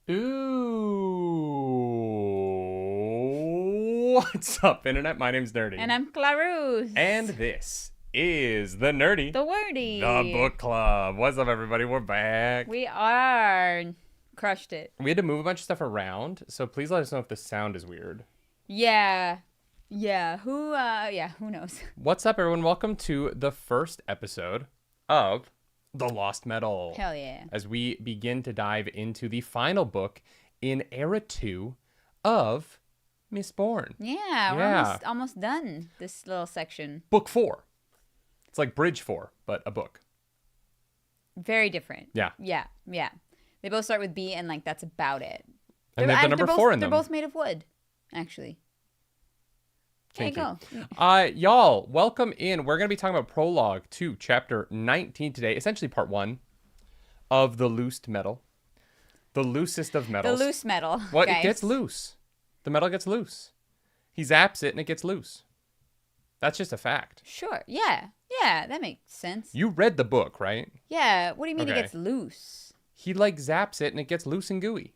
Ooh, what's up, Internet? My name's Nerdy. And I'm Clarus. And this is the Nerdy, the Wordy, the Book Club. What's up, everybody? We're back. We are. Crushed it. We had to move a bunch of stuff around, so please let us know if the sound is weird. Yeah. Who knows? What's up, everyone? Welcome to the first episode of The Lost Metal. Hell yeah. As we begin to dive into the final book in Era 2 of Mistborn. Yeah, we're almost done this little section. Book 4. It's like Bridge 4, but a book. Very different. Yeah. They both start with B, and like that's about it. And they have the number 4 in them. They're both made of wood, actually. There you go. Y'all, welcome in. We're going to be talking about Prologue to Chapter 19 today. Essentially part 1 of the loosed metal. The loosest of metals. The loose metal. What? Guys. It gets loose. The metal gets loose. He zaps it and it gets loose. That's just a fact. Sure. Yeah, that makes sense. You read the book, right? Yeah. What do you mean Okay. it gets loose? He like zaps it and it gets loose and gooey.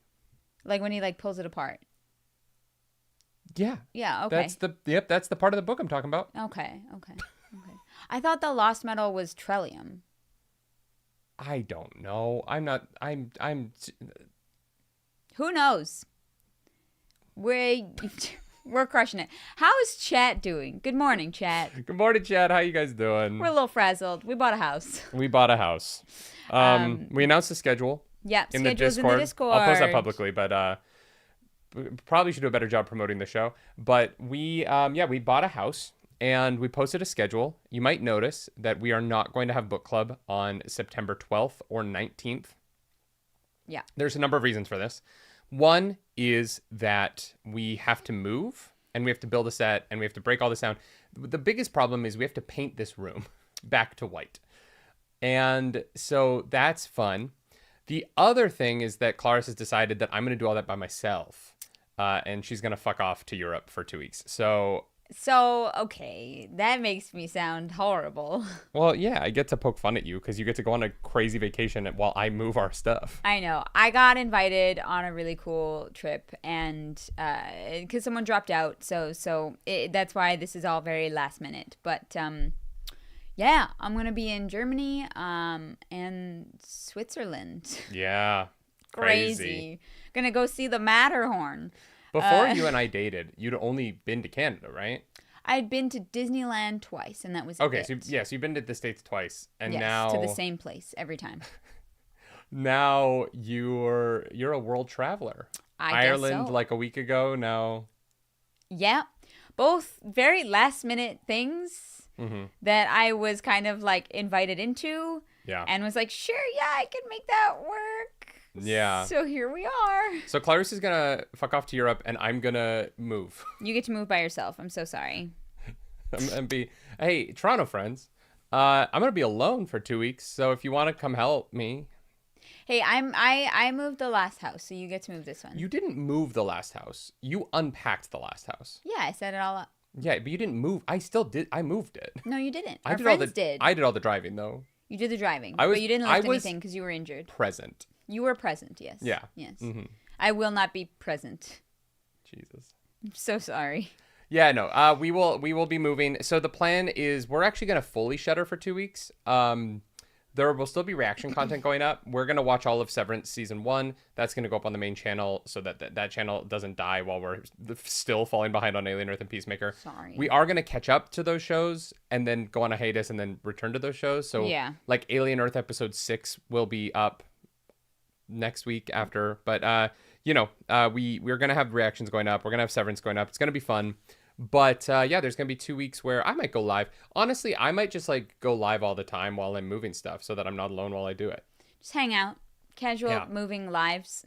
Like when he like pulls it apart. Yeah. Yeah, okay. That's the part of the book I'm talking about. Okay. I thought the lost metal was Trellium. I don't know. I'm Who knows? We're crushing it. How is chat doing? Good morning, chat. Good morning, Chad. How you guys doing? We're a little frazzled. We bought a house. We bought a house. We announced the schedule. Yeah, in the Discord. I'll post that publicly, but we probably should do a better job promoting the show. But we bought a house and we posted a schedule. You might notice that we are not going to have book club on September 12th or 19th. Yeah. There's a number of reasons for this. One is that we have to move and we have to build a set and we have to break all this down. The biggest problem is we have to paint this room back to white. And so that's fun. The other thing is that Clarice has decided that I'm going to do all that by myself. And she's going to fuck off to Europe for 2 weeks. So, okay. That makes me sound horrible. Well, yeah, I get to poke fun at you because you get to go on a crazy vacation while I move our stuff. I know. I got invited on a really cool trip and because someone dropped out. So that's why this is all very last minute. But yeah, I'm going to be in Germany and Switzerland. Yeah. Crazy. Gonna go see the Matterhorn. Before you and I dated, you'd only been to Canada, right? I'd been to Disneyland twice, and that was okay. it. So you've been to the States twice, and yes, now to the same place every time. Now you're a world traveler. Ireland, guess so. like a week ago. Now, yeah, both very last minute things that I was kind of like invited into. Yeah, and was like, sure, yeah, I can make that work. Yeah. So here we are. So Clarice is gonna fuck off to Europe, and I'm gonna move. You get to move by yourself. I'm so sorry. Hey, Toronto friends. I'm gonna be alone for 2 weeks, so if you want to come help me. Hey, I moved the last house, so you get to move this one. You didn't move the last house. You unpacked the last house. Yeah, I set it all up. Yeah, but you didn't move. I still did. I moved it. No, you didn't. I Our did friends did. I did all the driving though. You did the driving, but you didn't lift anything because you were injured. Present. You were present, yes. Yeah. Yes. Mm-hmm. I will not be present. Jesus. I'm so sorry. Yeah, no. We will be moving. So the plan is we're actually gonna fully shutter for 2 weeks. There will still be reaction content going up. We're gonna watch all of Severance season 1. That's gonna go up on the main channel so that channel doesn't die while we're still falling behind on Alien Earth and Peacemaker. Sorry. We are gonna catch up to those shows and then go on a hiatus and then return to those shows. So yeah, like Alien Earth episode 6 will be up next week after. But we're gonna have reactions going up. We're gonna have Severance going up. It's gonna be fun. But there's gonna be 2 weeks where I might go live. Honestly, I might just like go live all the time while I'm moving stuff so that I'm not alone while I do it. Just hang out, casual moving lives.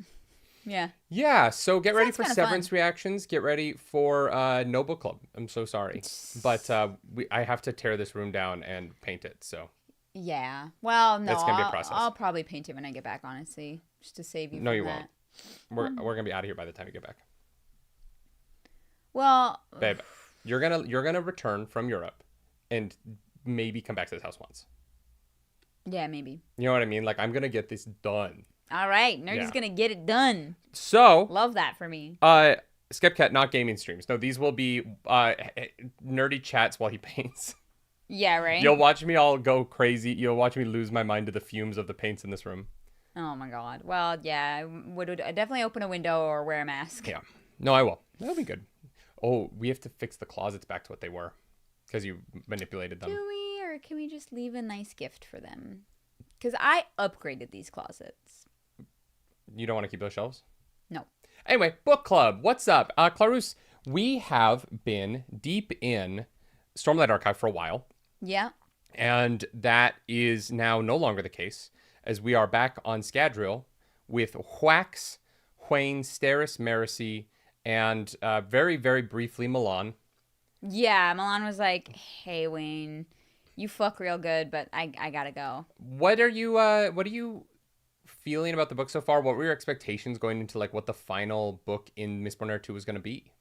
Yeah. Yeah. So get ready for Severance fun. reactions. Get ready for No Book Club. I'm so sorry, but I have to tear this room down and paint it. So. Yeah. Well, no. It's gonna be a process. I'll probably paint it when I get back. Honestly, just to save you. No, from you that. won't. We're gonna be out of here by the time you get back. Well, babe, you're gonna return from Europe, and maybe come back to this house once. Yeah, maybe. You know what I mean? Like, I'm gonna get this done. All right. Nerdy's going to get it done. So. Love that for me. Skepcat, not gaming streams. No, these will be nerdy chats while he paints. Yeah, right? You'll watch me all go crazy. You'll watch me lose my mind to the fumes of the paints in this room. Oh, my God. Well, yeah, I would definitely open a window or wear a mask. Yeah. No, I will. That'll be good. Oh, we have to fix the closets back to what they were because you manipulated them. Do we, or can we just leave a nice gift for them? Because I upgraded these closets. You don't want to keep those shelves? No. Anyway, book club. What's up? Clarus, we have been deep in Stormlight Archive for a while. Yeah. And that is now no longer the case, as we are back on Scadrial with Wax, Wayne, Steris, Marisi, and very, very briefly Milan. Yeah, Milan was like, hey, Wayne, you fuck real good, but I gotta go. What are you feeling about the book so far? What were your expectations going into like what the final book in Mistborn Era 2 was going to be?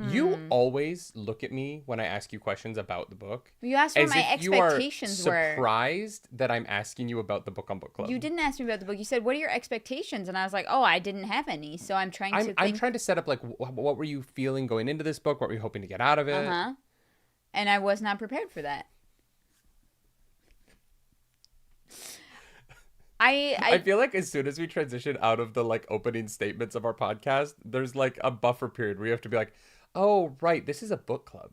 You always look at me when I ask you questions about the book. You asked what my expectations were. Surprised that I'm asking you about the book on Book Club. You didn't ask me about the book. You said, "What are your expectations?" And I was like, "Oh, I didn't have any." So I'm trying to. I'm trying to set up like what were you feeling going into this book? What were you hoping to get out of it? And I was not prepared for that. I feel like as soon as we transition out of the like opening statements of our podcast, there's like a buffer period where you have to be like, oh, right, this is a book club.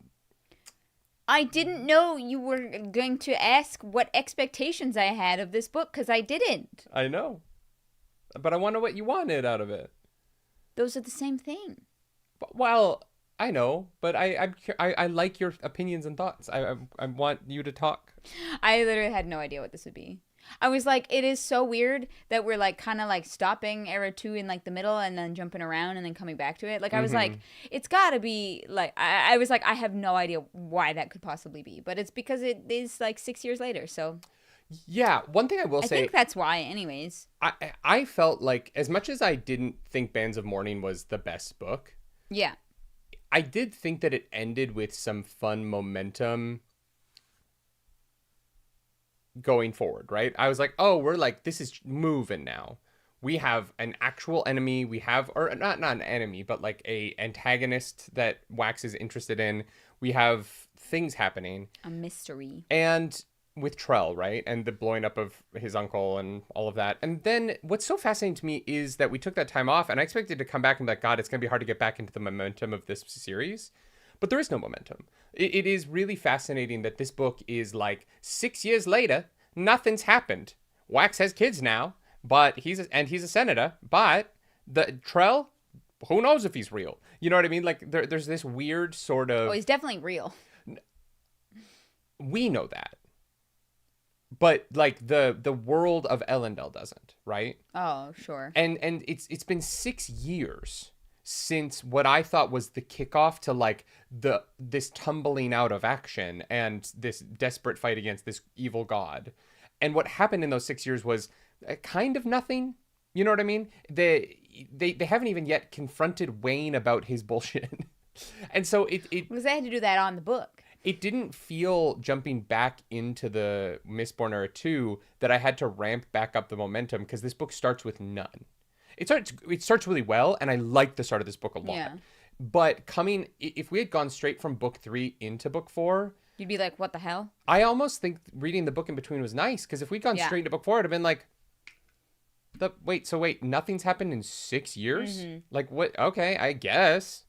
I didn't know you were going to ask what expectations I had of this book because I didn't. I know. But I wonder what you wanted out of it. Those are the same thing. Well, I know, but I like your opinions and thoughts. I want you to talk. I literally had no idea what this would be. I was like, it is so weird that we're like kind of like stopping Era 2 in like the middle and then jumping around and then coming back to it. Like I was like, it's gotta be like, I was like, I have no idea why that could possibly be, but it's because it is like 6 years later. So yeah, one thing I will say, I think that's why anyways. I felt like as much as I didn't think Bands of Mourning was the best book. Yeah. I did think that it ended with some fun momentum going forward, right? I was like, oh, we're like, this is moving now. We have an actual enemy. We have, or not an enemy, but like a antagonist that Wax is interested in. We have things happening. A mystery. And with Trell, right? And the blowing up of his uncle and all of that. And then what's so fascinating to me is that we took that time off and I expected to come back and be like, God, it's going to be hard to get back into the momentum of this series. But there is no momentum. It is really fascinating that this book is like 6 years later, nothing's happened. Wax has kids now, but he's a senator. But the Trell, who knows if he's real? You know what I mean? Like there's this weird sort of. Oh, he's definitely real. We know that, but like the world of Elendel doesn't, right? Oh, sure. And it's been 6 years since what I thought was the kickoff to like this tumbling out of action and this desperate fight against this evil god. And what happened in those 6 years was kind of nothing. You know what I mean? They haven't even yet confronted Wayne about his bullshit. And so it because they had to do that on the book. It didn't feel jumping back into the Mistborn Era 2 that I had to ramp back up the momentum because this book starts with none. It starts really well, and I like the start of this book a lot. Yeah. But if we had gone straight from book 3 into book 4, you'd be like, what the hell? I almost think reading the book in between was nice, because if we'd gone straight into book 4, it'd have been like, wait, nothing's happened in 6 years? Mm-hmm. Like, what? Okay, I guess.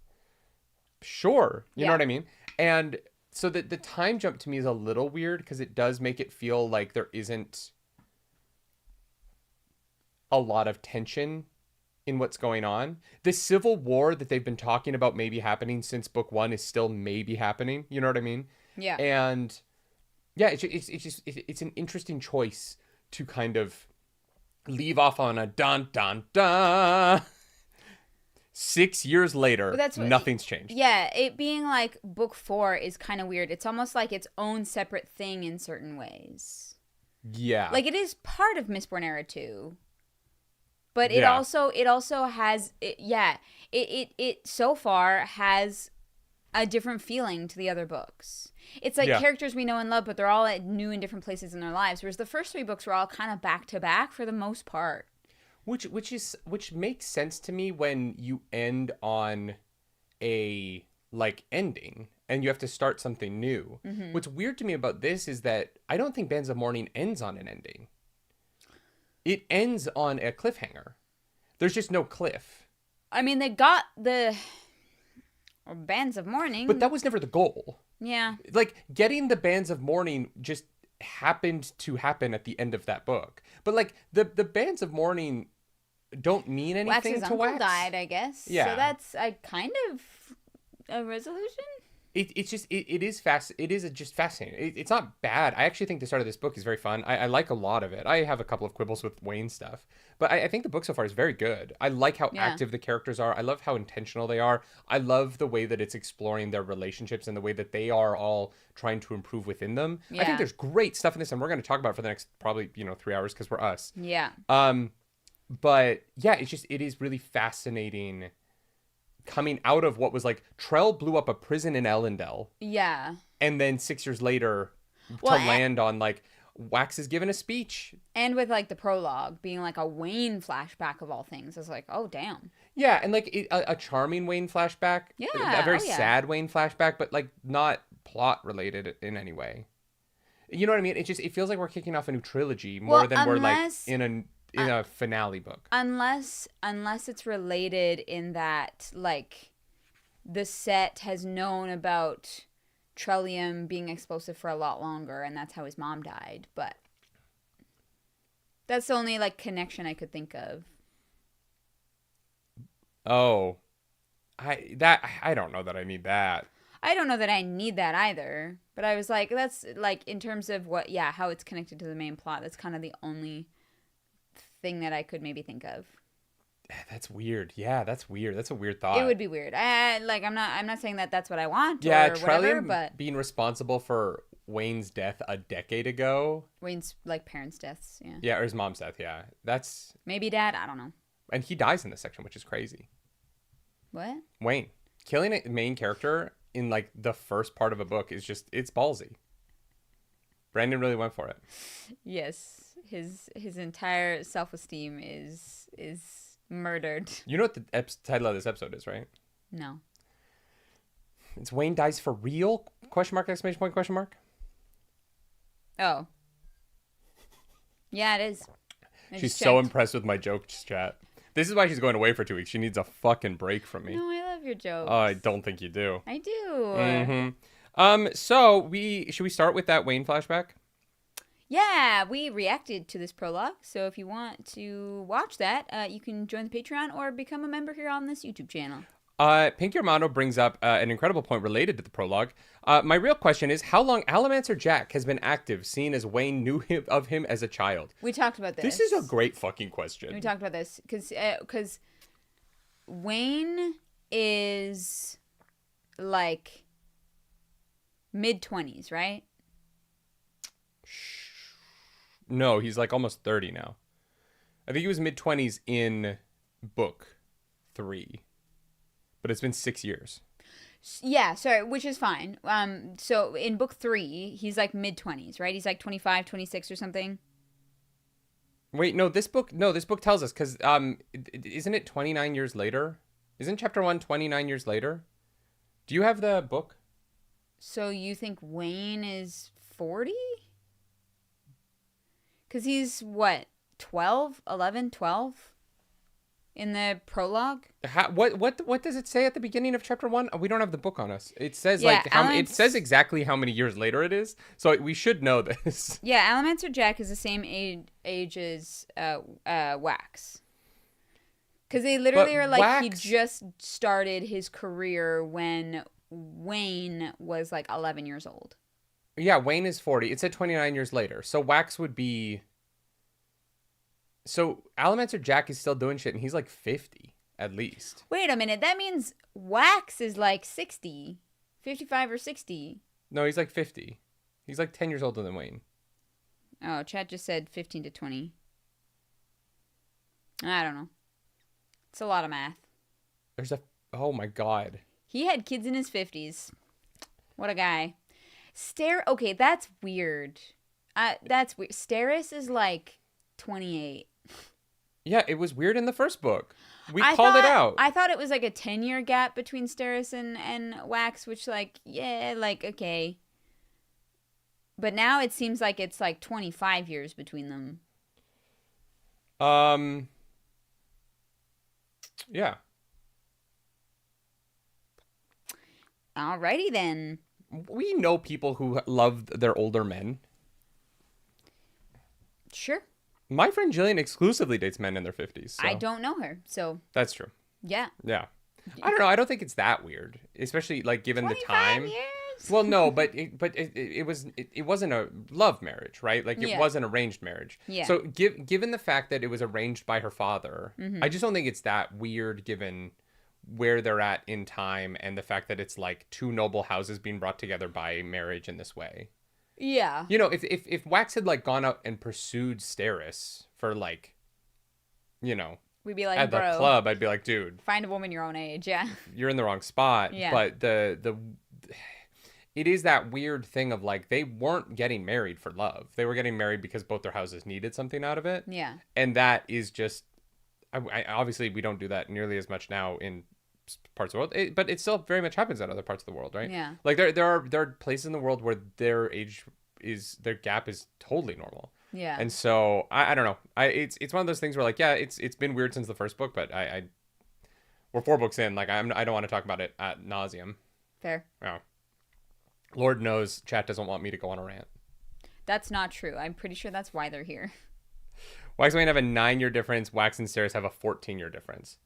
Sure. You know what I mean? And so the time jump to me is a little weird, because it does make it feel like there isn't a lot of tension in what's going on. This civil war that they've been talking about maybe happening since book 1 is still maybe happening. You know what I mean? Yeah. And yeah, it's an interesting choice to kind of leave off on a dun dun dun. 6 years later, nothing's changed. Yeah, it being like book 4 is kind of weird. It's almost like its own separate thing in certain ways. Yeah. Like it is part of Mistborn Era 2. But it also has it so far has a different feeling to the other books. It's like Yeah. characters we know and love, but they're all at new and different places in their lives. Whereas the first 3 books were all kind of back to back for the most part. Which makes sense to me when you end on a like ending and you have to start something new. Mm-hmm. What's weird to me about this is that I don't think Bands of Mourning ends on an ending. It ends on a cliffhanger. There's just no cliff. I mean, they got the Bands of Mourning. But that was never the goal. Yeah. Like, getting the Bands of Mourning just happened to happen at the end of that book. But, like, the Bands of Mourning don't mean anything Wax's to uncle Wax. died, I guess. Yeah. So that's a kind of a resolution. It's just just fascinating. It's not bad. I actually think the start of this book is very fun. I like a lot of it. I have a couple of quibbles with Wayne stuff, but I think the book so far is very good. I like how active the characters are. I love how intentional they are. I love the way that it's exploring their relationships and the way that they are all trying to improve within them. I Yeah. think there's great stuff in this, and we're going to talk about it for the next probably 3 hours because we're us. Yeah. But yeah, it is really fascinating. Coming out of what was like Trell blew up a prison in Elendel. Yeah. And then 6 years later Well, to land on like Wax is given a speech. And with like the prologue being like a Wayne flashback of all things. It's like, oh, damn. Yeah. And like a charming Wayne flashback. Yeah, A very oh, yeah. sad Wayne flashback, but like not plot related in any way. You know what I mean? It feels like we're kicking off a new trilogy more Well, than we're like unless- in a finale book. Unless it's related in that like the set has known about Trellium being explosive for a lot longer and that's how his mom died, but that's the only like connection I could think of. Oh. I don't know that I need that. I don't know that I need that either, but I was like, that's like in terms of how it's connected to the main plot, that's kind of the only thing that I could maybe think of. That's weird. Yeah, that's weird. That's a weird thought. It would be weird. I'm not saying that that's what I want. Yeah, or whatever, Trellium but being responsible for Wayne's death a decade ago. Wayne's like parents' deaths. Yeah. Yeah, or his mom's death. Yeah, that's Maybe dad. I don't know. and he dies in this section, which is crazy. What? Wayne killing a main character in like the first part of a book is it's ballsy. Brandon really went for it. Yes. His entire self-esteem is murdered. You know what the title of this episode is, right? No. It's Wayne dies for real? Question mark, exclamation point, question mark. Oh. Yeah, it is. I She's just so checked. impressed with my jokes, chat. This is why she's going away for 2 weeks. She needs a fucking break from me. No, I love your jokes. Oh, I don't think you do. I do. Mm-hmm. So should we start with that Wayne flashback? Yeah, we reacted to this prologue. So if you want to watch that, you can join the Patreon or become a member here on this YouTube channel. Pinky Armando brings up an incredible point related to the prologue. My real question is how long Allomancer Jack has been active, seeing as Wayne knew of him as a child? We talked about this. This is a great fucking question. We talked about this because Wayne is like mid-20s, right? No, he's like almost 30 now. I think he was mid-20s in book 3. But it's been 6 years. Yeah, sorry, which is fine. So in book 3, he's like mid-20s, right? He's like 25, 26 or something. Wait, no, this book tells us because isn't it 29 years later? Isn't chapter 1 29 years later? Do you have the book? So you think Wayne is 40? Because he's, what, 12? 11? 12? In the prologue? What does it say at the beginning of chapter 1? We don't have the book on us. It says it says exactly how many years later it is. So we should know this. Yeah, Allomancer Jack is the same age as Wax. Because they literally are like, Wax... he just started his career when Wayne was like 11 years old. Yeah, Wayne is 40. It said 29 years later. So Wax would be... So Allomancer Jack is still doing shit, and he's like 50, at least. Wait a minute. That means Wax is like 60. 55 or 60. No, he's like 50. He's like 10 years older than Wayne. Oh, chat just said 15 to 20. I don't know. It's a lot of math. Oh my god. He had kids in his 50s. What a guy. Okay, that's weird. That's weird. Steris is like 28. Yeah, it was weird in the first book. We called it out. I thought it was like a 10-year gap between Steris and Wax, which like, yeah, like, okay. But now it seems like it's like 25 years between them. Yeah. Alrighty then. We know people who love their older men. Sure. My friend Jillian exclusively dates men in their 50s. So. I don't know her, so. That's true. Yeah. Yeah. I don't know. I don't think it's that weird, especially like given the 25 time. years? Well, no, but it wasn't a love marriage, right? Like it was an arranged marriage. Yeah. So given the fact that it was arranged by her father, I just don't think it's that weird given where they're at in time and the fact that it's like two noble houses being brought together by marriage in this way. Yeah. You know, if Wax had like gone out and pursued Steris for like, you know, we'd be like, at bro, the club, I'd be like, dude, find a woman your own age. Yeah. You're in the wrong spot. Yeah. But it is that weird thing of like they weren't getting married for love. They were getting married because both their houses needed something out of it. Yeah. And that is just, I obviously we don't do that nearly as much now in parts of the world, but it still very much happens in other parts of the world, right? Yeah. Like there are places in the world where their gap is totally normal. Yeah. And so I don't know. It's one of those things where like, yeah, it's been weird since the first book, but we're 4 books in. Like I don't want to talk about it ad nauseum. Fair. Oh. Lord knows chat doesn't want me to go on a rant. That's not true. I'm pretty sure that's why they're here. Wax and Wayne have a 9-year difference. Wax and Steris have a 14-year difference.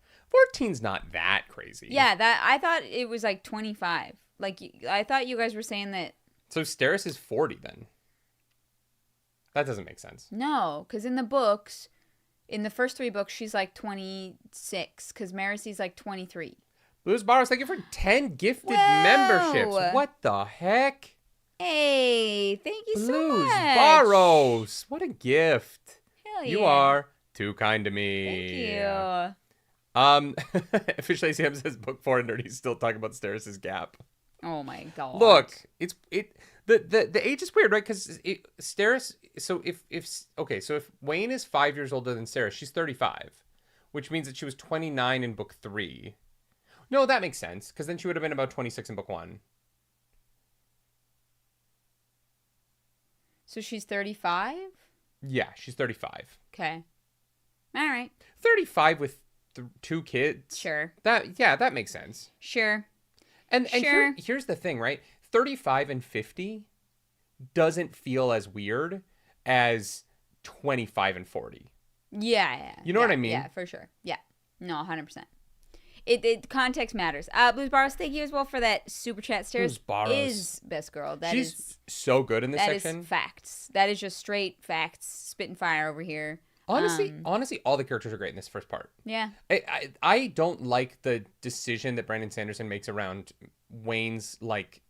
14's not that crazy. Yeah, that I thought it was like 25. Like I thought you guys were saying that. So Steris is 40 then. That doesn't make sense. No, because in the books, in the first 3 books, she's like 26. Because Marisy's like 23. Blues Barrows, thank you for 10 gifted memberships. What the heck? Hey, thank you so Blues much. Barrows. What a gift. Hell yeah. You are too kind to me. Thank you. Officially Sam says book 4 and Nerdy's still talking about Steris' gap. Oh my god. Look, the age is weird, right? Because Steris. So if Wayne is 5 years older than Steris, she's 35, which means that she was 29 in book 3. No, that makes sense because then she would have been about 26 in book 1. So she's 35? Yeah, she's 35. Okay. All right. 35 with 2 kids. Sure. That makes sense. Sure. And sure. Here's the thing, right? 35 and 50 doesn't feel as weird as 25 and 40. Yeah. You know what I mean? Yeah, for sure. Yeah. No, 100%. It context matters. Blues Barrows, thank you as well for that super chat. Steris is best girl. She's so good in this section. That is facts. That is just straight facts. Spitting fire over here. Honestly, all the characters are great in this first part. Yeah. I don't like the decision that Brandon Sanderson makes around Wayne's like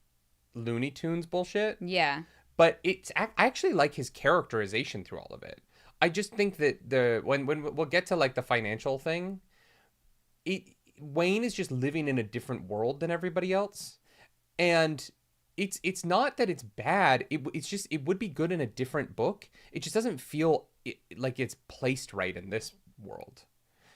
Looney Tunes bullshit. Yeah. But I actually like his characterization through all of it. I just think that when we'll get to like the financial thing, Wayne is just living in a different world than everybody else, and it's not that it's bad. It's just it would be good in a different book. It just doesn't feel like it's placed right in this world.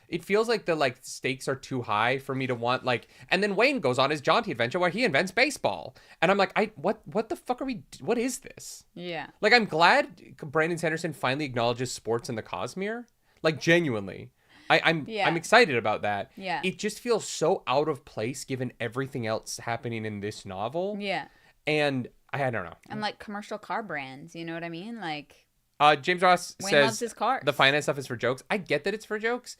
It feels like the like stakes are too high for me to want like. And then Wayne goes on his jaunty adventure where he invents baseball, and I'm like, what the fuck are we? What is this? Yeah. Like I'm glad Brandon Sanderson finally acknowledges sports in the Cosmere. Like genuinely. I'm excited about that. Yeah. It just feels so out of place given everything else happening in this novel. Yeah. And I don't know. And like commercial car brands, you know what I mean? Like James Ross Wayne says loves his cars. The finance stuff is for jokes. I get that it's for jokes.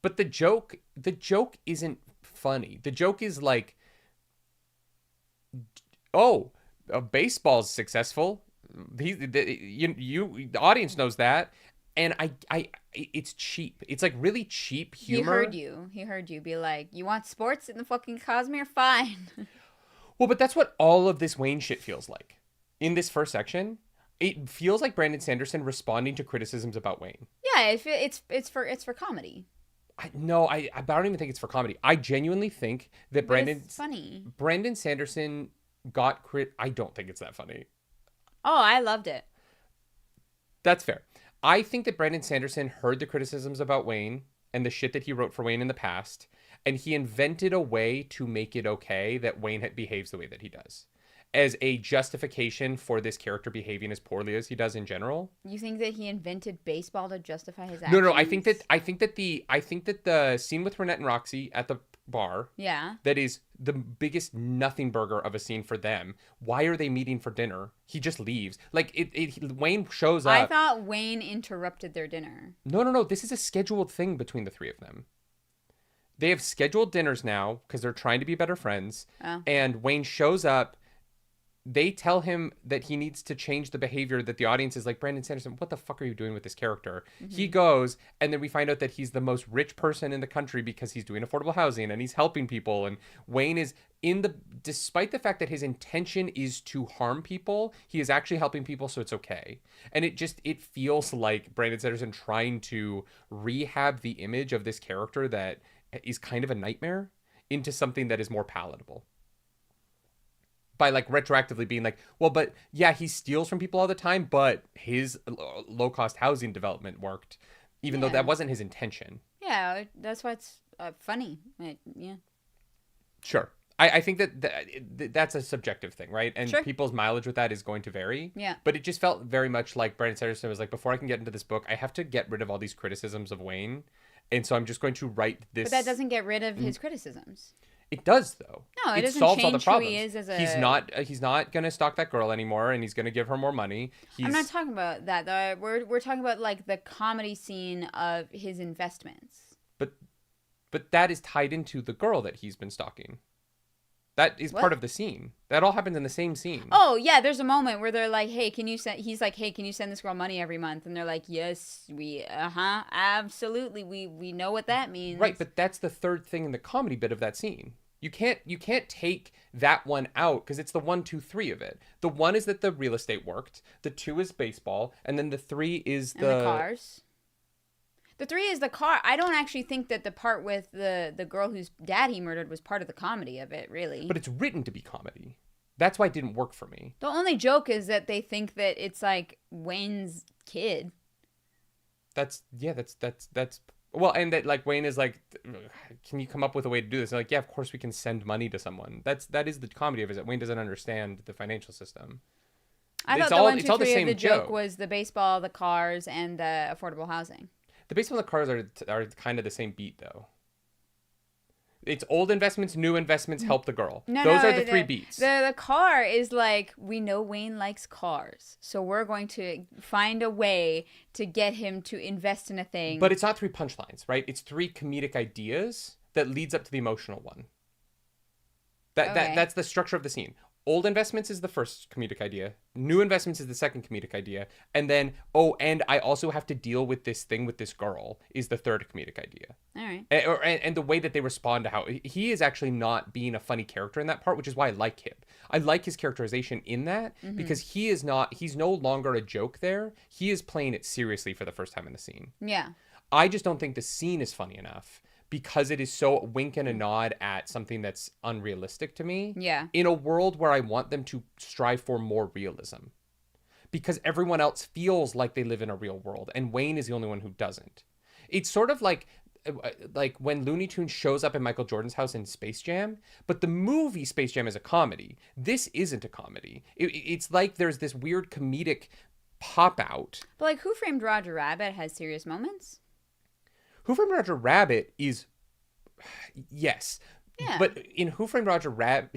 But the joke isn't funny. The joke is like, oh, baseball's successful. The audience knows that. And it's cheap. It's like really cheap humor. He heard you be like, you want sports in the fucking Cosmere? Fine. Well, but that's what all of this Wayne shit feels like. In this first section, it feels like Brandon Sanderson responding to criticisms about Wayne. Yeah, it's for comedy. I don't even think it's for comedy. I genuinely think that But it's funny. Brandon Sanderson got I don't think it's that funny. Oh, I loved it. That's fair. I think that Brandon Sanderson heard the criticisms about Wayne and the shit that he wrote for Wayne in the past, and he invented a way to make it okay that Wayne behaves the way that he does, as a justification for this character behaving as poorly as he does in general. You think that he invented baseball to justify his No, actions? no. I think that the scene with Renette and Roxy at the bar, Yeah. that is the biggest nothing burger of a scene for them. Why are they meeting for dinner? He just leaves. Like Wayne shows up. I thought Wayne interrupted their dinner. No. This is a scheduled thing between the three of them. They have scheduled dinners now because they're trying to be better friends. Oh. And Wayne shows up. They tell him that he needs to change the behavior, that the audience is like, Brandon Sanderson, what the fuck are you doing with this character? Mm-hmm. He goes, and then we find out that he's the most rich person in the country because he's doing affordable housing and he's helping people. And Wayne is despite the fact that his intention is to harm people, he is actually helping people, so it's okay. And it feels like Brandon Sanderson trying to rehab the image of this character that is kind of a nightmare into something that is more palatable. By like retroactively being like, well, but yeah, he steals from people all the time, but his low-cost housing development worked, even though that wasn't his intention. Yeah, that's why it's funny. Yeah. Sure. I think that's a subjective thing, right? And sure. People's mileage with that is going to vary. Yeah. But it just felt very much like Brandon Sanderson was like, before I can get into this book, I have to get rid of all these criticisms of Wayne. And so I'm just going to write this. But that doesn't get rid of his criticisms. It does, though. No, it doesn't solves change all the problems. who he is as a... He's not going to stalk that girl anymore, and he's going to give her more money. I'm not talking about that, though. We're talking about, like, the comedy scene of his investments. But that is tied into the girl that he's been stalking. That is part of the scene. That all happens in the same scene. Oh, yeah, there's a moment where they're like, hey, he's like, hey, can you send this girl money every month? And they're like, yes, absolutely. We know what that means. Right, but that's the third thing in the comedy bit of that scene. You can't take that one out because it's the 1, 2, 3 of it. The 1 is that the real estate worked. The 2 is baseball, and then the 3 is the cars. The 3 is the car. I don't actually think that the part with the girl whose dad he murdered was part of the comedy of it, really. But it's written to be comedy. That's why it didn't work for me. The only joke is that they think that it's like Wayne's kid. That's well, and that like Wayne is like, can you come up with a way to do this? And like, yeah, of course we can send money to someone. That is the comedy of it. That Wayne doesn't understand the financial system. I thought the 1, 2, 3 of the joke was the baseball, the cars, and the affordable housing. The baseball and the cars are kind of the same beat, though. It's old investments, new investments, help the girl. Those are the 3 beats. The car is like, we know Wayne likes cars, so we're going to find a way to get him to invest in a thing. But it's not 3 punchlines, right? It's 3 comedic ideas that leads up to the emotional one. That's the structure of the scene. Old investments is the first comedic idea. New investments is the second comedic idea. And then, and I also have to deal with this thing with this girl is the third comedic idea. All right. And the way that they respond to how he is actually not being a funny character in that part, which is why I like him. I like his characterization in that because he's no longer a joke there. He is playing it seriously for the first time in the scene. Yeah. I just don't think the scene is funny enough. Because it is so wink and a nod at something that's unrealistic to me. Yeah. In a world where I want them to strive for more realism. Because everyone else feels like they live in a real world. And Wayne is the only one who doesn't. It's sort of like when Looney Tunes shows up at Michael Jordan's house in Space Jam. But the movie Space Jam is a comedy. This isn't a comedy. It's like there's this weird comedic pop out. But like Who Framed Roger Rabbit has serious moments. Who Framed Roger Rabbit is, yes. Yeah. But in Who Framed Roger Rabbit,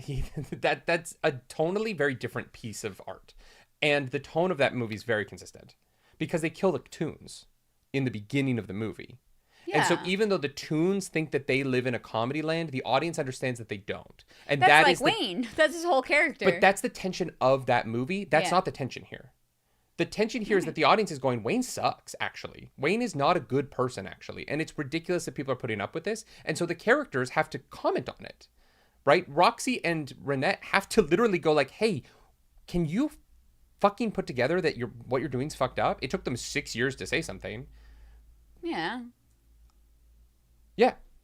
that's a tonally very different piece of art. And the tone of that movie is very consistent. Because they kill the Toons in the beginning of the movie. Yeah. And so even though the Toons think that they live in a comedy land, the audience understands that they don't. And that's like Wayne. That's his whole character. But that's the tension of that movie. That's not the tension here. The tension here is that the audience is going, Wayne sucks, actually. Wayne is not a good person, actually. And it's ridiculous that people are putting up with this. And so the characters have to comment on it, right? Roxy and Renette have to literally go like, hey, can you fucking put together that what you're doing is fucked up? It took them 6 years to say something. Yeah.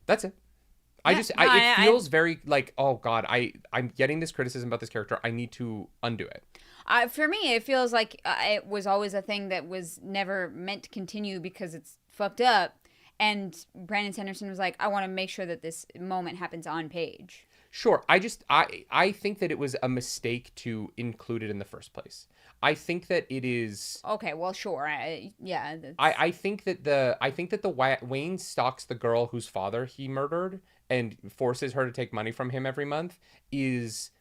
That's it. Yeah, It feels very like, oh God, I'm getting this criticism about this character. I need to undo it. For me, it feels like it was always a thing that was never meant to continue because it's fucked up. And Brandon Sanderson was like, I want to make sure that this moment happens on page. Sure. I think that it was a mistake to include it in the first place. I think that it is. Okay, well, sure. Yeah. I think that the Wayne stalks the girl whose father he murdered and forces her to take money from him every month is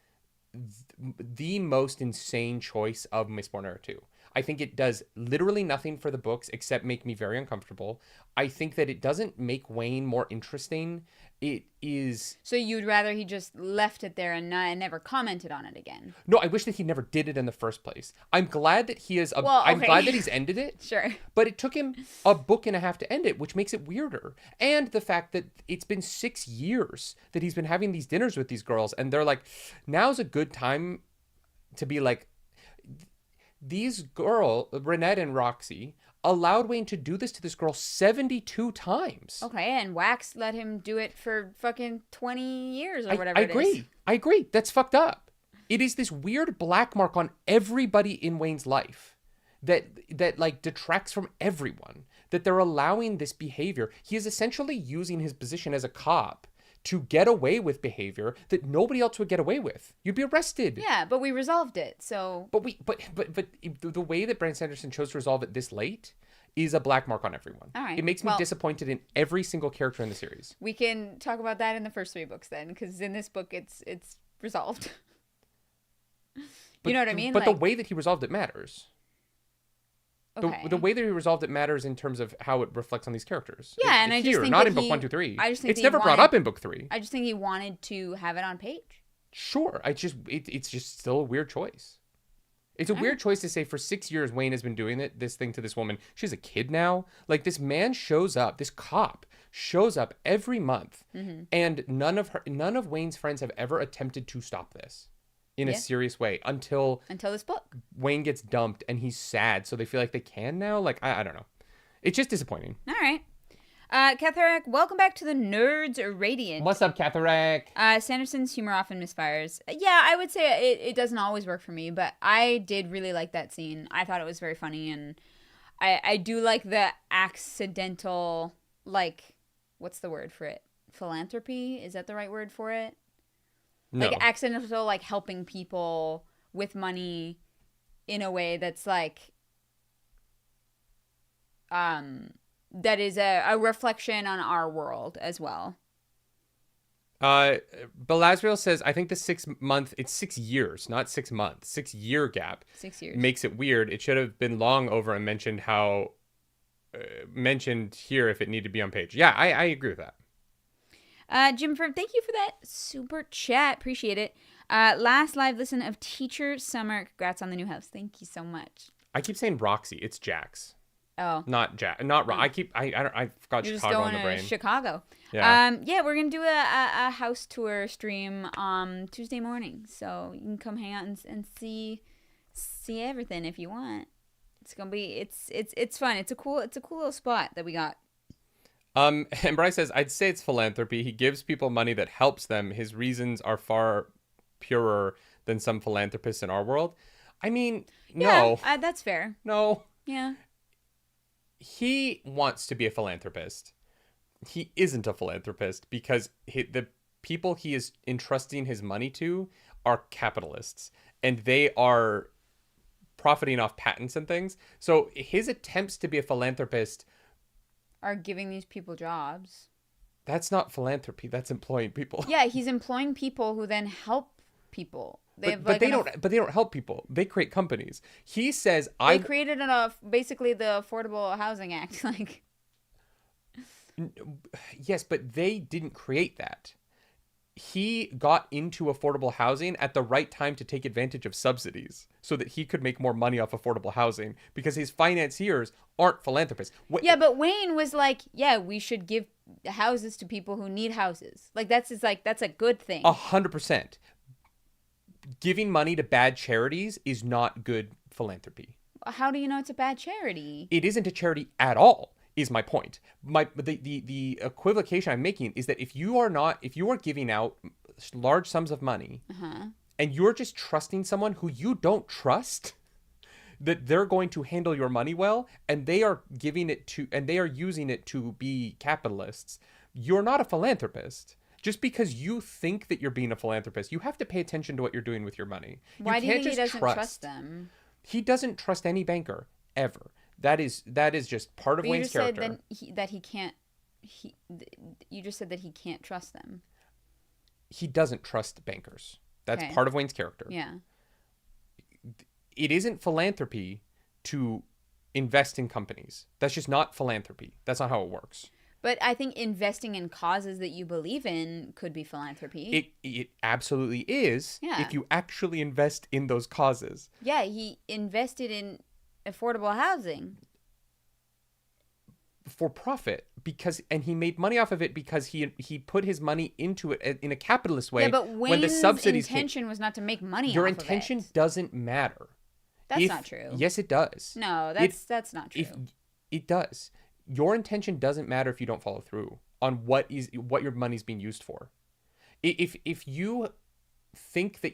the most insane choice of Mistborn Era 2. I think it does literally nothing for the books except make me very uncomfortable. I think that it doesn't make Wayne more interesting. It is... So you'd rather he just left it there and never commented on it again? No, I wish that he never did it in the first place. I'm glad that he is... I'm glad that he's ended it. Sure. But it took him a book and a half to end it, which makes it weirder. And the fact that it's been 6 years that he's been having these dinners with these girls, and they're like, now's a good time to be like... These girls, Renette and Roxy, allowed Wayne to do this to this girl 72 times. Okay, and Wax let him do it for fucking 20 years or whatever it is. I agree. That's fucked up. It is this weird black mark on everybody in Wayne's life that like detracts from everyone, that they're allowing this behavior. He is essentially using his position as a cop to get away with behavior that nobody else would get away with. You'd be arrested. Yeah, but we resolved it, so... But the way that Brandon Sanderson chose to resolve it this late is a black mark on everyone. All right. It makes me disappointed in every single character in the series. We can talk about that in the first 3 books then, because in this book it's resolved. You know what I mean? But the way that he resolved it matters. Okay. The way that he resolved it matters in terms of how it reflects on these characters. Yeah, and I just think not that in book 1, 2, 3. I just think it's never brought up in book 3. I just think he wanted to have it on page. Sure, it's just still a weird choice. It's a weird choice to say for 6 years Wayne has been doing this thing to this woman. She's a kid now. Like, this man shows up, this cop shows up every month, and none of Wayne's friends have ever attempted to stop this in a serious way until this book. Wayne gets dumped and he's sad, so they feel like they can now. Like, I don't know. It's just disappointing. All right. Catharak, welcome back to the Nerds Radiant. What's up, Catharak? Sanderson's humor often misfires. Yeah, I would say it doesn't always work for me, but I did really like that scene. I thought it was very funny, and I do like the accidental, like, what's the word for it? Philanthropy? Is that the right word for it? No. Like, accidental, like, helping people with money in a way that's, like, that is a reflection on our world as well. Belasriel says, I think the 6 month, it's 6 years, not 6 months, 6 year gap. 6 years. Makes it weird. It should have been long over and mentioned mentioned here if it needed to be on page. Yeah, I agree with that. Jim Firm, thank you for that super chat. Appreciate it. Last live listen of Teacher Summer. Congrats on the new house. Thank you so much. I keep saying Roxy. It's Jax. Oh. Not Jack. Not Ro. I've got You're Chicago just in the brain. going to Chicago. Yeah. Yeah, we're going to do a house tour stream Tuesday morning. So you can come hang out and see everything if you want. It's going to be it's fun. It's a cool little spot that we got. And Bryce says, I'd say it's philanthropy. He gives people money that helps them. His reasons are far purer than some philanthropists in our world. I mean, no. Yeah, that's fair. No. Yeah. He wants to be a philanthropist. He isn't a philanthropist because the people he is entrusting his money to are capitalists. And they are profiting off patents and things. So his attempts to be a philanthropist are giving these people jobs. That's not philanthropy. That's employing people. Yeah, he's employing people who then help people. They don't help people. They create companies. He says they created basically the Affordable Housing Act. Like, yes, but they didn't create that. He got into affordable housing at the right time to take advantage of subsidies so that he could make more money off affordable housing because his financiers aren't philanthropists. Yeah, but Wayne was like, yeah, we should give houses to people who need houses. Like, that's a good thing. 100%. Giving money to bad charities is not good philanthropy. How do you know it's a bad charity? It isn't a charity at all. is my point. The equivocation I'm making is that if you are giving out large sums of money and you're just trusting someone who you don't trust, that they're going to handle your money well, and they are using it to be capitalists, you're not a philanthropist. Just because you think that you're being a philanthropist, you have to pay attention to what you're doing with your money. Why do you think he doesn't trust them? He doesn't trust any banker ever. That is just part of Wayne's character. You just said that he can't trust them. He doesn't trust bankers. That's part of Wayne's character. Yeah. It isn't philanthropy to invest in companies. That's just not philanthropy. That's not how it works. But I think investing in causes that you believe in could be philanthropy. It absolutely is if you actually invest in those causes. Yeah, he invested in affordable housing. For profit, and he made money off of it because he put his money into it in a capitalist way. Yeah, but Wayne's intention was not to make money off of it. Your intention doesn't matter. That's not true. Yes, it does. No, that's not true. It does. Your intention doesn't matter if you don't follow through on what your money's being used for. If you think that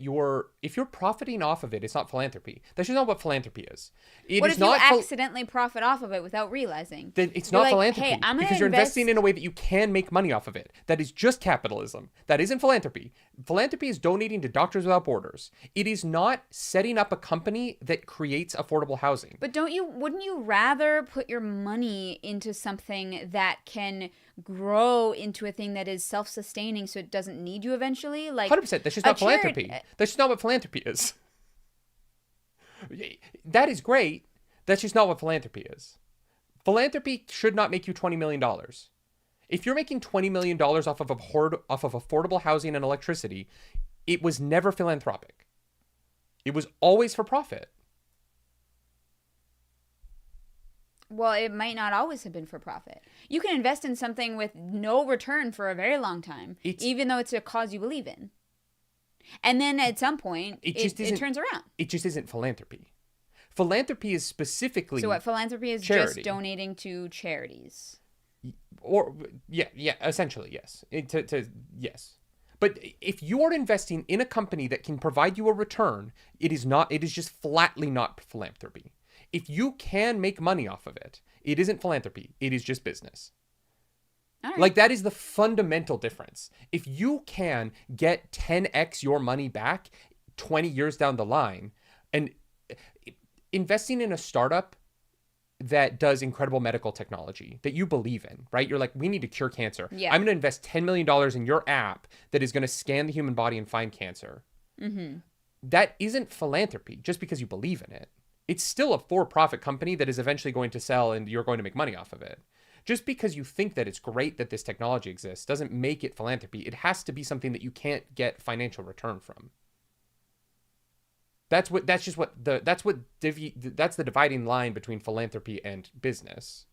if you're profiting off of it, it's not philanthropy. That's just not what philanthropy is. What if you accidentally profit off of it without realizing? Then it's not philanthropy. Hey, because you're investing in a way that you can make money off of it. That is just capitalism. That isn't philanthropy. Philanthropy is donating to Doctors Without Borders. It is not setting up a company that creates affordable housing. But wouldn't you rather put your money into something that can grow into a thing that is self-sustaining so it doesn't need you eventually? Like 100%. That's just not philanthropy. That's just not what philanthropy is. That is great. That's just not what philanthropy is. Philanthropy should not make you $20 million. If you're making $20 million off of affordable housing and electricity, it was never philanthropic. It was always for profit. Well, it might not always have been for profit. You can invest in something with no return for a very long time, even though it's a cause you believe in. And then at some point, it turns around. It just isn't philanthropy. Philanthropy is specifically So what philanthropy is charity. Just donating to charities. Or essentially, yes. Yes. But if you are investing in a company that can provide you a return, it is just flatly not philanthropy. If you can make money off of it, it isn't philanthropy. It is just business. All right. Like, that is the fundamental difference. If you can get 10x your money back 20 years down the line, and investing in a startup that does incredible medical technology that you believe in, right? You're like, we need to cure cancer. Yeah. I'm going to invest $10 million in your app that is going to scan the human body and find cancer. Mm-hmm. That isn't philanthropy just because you believe in it. It's still a for-profit company that is eventually going to sell and you're going to make money off of it. Just because you think that it's great that this technology exists doesn't make it philanthropy. It has to be something that you can't get financial return from. That's the dividing line between philanthropy and business.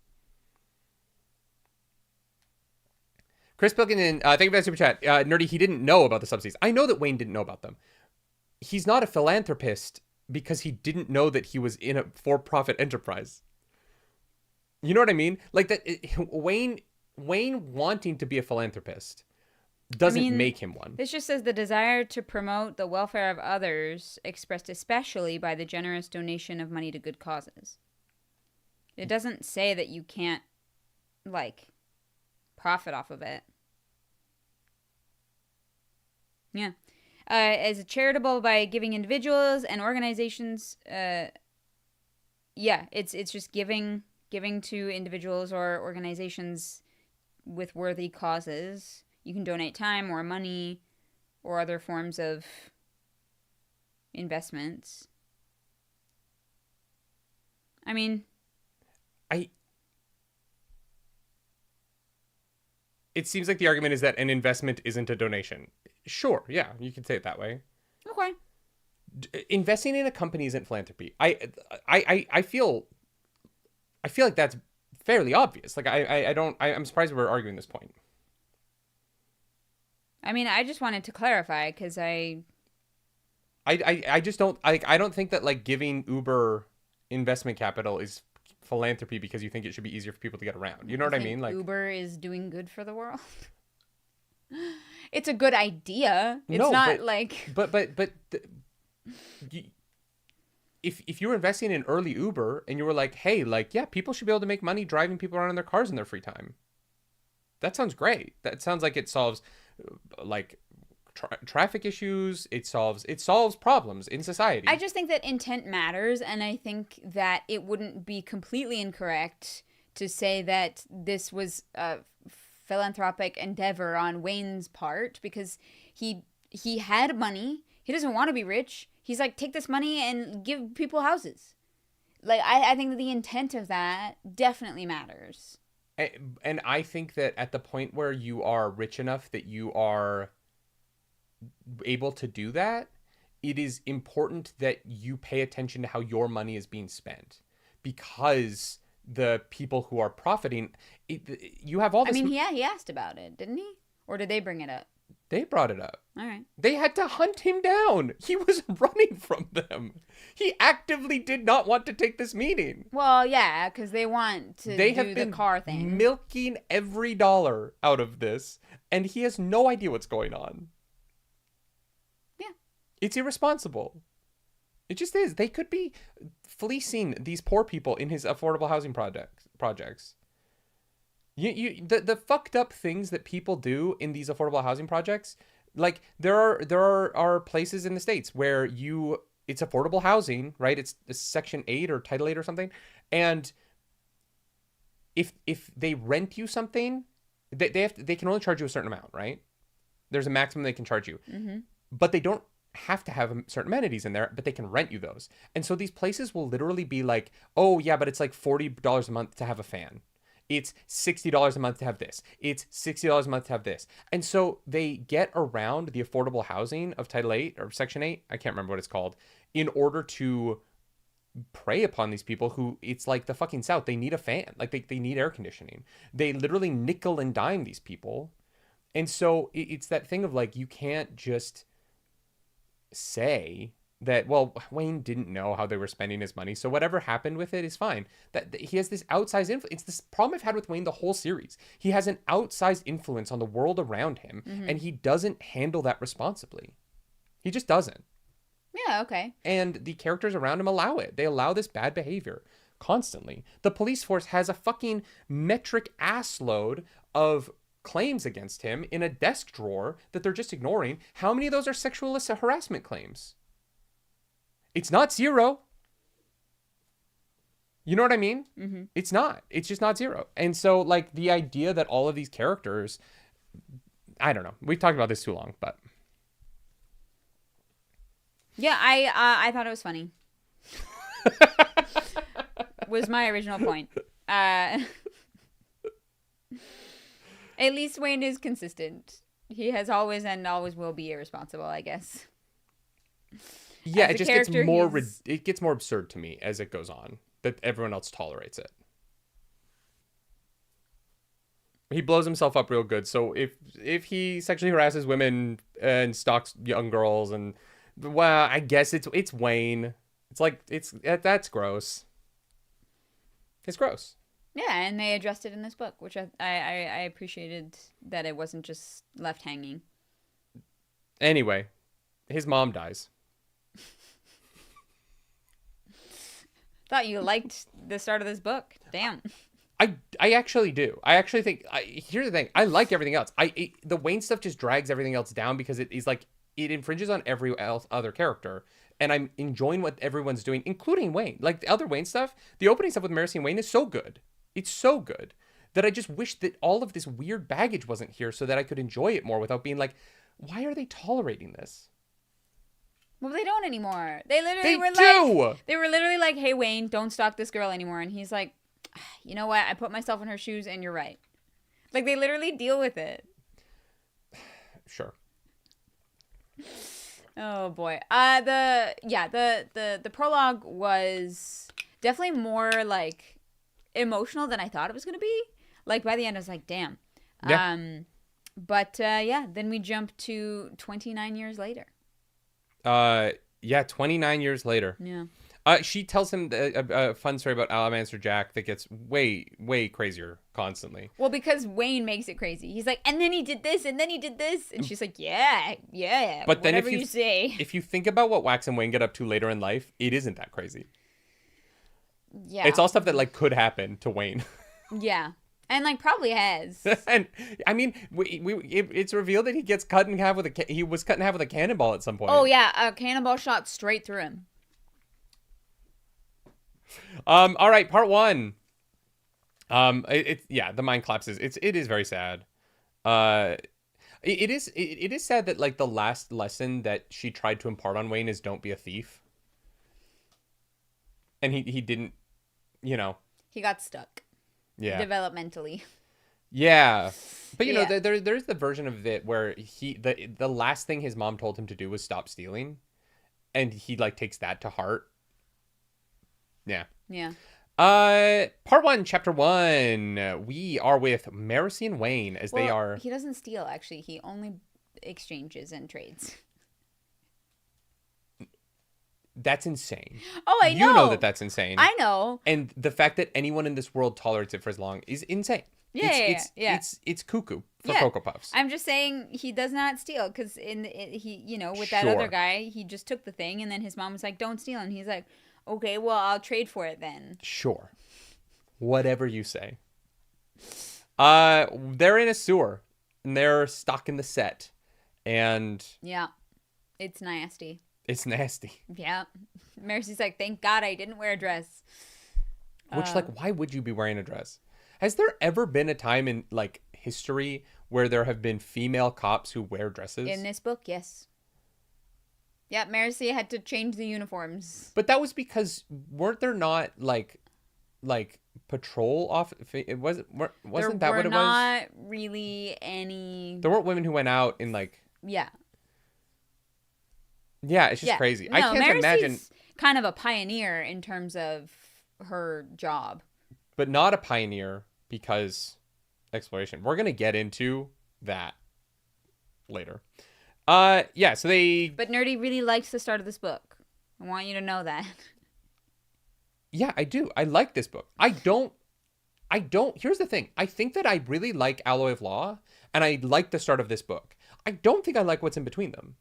Chris Pilkington, thank you for that super chat. Nerdy, he didn't know about the subsidies. I know that Wayne didn't know about them. He's not a philanthropist because he didn't know that he was in a for-profit enterprise. You know what I mean? Like that. Wayne wanting to be a philanthropist doesn't make him one. This just says the desire to promote the welfare of others, expressed especially by the generous donation of money to good causes. It doesn't say that you can't, profit off of it. Yeah. As charitable by giving individuals and organizations, it's just giving to individuals or organizations with worthy causes. You can donate time or money or other forms of investments. I mean, it seems like the argument is that an investment isn't a donation. Sure, yeah, you can say it that way. Okay. Investing in a company isn't philanthropy. I feel like that's fairly obvious. Like I'm surprised we're arguing this point. I mean, I just wanted to clarify because I just don't I don't think that giving Uber investment capital is philanthropy because you think it should be easier for people to get around. You know what I mean? Like Uber is doing good for the world. It's a good idea. It's no, not if you were investing in early Uber and you were like, hey, like, yeah, people should be able to make money driving people around in their cars in their free time. That sounds great. That sounds like it solves like traffic issues. It solves problems in society. I just think that intent matters, and I think that it wouldn't be completely incorrect to say that this was a philanthropic endeavor on Wayne's part, because he had money. He doesn't want to be rich. He's like, take this money and give people houses. Like, I think that the intent of that definitely matters. And I think that at the point where you are rich enough that you are able to do that, it is important that you pay attention to how your money is being spent, because the people who are profiting, you have all this. I mean, he asked about it, didn't he? Or did they bring it up? They brought it up. All right. They had to hunt him down. He was running from them. He actively did not want to take this meeting. Well, yeah, because they want to do the car thing. Milking every dollar out of this, and he has no idea what's going on. Yeah. It's irresponsible. It just is. They could be fleecing these poor people in his affordable housing projects. The fucked up things that people do in these affordable housing projects, like there are places in the States where it's affordable housing, right? It's Section 8 or Title 8 or something, and if they rent you something, they can only charge you a certain amount, right? There's a maximum they can charge you, but they don't have to have certain amenities in there, but they can rent you those. And so these places will literally be like, oh yeah, but it's like $40 a month to have a fan. It's $60 a month to have this. It's $60 a month to have this. And so they get around the affordable housing of Title 8 or Section 8, I can't remember what it's called, in order to prey upon these people who, it's like the fucking South. They need a fan. Like they need air conditioning. They literally nickel and dime these people. And so it's that thing of like, you can't just say that, well, Wayne didn't know how they were spending his money, so whatever happened with it is fine. That he has this outsized influence. It's this problem I've had with Wayne the whole series. He has an outsized influence on the world around him, and he doesn't handle that responsibly. He just doesn't. Yeah, okay. And the characters around him allow it. They allow this bad behavior constantly. The police force has a fucking metric ass load of claims against him in a desk drawer that they're just ignoring. How many of those are sexual harassment claims? It's not zero. You know what I mean? Mm-hmm. It's not. It's just not zero. And so, like, the idea that all of these characters, I don't know. We've talked about this too long, but. Yeah, I thought it was funny. Was my original point. At least Wayne is consistent. He has always and always will be irresponsible, I guess. Yeah, it just gets more it gets more absurd to me as it goes on, that everyone else tolerates it. He blows himself up real good. So if he sexually harasses women and stalks young girls, and well, I guess it's Wayne. It's like that's gross. It's gross. Yeah, and they addressed it in this book, which I appreciated, that it wasn't just left hanging. Anyway, his mom dies. Thought you liked the start of this book. Damn. I actually do. I actually think. Here's the thing. I like everything else. The Wayne stuff just drags everything else down because it is like it infringes on every other character, and I'm enjoying what everyone's doing, including Wayne. Like the other Wayne stuff, the opening stuff with Marcy and Wayne is so good. It's so good that I just wish that all of this weird baggage wasn't here so that I could enjoy it more without being like, why are they tolerating this? Well, they don't anymore. They were literally like, hey, Wayne, don't stalk this girl anymore. And he's like, you know what? I put myself in her shoes and you're right. Like, they literally deal with it. Sure. Oh, boy. The prologue was definitely more, like, emotional than I thought it was going to be. Like, by the end, I was like, damn. Yeah. Then we jump to 29 years later. 29 years later. Yeah. She tells him a fun story about Alamaster Jack that gets way, way crazier constantly. Well, because Wayne makes it crazy. He's like, and then he did this, and then he did this. And she's like, yeah, but then whatever you say. If you think about what Wax and Wayne get up to later in life, it isn't that crazy. Yeah. It's all stuff that, like, could happen to Wayne. Yeah. And, like, probably has. And, I mean, it's revealed that he gets cut in half he was cut in half with a cannonball at some point. Oh, yeah. A cannonball shot straight through him. All right, part 1. The mind collapses. It is very sad. It is sad that, like, the last lesson that she tried to impart on Wayne is don't be a thief. And he didn't, you know. He got stuck. Yeah. Developmentally. Yeah. But, you know, there's the version of it where the last thing his mom told him to do was stop stealing. And he, like, takes that to heart. Yeah. Yeah. Part 1, chapter 1. We are with Marcy and Wayne as they are. He doesn't steal, actually. He only exchanges and trades. That's insane. Oh, I know. You know that's insane. I know. And the fact that anyone in this world tolerates it for as long is insane. Yeah. It's cuckoo for Yeah. Cocoa Puffs. I'm just saying he does not steal because with that other guy, he just took the thing and then his mom was like, don't steal. And he's like, okay, well, I'll trade for it then. Sure. Whatever you say. They're in a sewer and they're stuck in the set. And yeah, it's nasty. It's nasty. Yeah. Mercy's like, thank God I didn't wear a dress. Which, like, why would you be wearing a dress? Has there ever been a time in, like, history where there have been female cops who wear dresses? In this book, yes. Yeah, Mercy had to change the uniforms. But that was because weren't there not, like patrol off? It wasn't that what it was? There were not really any. There weren't women who went out in, like. Yeah. Yeah, it's just crazy. No, I can't Mary's imagine. Kind of a pioneer in terms of her job. But not a pioneer because exploration. We're going to get into that later. Yeah, so they. But Nerdy really likes the start of this book. I want you to know that. Yeah, I do. I like this book. I don't. Here's the thing. I think that I really like Alloy of Law, and I like the start of this book. I don't think I like what's in between them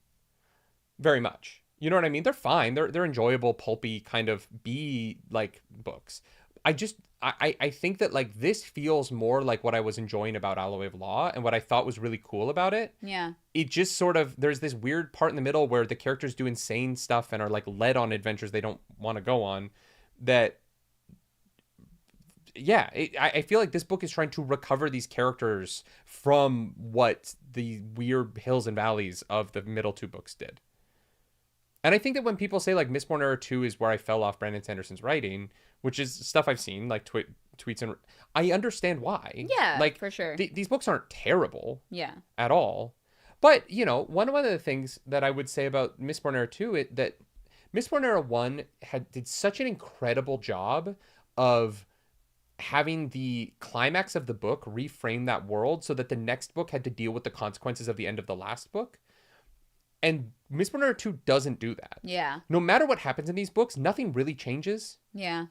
very much. You know what I mean? They're fine. They're enjoyable, pulpy kind of like books. I think that, like, this feels more like what I was enjoying about Alloy of Law and what I thought was really cool about it. Yeah. It just sort of, there's this weird part in the middle where the characters do insane stuff and are, like, led on adventures they don't want to go on. That, yeah, I feel like this book is trying to recover these characters from what the weird hills and valleys of the middle two books did. And I think that when people say, like, Mistborn Era 2 is where I fell off Brandon Sanderson's writing, which is stuff I've seen, like tweets, and I understand why. Yeah, like, for sure. These books aren't terrible. Yeah. At all. But, you know, one of the things that I would say about Mistborn Era 2, that Mistborn Era 1 did such an incredible job of having the climax of the book reframe that world so that the next book had to deal with the consequences of the end of the last book. And Mistborn Era 2 doesn't do that. Yeah. No matter what happens in these books, nothing really changes. Yeah.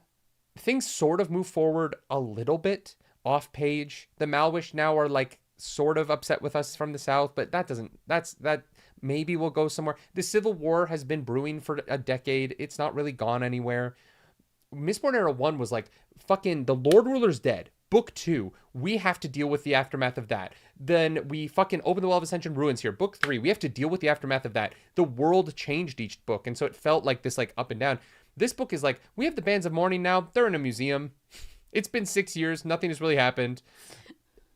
Things sort of move forward a little bit off page. The Malwish now are, like, sort of upset with us from the south, but that maybe will go somewhere. The Civil War has been brewing for a decade. It's not really gone anywhere. Mistborn Era 1 was like, fucking, the Lord Ruler's dead. Book 2, we have to deal with the aftermath of that. Then we fucking open the Well of Ascension ruins here. Book 3, we have to deal with the aftermath of that. The world changed each book, and so it felt like this, like, up and down. This book is like, we have the Bands of Mourning now. They're in a museum. It's been 6 years. Nothing has really happened.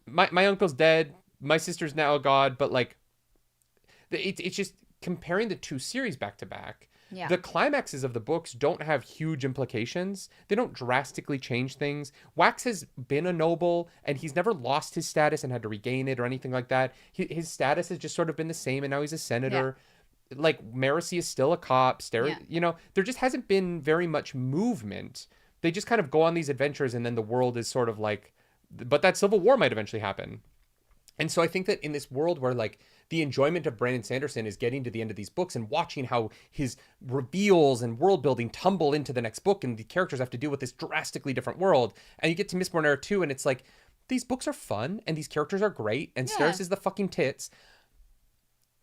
My uncle's dead. My sister's now a god. But, like, it's just comparing the two series back to back. Yeah. The climaxes of the books don't have huge implications. They don't drastically change things. Wax has been a noble, and he's never lost his status and had to regain it or anything like that. His status has just sort of been the same, and now he's a senator. Yeah. Like, Marcy is still a cop. You know, there just hasn't been very much movement. They just kind of go on these adventures, and then the world is sort of like... But that Civil War might eventually happen. And so I think that in this world where like the enjoyment of Brandon Sanderson is getting to the end of these books and watching how his reveals and world building tumble into the next book and the characters have to deal with this drastically different world. And you get to Mistborn Era 2 and it's like, these books are fun and these characters are great and Steris is the fucking tits.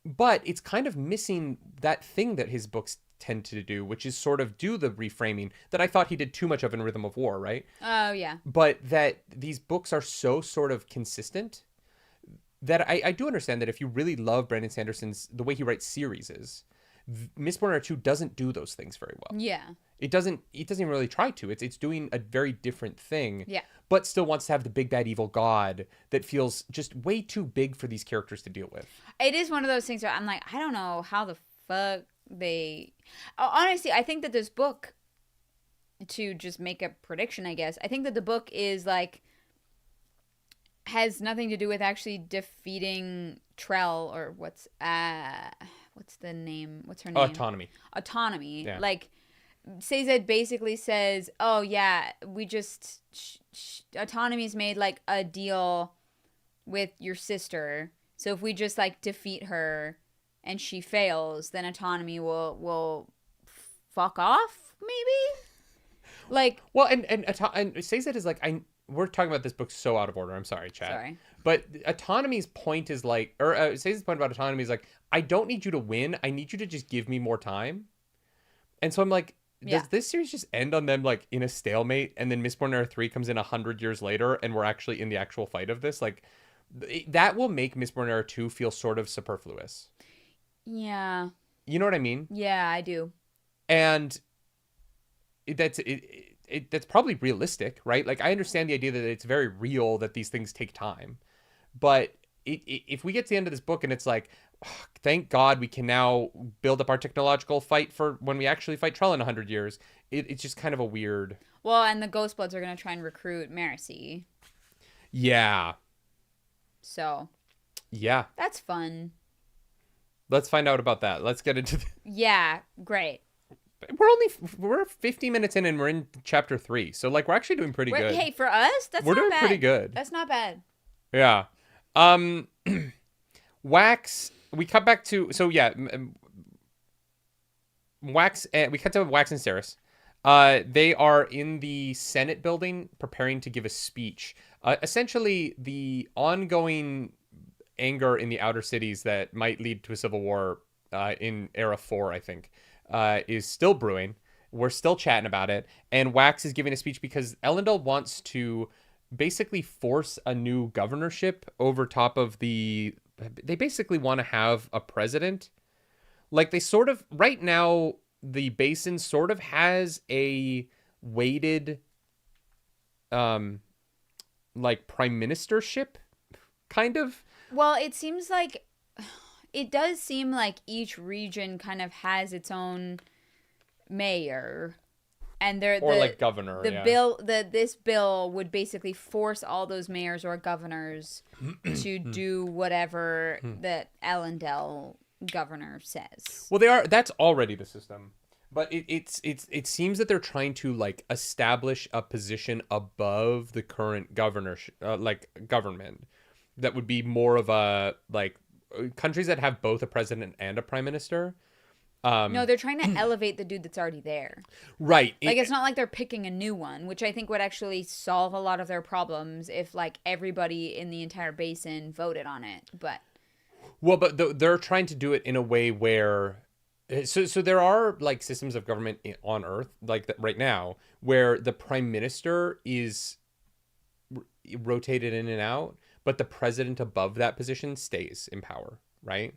But it's kind of missing that thing that his books tend to do, which is sort of do the reframing that I thought he did too much of in Rhythm of War, right? Oh, yeah. But that these books are so sort of consistent that I do understand that if you really love Brandon Sanderson's, the way he writes series is, Mistborn Era 2 doesn't do those things very well. Yeah. It doesn't even really try to. It's doing a very different thing. Yeah. But still wants to have the big bad evil god that feels just way too big for these characters to deal with. It is one of those things where I'm like, I don't know how the fuck they... Honestly, I think that this book, to just make a prediction, I guess, I think that the book is like, has nothing to do with actually defeating Trell, or what's the name? What's her name? Autonomy. Yeah. Like, Sazed basically says, oh yeah, we just... Autonomy's made like a deal with your sister. So if we just like defeat her and she fails, then Autonomy will fuck off, maybe? Like... Well, and Sazed is like... We're talking about this book so out of order. I'm sorry, Chad. Sorry. But Autonomy's point is like... Or Sazed's point about Autonomy is like, I don't need you to win. I need you to just give me more time. And so I'm like... Does this series just end on them like in a stalemate and then Mistborn Era 3 comes in 100 years later and we're actually in the actual fight of this? Like, that will make Mistborn Era 2 feel sort of superfluous. Yeah. You know what I mean? Yeah, I do. And that's probably realistic, right? Like, I understand the idea that it's very real that these things take time. But if we get to the end of this book and it's like, oh, thank God we can now build up our technological fight for when we actually fight Trell in 100 years, it's just kind of a weird... Well, and the ghostbloods are going to try and recruit Marcy. Yeah. So. Yeah. That's fun. Let's find out about that. Let's get into... Yeah, great. We're 50 minutes in and we're in chapter 3. So, like, we're actually doing pretty good. Hey, for us, that's we're not bad. We're doing pretty good. That's not bad. Yeah. Wax, we cut back to... So, yeah. Wax, we cut to Wax and Steris. They are in the Senate building preparing to give a speech. Essentially, the ongoing anger in the outer cities that might lead to a civil war in Era 4, I think, is still brewing. We're still chatting about it. And Wax is giving a speech because Elendel wants to basically force a new governorship over top of the... They basically want to have a president. Like, they sort of... Right now, the basin sort of has a weighted, like, prime ministership, kind of. Well, it seems like... It does seem like each region kind of has its own mayor. And like governor. This bill would basically force all those mayors or governors to do whatever the Elendel governor says. Well, that's already the system. But it seems that they're trying to like establish a position above the current government that would be more of a like countries that have both a president and a prime minister. No, they're trying to elevate the dude that's already there. Right. Like, it's not like they're picking a new one, which I think would actually solve a lot of their problems if, like, everybody in the entire basin voted on it. But they're trying to do it in a way where... So there are, like, systems of government on Earth, like, right now, where the prime minister is rotated in and out, but the president above that position stays in power, right?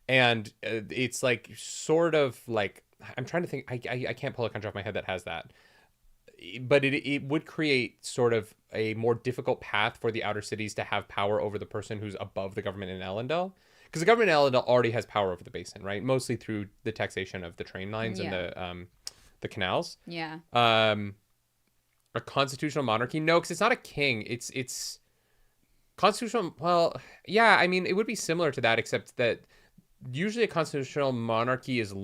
And it's like sort of like, I'm trying to think, I can't pull a country off my head that has that. But it would create sort of a more difficult path for the outer cities to have power over the person who's above the government in Elendel. Because the government in Elendel already has power over the basin, right? Mostly through the taxation of the train lines and the canals. Yeah. A constitutional monarchy? No, because it's not a king. It's constitutional. Well, yeah, I mean, it would be similar to that, except that usually a constitutional monarchy is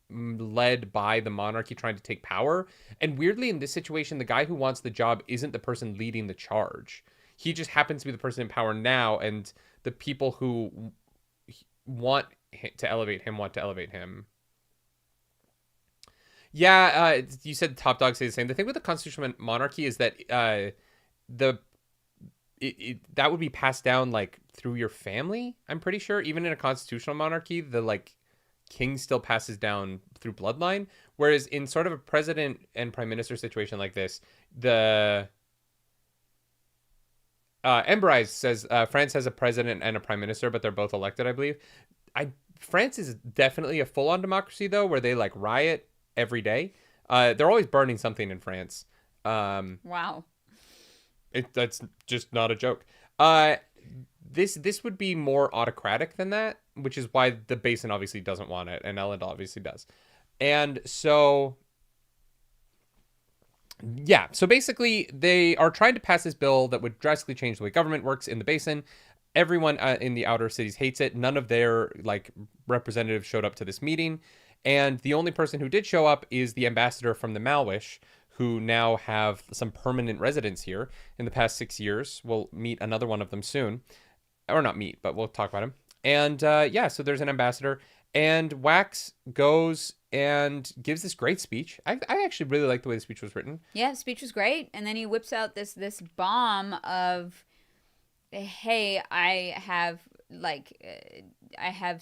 led by the monarchy trying to take power. And weirdly, in this situation, the guy who wants the job isn't the person leading the charge. He just happens to be the person in power now, and the people who want to elevate him want to elevate him. Yeah, you said top dogs say the same. The thing with the constitutional monarchy is that that would be passed down like through your family. I'm pretty sure even in a constitutional monarchy, the like king still passes down through bloodline. Whereas in sort of a president and prime minister situation like this, the Emberise says France has a president and a prime minister, but they're both elected, I believe. France is definitely a full-on democracy though, where they like riot every day. They're always burning something in France. Wow. That's just not a joke. This would be more autocratic than that, which is why the Basin obviously doesn't want it, and Elendel obviously does. And so, yeah. So basically, they are trying to pass this bill that would drastically change the way government works in the Basin. Everyone in the outer cities hates it. None of their like representatives showed up to this meeting. And the only person who did show up is the ambassador from the Malwish, who now have some permanent residence here in the past 6 years. We'll meet another one of them soon. Or not meet, but we'll talk about him. And yeah, so there's an ambassador. And Wax goes and gives this great speech. I actually really like the way the speech was written. Yeah, the speech was great. And then he whips out this bomb of, hey, I have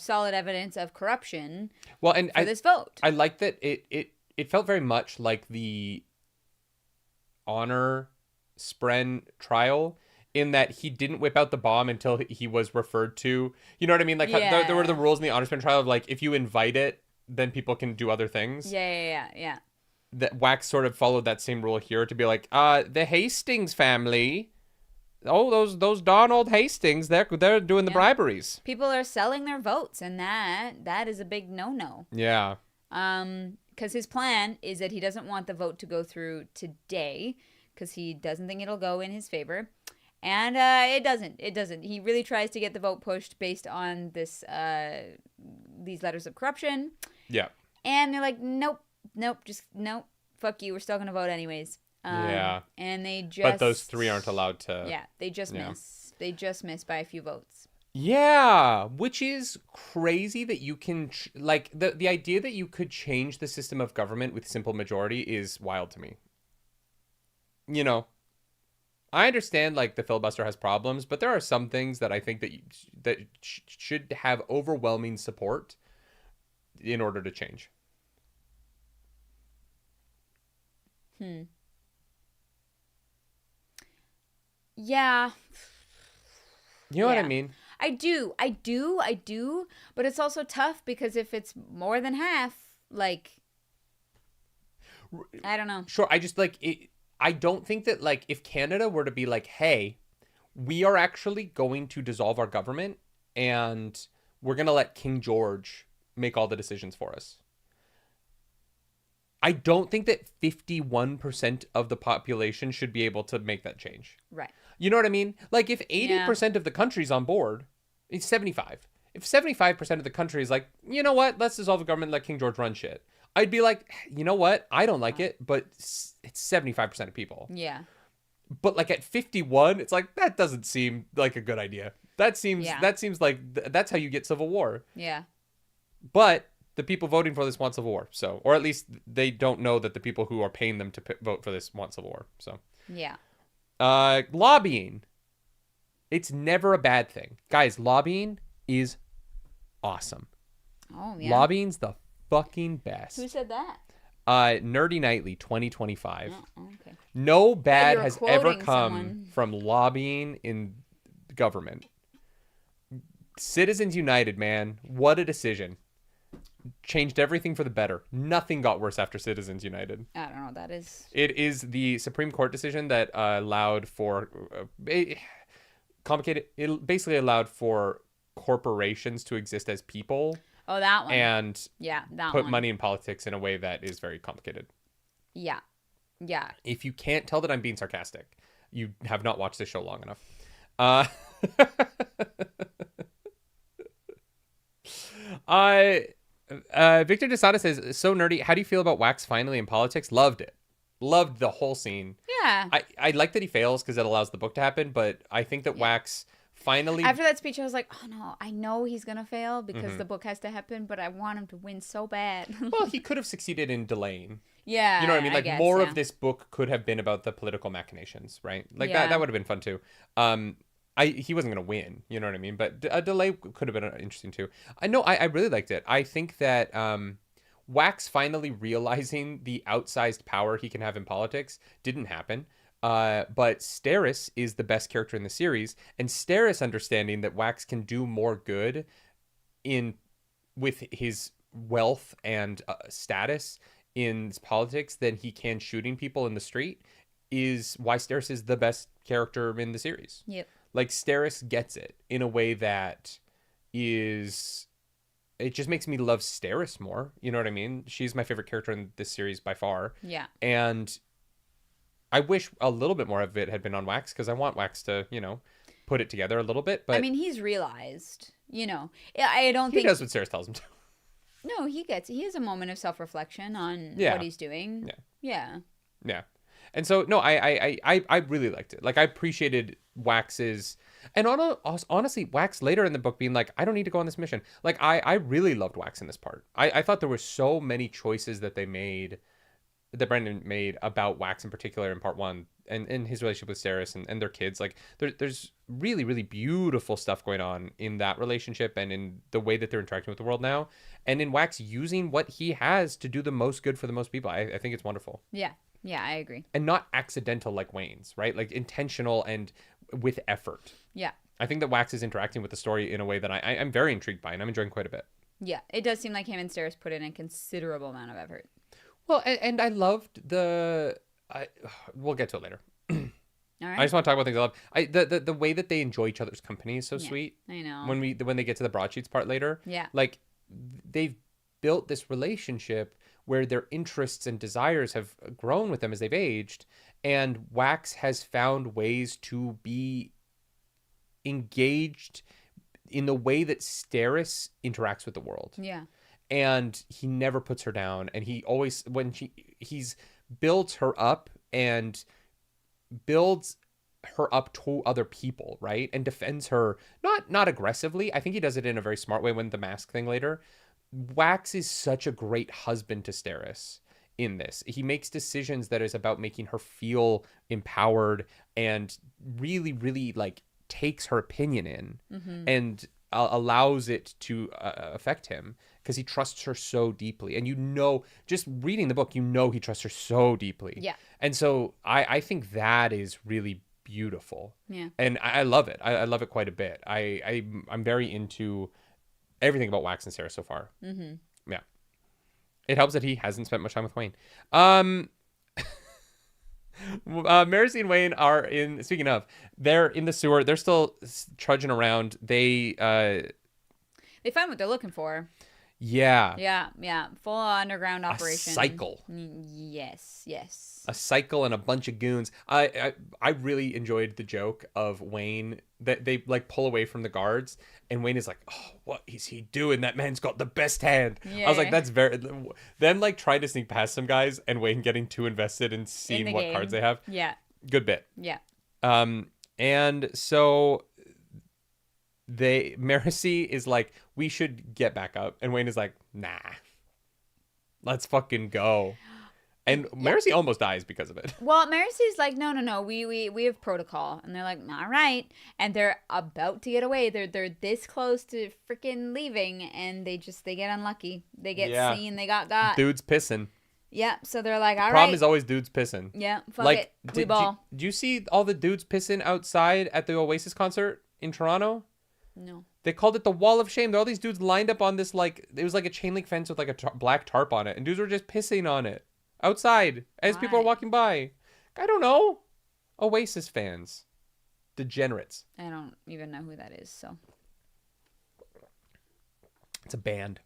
solid evidence of corruption for this vote. I like that it felt very much like the Honor Spren trial, in that he didn't whip out the bomb until he was referred to. You know what I mean? Like there were the rules in the Honor Spren trial of like, if you invite it, then people can do other things. Yeah. That Wax sort of followed that same rule here to be like, the Hastings family. Oh, those Donald Hastings, they're doing the briberies. People are selling their votes, and that is a big no-no. Yeah. Because his plan is that he doesn't want the vote to go through today, because he doesn't think it'll go in his favor. And it doesn't. He really tries to get the vote pushed based on these letters of corruption. Yeah. And they're like, nope, just nope, fuck you, we're still going to vote anyways. Yeah. And they just... But those three aren't allowed to... Yeah, they just miss. They just miss by a few votes. Yeah, which is crazy that you can... like, the idea that you could change the system of government with simple majority is wild to me. You know, I understand, like, the filibuster has problems, but there are some things that I think that should have overwhelming support in order to change. Yeah. You know what I mean? I do. But it's also tough because if it's more than half, like, I don't know. Sure. I just I don't think that like if Canada were to be like, hey, we are actually going to dissolve our government and we're going to let King George make all the decisions for us. I don't think that 51% of the population should be able to make that change. Right. You know what I mean? Like if 80% of the country's on board, it's 75. If 75% of the country is like, you know what, let's dissolve the government and let King George run shit. I'd be like, you know what, I don't like it, but it's 75% of people. Yeah. But like at 51, it's like, that doesn't seem like a good idea. That seems like that's how you get civil war. Yeah. But the people voting for this want civil war. So, or at least they don't know that the people who are paying them to vote for this want civil war. So, yeah. Lobbying. It's never a bad thing. Guys, lobbying is awesome. Oh, yeah. Lobbying's the fucking best. Who said that? Nerdy Nightly 2025. Oh, okay. No bad has ever come someone from lobbying in government. Citizens United, man. What a decision. Changed everything for the better. Nothing got worse after Citizens United. I don't know what that is. It is the Supreme Court decision that allowed for... complicated. It basically allowed for corporations to exist as people. Oh, that one. And put one. money in politics in a way that is very complicated. Yeah. Yeah. If you can't tell that I'm being sarcastic, you have not watched this show long enough. Victor Desada says, so nerdy. How do you feel about Wax finally in politics? Loved it. Loved the whole scene. Yeah. I like that he fails because it allows the book to happen, but I think that Wax finally... After that speech, I was like, oh no, I know he's going to fail because the book has to happen, but I want him to win so bad. Well, he could have succeeded in delaying. Yeah. You know what I mean? Like, guess, more of this book could have been about the political machinations, right? Like, that would have been fun, too. He wasn't going to win, you know what I mean? But a delay could have been interesting, too. I really liked it. I think that Wax finally realizing the outsized power he can have in politics didn't happen. But Steris is the best character in the series, and Steris understanding that Wax can do more good with his wealth and status in politics than he can shooting people in the street is why Steris is the best character in the series. Yep. Like, Steris gets it in a way that is... It just makes me love Steris more. You know what I mean? She's my favorite character in this series by far. Yeah. And I wish a little bit more of it had been on Wax, because I want Wax to, put it together a little bit. But I mean, he's realized, I don't think... He does what Steris tells him to. No, he has a moment of self-reflection on what he's doing. Yeah. And so, no, I really liked it. Like, I appreciated Wax's... And honestly, Wax later in the book being like, I don't need to go on this mission. Like, I really loved Wax in this part. I thought there were so many choices that Brandon made about Wax in particular in part 1 and his relationship with Steris and their kids. Like, there's really, really beautiful stuff going on in that relationship and in the way that they're interacting with the world now. And in Wax using what he has to do the most good for the most people. I think it's wonderful. Yeah. Yeah, I agree. And not accidental like Wayne's, right? Like, intentional and with effort. Yeah. I think that Wax is interacting with the story in a way that I'm very intrigued by, and I'm enjoying quite a bit. Yeah, it does seem like him and Steris put in a considerable amount of effort. Well, and I loved we'll get to it later. All right. I just want to talk about things I love. The way that they enjoy each other's company is so sweet. I know. When they get to the broadsheets part later. Yeah. Like, they've built this relationship where their interests and desires have grown with them as they've aged, and Wax has found ways to be engaged in the way that Steris interacts with the world. Yeah. And he never puts her down, and he always, he's builds her up and builds her up to other people, right? And defends her, not aggressively. I think he does it in a very smart way when the mask thing later. Wax is such a great husband to Steris in this. He makes decisions that is about making her feel empowered and really, really, like, takes her opinion in and allows it to affect him because he trusts her so deeply. And just reading the book, he trusts her so deeply. Yeah. And so I think that is really beautiful. Yeah. And I love it. I love it quite a bit. I'm very into everything about Wax and Sarah so far. Mm-hmm. Yeah. It helps that he hasn't spent much time with Wayne. Marcy and Wayne are they're in the sewer. They're still trudging around. They find what they're looking for. Yeah. Yeah. Full underground operation. A cycle. Yes. A cycle and a bunch of goons. I really enjoyed the joke of Wayne that they like pull away from the guards, and Wayne is like, "Oh, what is he doing? That man's got the best hand." Yeah. I was like, "That's very." Them like trying to sneak past some guys, and Wayne getting too invested in seeing what game. cards they have. Yeah. Good bit. Yeah. And so Marcy is like, "We should get back up," and Wayne is like, "Nah, let's fucking go." And Marcy almost dies because of it. Well, Marcy's like, no, we have protocol, and they're like, all right, and they're about to get away. They're this close to freaking leaving, and they get unlucky. They get seen. They got. Dude's pissing. Yeah, so they're like, all right. Problem is always dudes pissing. Yeah, fuck it. We ball. Did you see all the dudes pissing outside at the Oasis concert in Toronto? No. They called it the Wall of Shame. There were all these dudes lined up on this, like, it was like a chain link fence with like a black tarp on it, and dudes were just pissing on it. Outside, as people are walking by. I don't know. Oasis fans. Degenerates. I don't even know who that is, so. It's a band.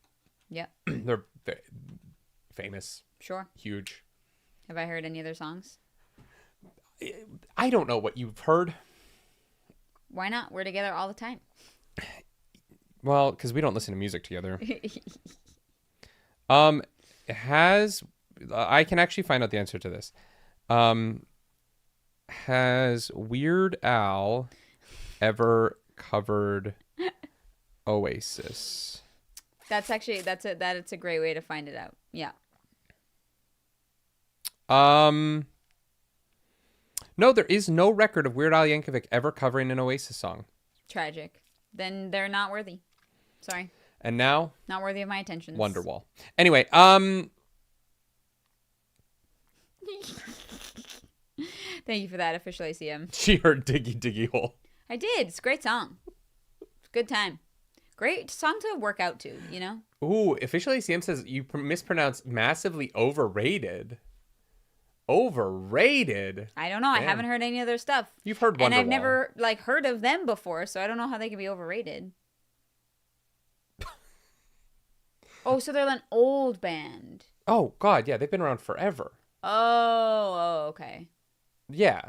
Yep. They're very famous. Sure. Huge. Have I heard any of their songs? I don't know what you've heard. Why not? We're together all the time. Well, because we don't listen to music together. I can actually find out the answer to this. Has Weird Al ever covered Oasis? That's a great way to find it out. Yeah. No, there is no record of Weird Al Yankovic ever covering an Oasis song. Tragic. Then they're not worthy. Sorry. And now, not worthy of my attention. Wonderwall. Anyway, Thank you for that, official ACM. She heard Diggy Diggy Hole. I did. It's a great song. It's a good time. Great song to work out to, you know? Ooh, official ACM says you mispronounced massively overrated. Overrated? I don't know. Damn. I haven't heard any of their stuff. You've heard Wonderwall. And I've never, heard of them before, so I don't know how they can be overrated. Oh, so they're an old band. Oh, God, yeah. They've been around forever. Oh, okay. Yeah.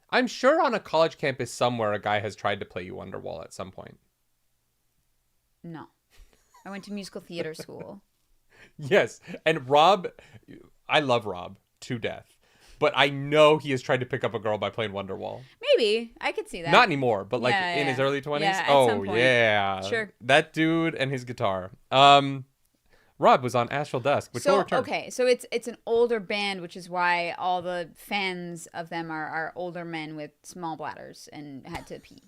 I'm sure on a college campus somewhere a guy has tried to play you Wonderwall at some point. No. I went to musical theater school. Yes. And Rob, I love Rob to death. But I know he has tried to pick up a girl by playing Wonderwall. Maybe. I could see that. Not anymore, but in his early 20s. Yeah, oh, some point. Yeah. Sure. That dude and his guitar. Rob was on Astral Dusk, which will return. Okay, so it's an older band, which is why all the fans of them are older men with small bladders and had to pee.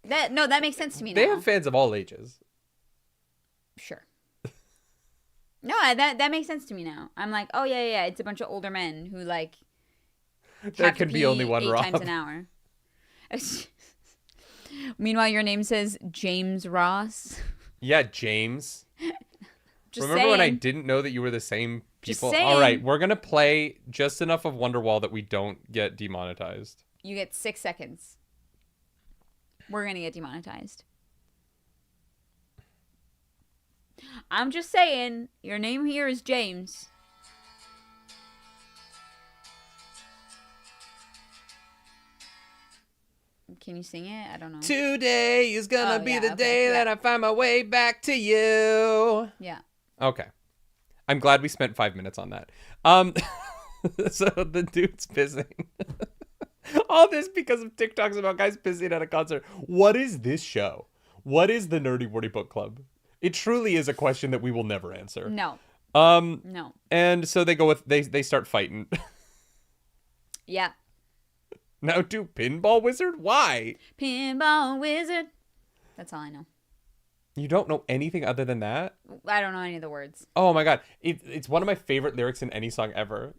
That makes sense to me now. They have fans of all ages. Sure. No, that makes sense to me now. I'm like, oh yeah, it's a bunch of older men who There can be only one 8 Rob. times an hour. Meanwhile, your name says James Ross. Yeah, James. Just Remember saying. when I didn't know that you were the same people? Just saying. All right, we're going to play just enough of Wonderwall that we don't get demonetized. You get 6 seconds. We're going to get demonetized. I'm just saying, your name here is James. Can you sing it? I don't know. Today is gonna be the day that I find my way back to you. Yeah. Okay. I'm glad we spent 5 minutes on that. So the dude's pissing. All this because of TikToks about guys pissing at a concert. What is this show? What is the Nerdy Wordy Book Club? It truly is a question that we will never answer. No. No. And so they go with they start fighting. Yeah. Now do Pinball Wizard? Why? Pinball Wizard. That's all I know. You don't know anything other than that? I don't know any of the words. Oh my god. It's one of my favorite lyrics in any song ever.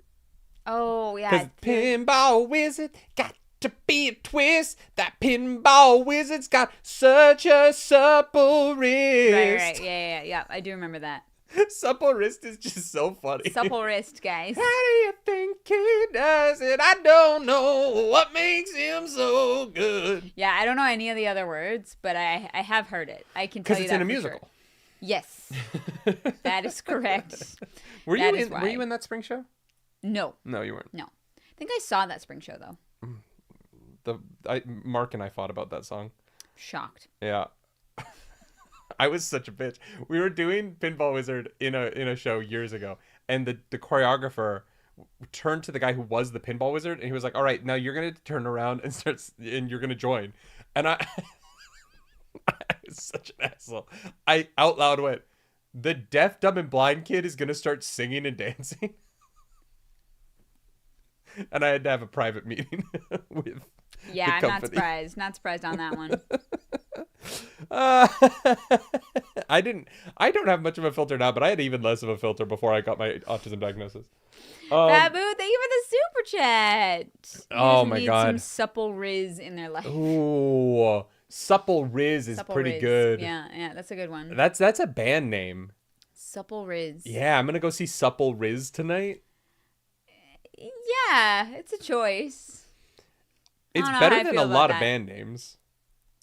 Oh, yeah. Because Pinball Wizard got to be a twist. That Pinball Wizard's got such a supple wrist. Right. Yeah. I do remember that. Supple wrist is just so funny. Supple wrist, guys. How do you think he does it? I don't know what makes him so good. Yeah, I don't know any of the other words, but I have heard it. I can tell you that. Because it's in a for musical. Sure. Yes. That is correct. Were you in that spring show? No. No, you weren't. No. I think I saw that spring show, though. Mark and I fought about that song. Shocked. Yeah. I was such a bitch. We were doing Pinball Wizard in a show years ago, and the choreographer turned to the guy who was the Pinball Wizard, and he was like, "All right, now you're gonna turn around and you're gonna join." And I was such an asshole. I out loud went, "The deaf, dumb, and blind kid is gonna start singing and dancing," and I had to have a private meeting with. Yeah, I'm not surprised. Not surprised on that one. I don't have much of a filter now, but I had even less of a filter before I got my autism diagnosis. Babu, thank you for the super chat. Oh my god. Some supple riz in their life. Ooh, supple riz is pretty good. Yeah, that's a good one. That's a band name. Supple riz. Yeah, I'm gonna go see Supple Riz tonight. Yeah, it's a choice. It's better than a lot of band names.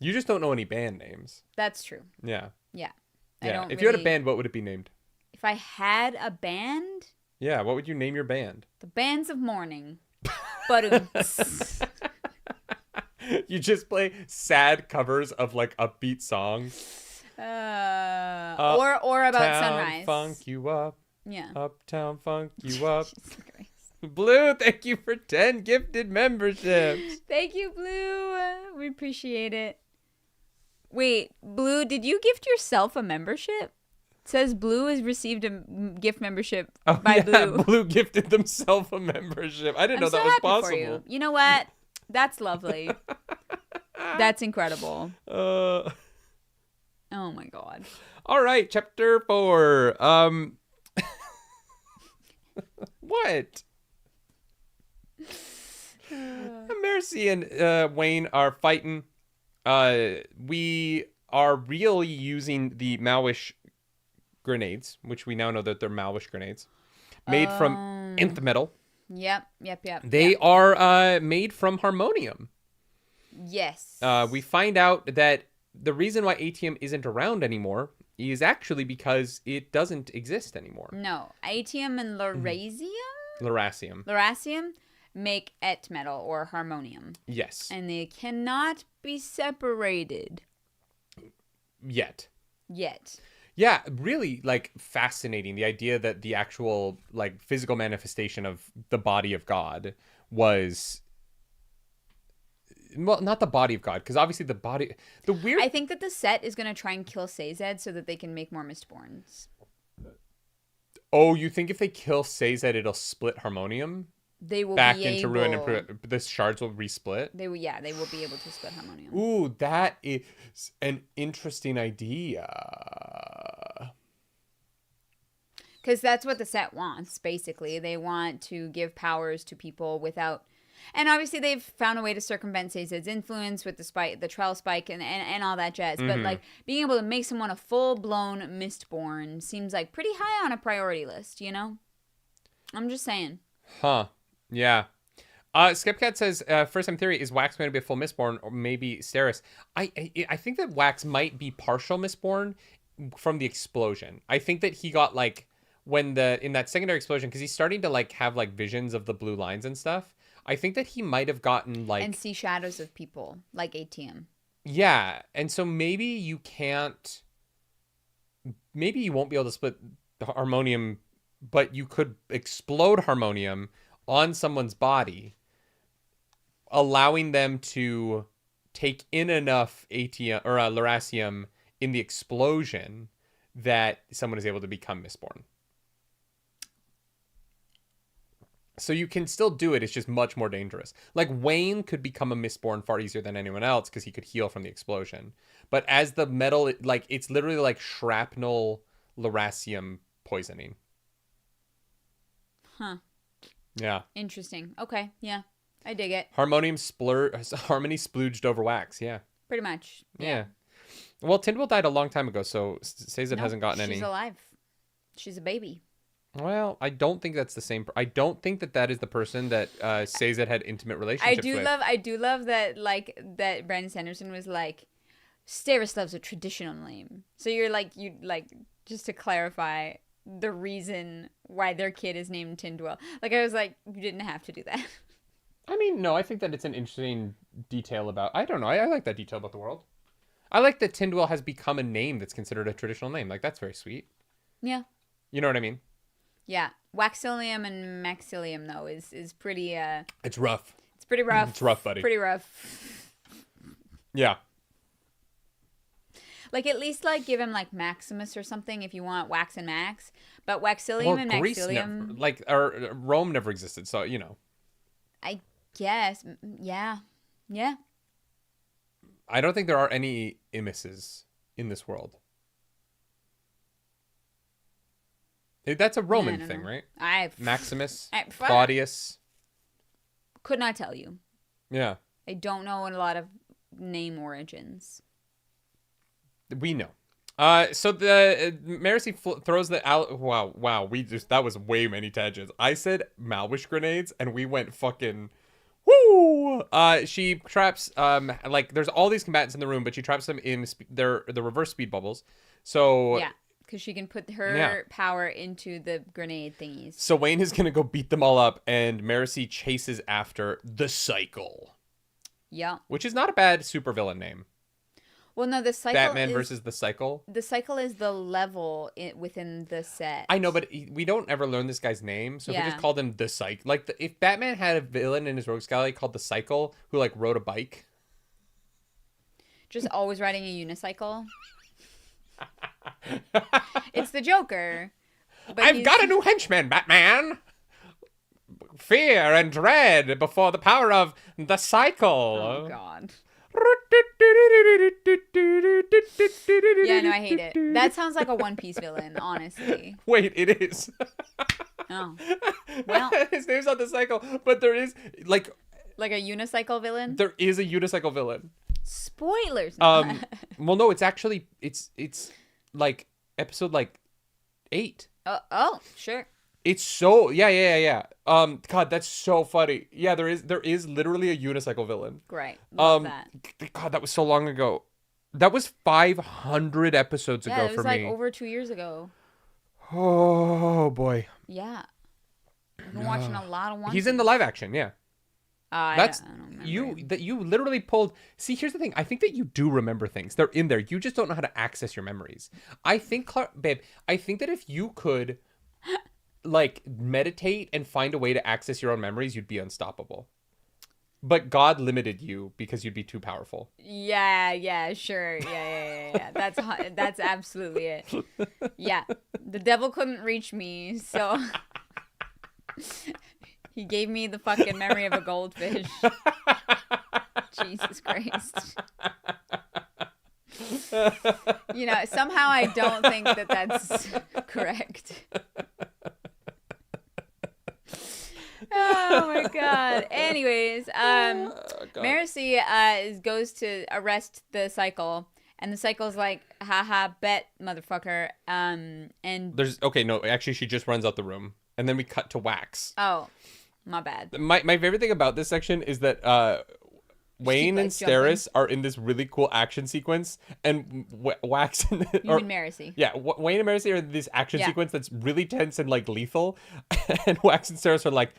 You just don't know any band names. That's true. Yeah. Yeah. If you had a band, what would it be named? If I had a band? Yeah, what would you name your band? The Bands of Mourning. But you just play sad covers of upbeat songs. Or about Uptown sunrise. Funk you up. Yeah. Uptown Funk you up. Blue, thank you for 10 gifted memberships. Thank you, Blue. We appreciate it. Wait, Blue, did you gift yourself a membership? It says Blue has received a gift membership by Blue. Blue gifted themselves a membership. I didn't know so that was happy possible. For you. You know what? That's lovely. That's incredible. Oh my god. All right, chapter 4. What? Mercy and Wayne are fighting. We are really using the Malwish grenades, which we now know that they're Malwish grenades, made from nth metal. Yep. They are made from harmonium. Yes. We find out that the reason why ATM isn't around anymore is actually because it doesn't exist anymore. No, ATM and Lerasium make et metal or harmonium. Yes. And they cannot be separated. Yet. Yeah, really, like, fascinating. The idea that the actual, like, physical manifestation of the body of God was... Well, not the body of God, because obviously I think that the set is going to try and kill Sazed so that they can make more Mistborns. Oh, you think if they kill Sazed, it'll split harmonium? They will back be into able... ruin and the shards will resplit? They will be able to split harmonium. Ooh, that is an interesting idea. Because that's what the set wants, basically. They want to give powers to people without... And obviously they've found a way to circumvent Sazed's influence with the Trell Spike and all that jazz. Mm-hmm. But like being able to make someone a full-blown Mistborn seems like pretty high on a priority list, you know? I'm just saying. Huh. Yeah. Skepcat says, first time theory, is Wax going to be a full Mistborn or maybe Steris? I think that Wax might be partial Mistborn from the explosion. I think that he got like in that secondary explosion, because he's starting to like have like visions of the blue lines and stuff. I think that he might have gotten like... And see shadows of people, like ATM. Yeah, and so maybe you can't... Maybe you won't be able to split the harmonium, but you could explode harmonium on someone's body, allowing them to take in enough ATM or Lerasium in the explosion that someone is able to become Mistborn. So you can still do it. It's just much more dangerous. Like Wayne could become a Mistborn far easier than anyone else because he could heal from the explosion. But as the metal, like it's literally like shrapnel Lerasium poisoning. Huh. Yeah. Interesting. Okay. Yeah. I dig it. Harmony splooged over Wax. Yeah. Pretty much. Yeah. Well, Tyndall died a long time ago, so Sazed hasn't gotten any. She's alive. She's a baby. Well, I don't think that's the same. I don't think that is the person that Sazed had intimate relationships with. I do love that, like, that Brandon Sanderson was like, Steris loves a traditional name. So you're like, just to clarify the reason why their kid is named Tyndall. Like, I was like, you didn't have to do that. I mean, no, I think that it's an interesting detail about... I don't know. I like that detail about the world. I like that Tyndall has become a name that's considered a traditional name. Like, that's very sweet. Yeah. You know what I mean? Yeah. Waxilium and Maxilium, though, is pretty... It's rough. It's pretty rough. It's rough, buddy. Pretty rough. Yeah. Like, at least, like, give him, like, Maximus or something if you want Wax and Max. But Waxilium and Greece Maxilium... or Rome never existed, so, you know. I guess. Yeah. Yeah. I don't think there are any Immises in this world. That's a Roman thing, know. right? Maximus, Claudius. Could not tell you. Yeah. I don't know a lot of name origins. We know. So the Mercy throws the wow. That was way many tangents. I said Malwish grenades, and we went fucking woo. She traps like there's all these combatants in the room, but she traps them in the reverse speed bubbles. So yeah. Because she can put her power into the grenade thingies. So Wayne is going to go beat them all up, and Mercy chases after the Cycle. Yeah. Which is not a bad supervillain name. Well, no, the cycle Batman is, versus the Cycle. the cycle is the level within the set. I know, but we don't ever learn this guy's name, so if we Yeah. just called him the Cycle, like if Batman had a villain in his rogues gallery called the Cycle, who like rode a bike. Just always riding a unicycle. It's the Joker. But I've got a new henchman, Batman. Fear and dread before the power of the Cycle. Oh God. Yeah, no, I hate it. That sounds like a One Piece villain, honestly. Wait, it is. Oh. Well, His name's not the Cycle, but there is like a unicycle villain? there is a unicycle villain. Spoilers. Well, no, it's actually it's like episode like 8. Oh, sure. It's so yeah. God, that's so funny. Yeah, there is literally a unicycle villain. Great. Love that. God, that was so long ago. That was 500 episodes Yeah, ago it was for like me. over 2 years ago. Oh boy. Yeah. I've been watching a lot of One He's in the Piece. live action, yeah. That's I don't remember. you literally pulled. See, here's the thing. I think that you do remember things. They're in there. You just don't know how to access your memories. I think, babe, I think that if you could like meditate and find a way to access your own memories, you'd be unstoppable. But God limited you because you'd be too powerful. Yeah, sure. Yeah. That's absolutely it. Yeah. The devil couldn't reach me, so he gave me the fucking memory of a goldfish. Jesus Christ. You know, somehow I don't think that that's correct. Oh my God. Anyways, Marcy goes to arrest the Cycle, and the Cycle's like, haha, bet, motherfucker. And Actually, she just runs out the room, and then we cut to Wax. oh, my bad. My favorite thing about this section is that Wayne and keeps Steris are in this really cool action sequence, and Wax and You mean Marcy? yeah, Wayne and Marcy are in this action Yeah. sequence that's really tense and like lethal, and Wax and Steris are like,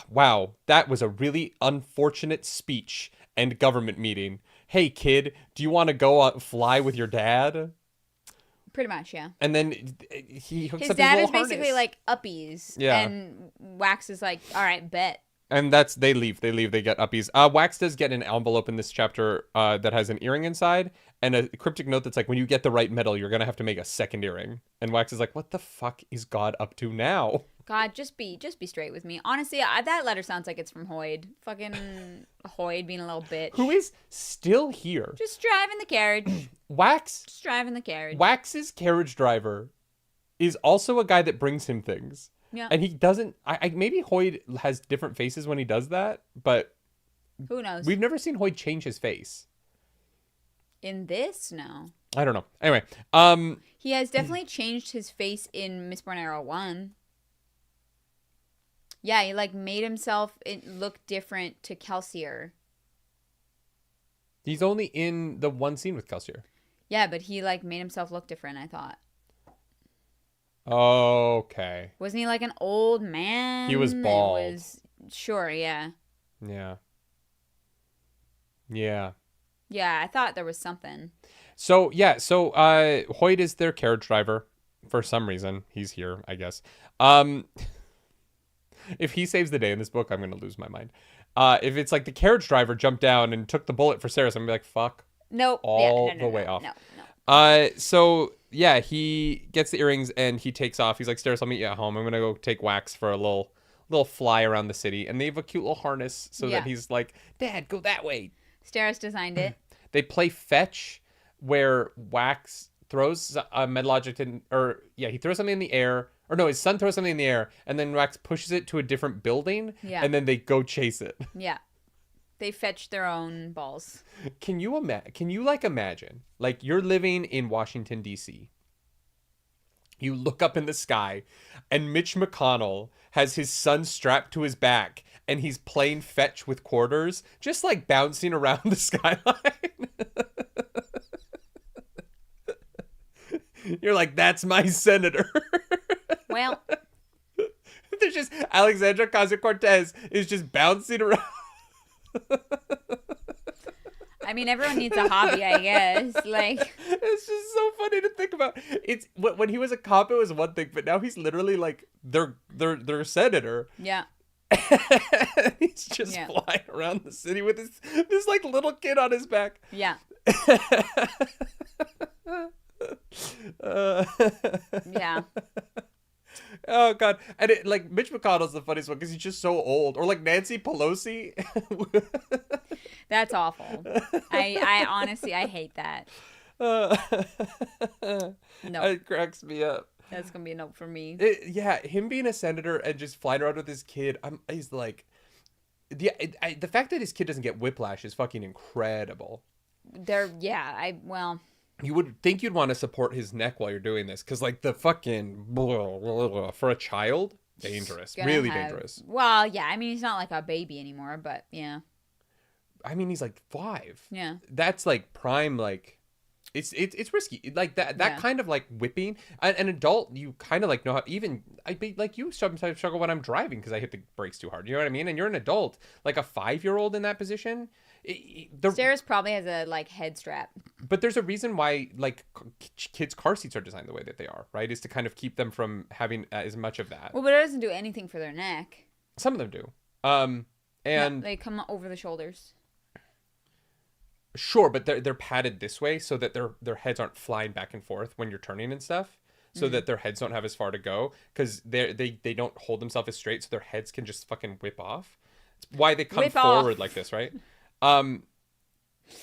wow, that was a really unfortunate speech and government meeting. Hey kid, do you want to go fly with your dad? Pretty much, yeah. And then he hooks His up dad his is little basically harness. like uppies. Yeah. And Wax is like, all right, bet. And they leave. They get uppies. Wax does get an envelope in this chapter that has an earring inside and a cryptic note that's like, when you get the right medal, you're going to have to make a second earring. And Wax is like, what the fuck is God up to now? God, just be straight with me. Honestly, that letter sounds like it's from Hoyd. Fucking Hoyd being a little bitch. Who is still here? Just driving the carriage. Wax. Just driving the carriage. Wax's carriage driver is also a guy that brings him things. Yeah. And he doesn't... maybe Hoyd has different faces when he does that, but... Who knows? We've never seen Hoyd change his face. In this? No. I don't know. Anyway, He has definitely changed his face in Mistborn Era 1. Yeah, he like made himself look different to Kelsier. he's only in the one scene with Cosmere. Yeah, but he like made himself look different, I thought. Okay. Wasn't he like an old man? He was bald. Sure, yeah. Yeah. Yeah, I thought there was something. So Hoyd is their carriage driver for some reason. He's here, I guess. If he saves the day in this book, I'm going to lose my mind. If it's like the carriage driver jumped down and took the bullet for Steris, I'm going to be like, fuck. Nope. All the way off. No. So yeah, he gets the earrings and he takes off. He's like, Steris, I'll meet you at home. I'm going to go take Wax for a little fly around the city. And they have a cute little harness so that he's like, Dad, go that way. Steris designed it. They play fetch where Wax throws a metal object he throws something in the air. Or no, his son throws something in the air, and then Wax pushes it to a different building, and then they go chase it. Yeah. They fetch their own balls. Can you imagine? Like, you're living in Washington, D.C. You look up in the sky, and Mitch McConnell has his son strapped to his back, and he's playing fetch with quarters, just like bouncing around the skyline. You're like, that's my senator. Well, there's just Alexandra Ocasio-Cortez is just bouncing around. I mean, everyone needs a hobby, I guess. Like, it's just so funny to think about. It's when he was a cop, it was one thing, but now he's literally like their senator. yeah. He's just flying around the city with this like little kid on his back. Yeah. Yeah. Oh god, and like Mitch McConnell's the funniest one because he's just so old, or like Nancy Pelosi. That's awful. I honestly, I hate that. No, It cracks me up. that's gonna be a no for me. Him being a senator and just flying around with his kid, he's like, the fact that his kid doesn't get whiplash is fucking incredible. Well. You would think you'd want to support his neck while you're doing this, because like the fucking for a child, dangerous, really dangerous. Well, yeah, I mean he's not like a baby anymore, but yeah. I mean he's like 5. Yeah. That's like prime, like it's risky. Like that kind of like whipping. An adult, you kind of like know how. Even I be like you sometimes struggle when I'm driving because I hit the brakes too hard. You know what I mean? And you're an adult, like a 5-year-old in that position. Steris probably has a like head strap. But there's a reason why like kids' car seats are designed the way that they are, right? Is to kind of keep them from having as much of that. Well, but it doesn't do anything for their neck. Some of them do. And no, they come over the shoulders. Sure, but they're padded this way so that their heads aren't flying back and forth when you're turning and stuff. So that their heads don't have as far to go, because they don't hold themselves as straight, so their heads can just fucking whip off. It's why they come forward like this, right?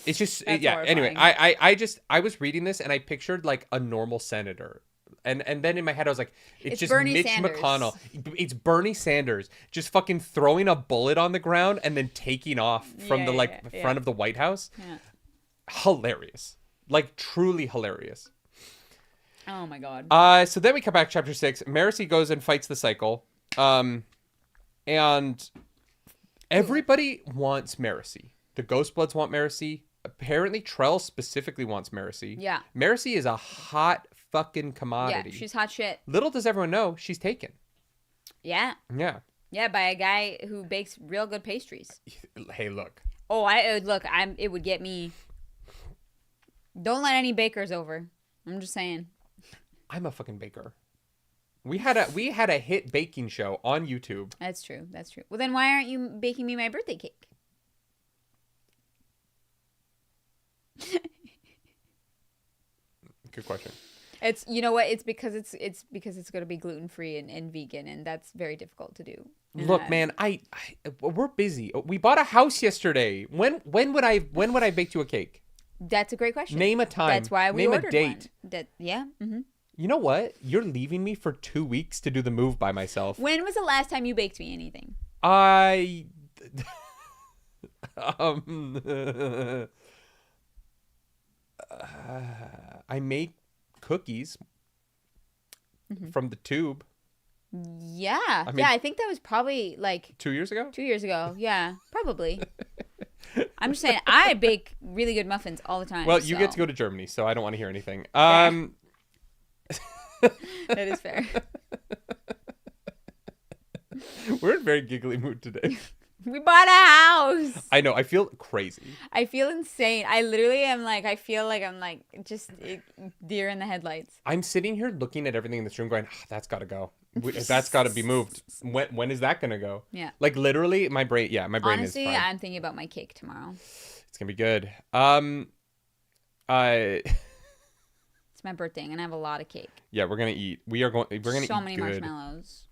It's just anyway, I was reading this and I pictured like a normal senator, and then in my head I was like, it's just Bernie Mitch Sanders. McConnell. It's Bernie Sanders just fucking throwing a bullet on the ground and then taking off from the front of the White House. Yeah. Hilarious, like truly hilarious. Oh my god. So then we come back to chapter 6. Marcy goes and fights the cycle, and everybody wants Marcy. The ghostbloods want Marcy. Apparently, Trell specifically wants Marcy. Yeah. Marcy is a hot fucking commodity. Yeah, she's hot shit. Little does everyone know, she's taken. Yeah. Yeah. Yeah, by a guy who bakes real good pastries. Hey, look. Oh, it would get me. Don't let any bakers over. I'm just saying. I'm a fucking baker. We had a hit baking show on YouTube. That's true. Well, then why aren't you baking me my birthday cake? Good question. It's, you know what? It's because it's going to be gluten free and vegan, and that's very difficult to do. Look, man, we're busy. We bought a house yesterday. When would I bake you a cake? That's a great question. Name a time. That's why we ordered a date. One. Mm-hmm. You know what? You're leaving me for 2 weeks to do the move by myself. When was the last time you baked me anything? I make cookies from the tube. Yeah. I think that was probably like 2 years ago? 2 years ago. Yeah, probably. I'm just saying, I bake really good muffins all the time. Well, you get to go to Germany, so I don't want to hear anything. That is fair. We're in a very giggly mood today. We bought a house. I know. I feel crazy. I feel insane. I literally am like, I feel like I'm like just deer in the headlights. I'm sitting here looking at everything in this room going, that's got to go. That's got to be moved. When is that going to go? Yeah. Like literally my brain Honestly, is fine. I'm thinking about my cake tomorrow. It's going to be good. It's my birthday. I'm going to have a lot of cake. Yeah, we're going to eat. We're going to eat so many good. marshmallows.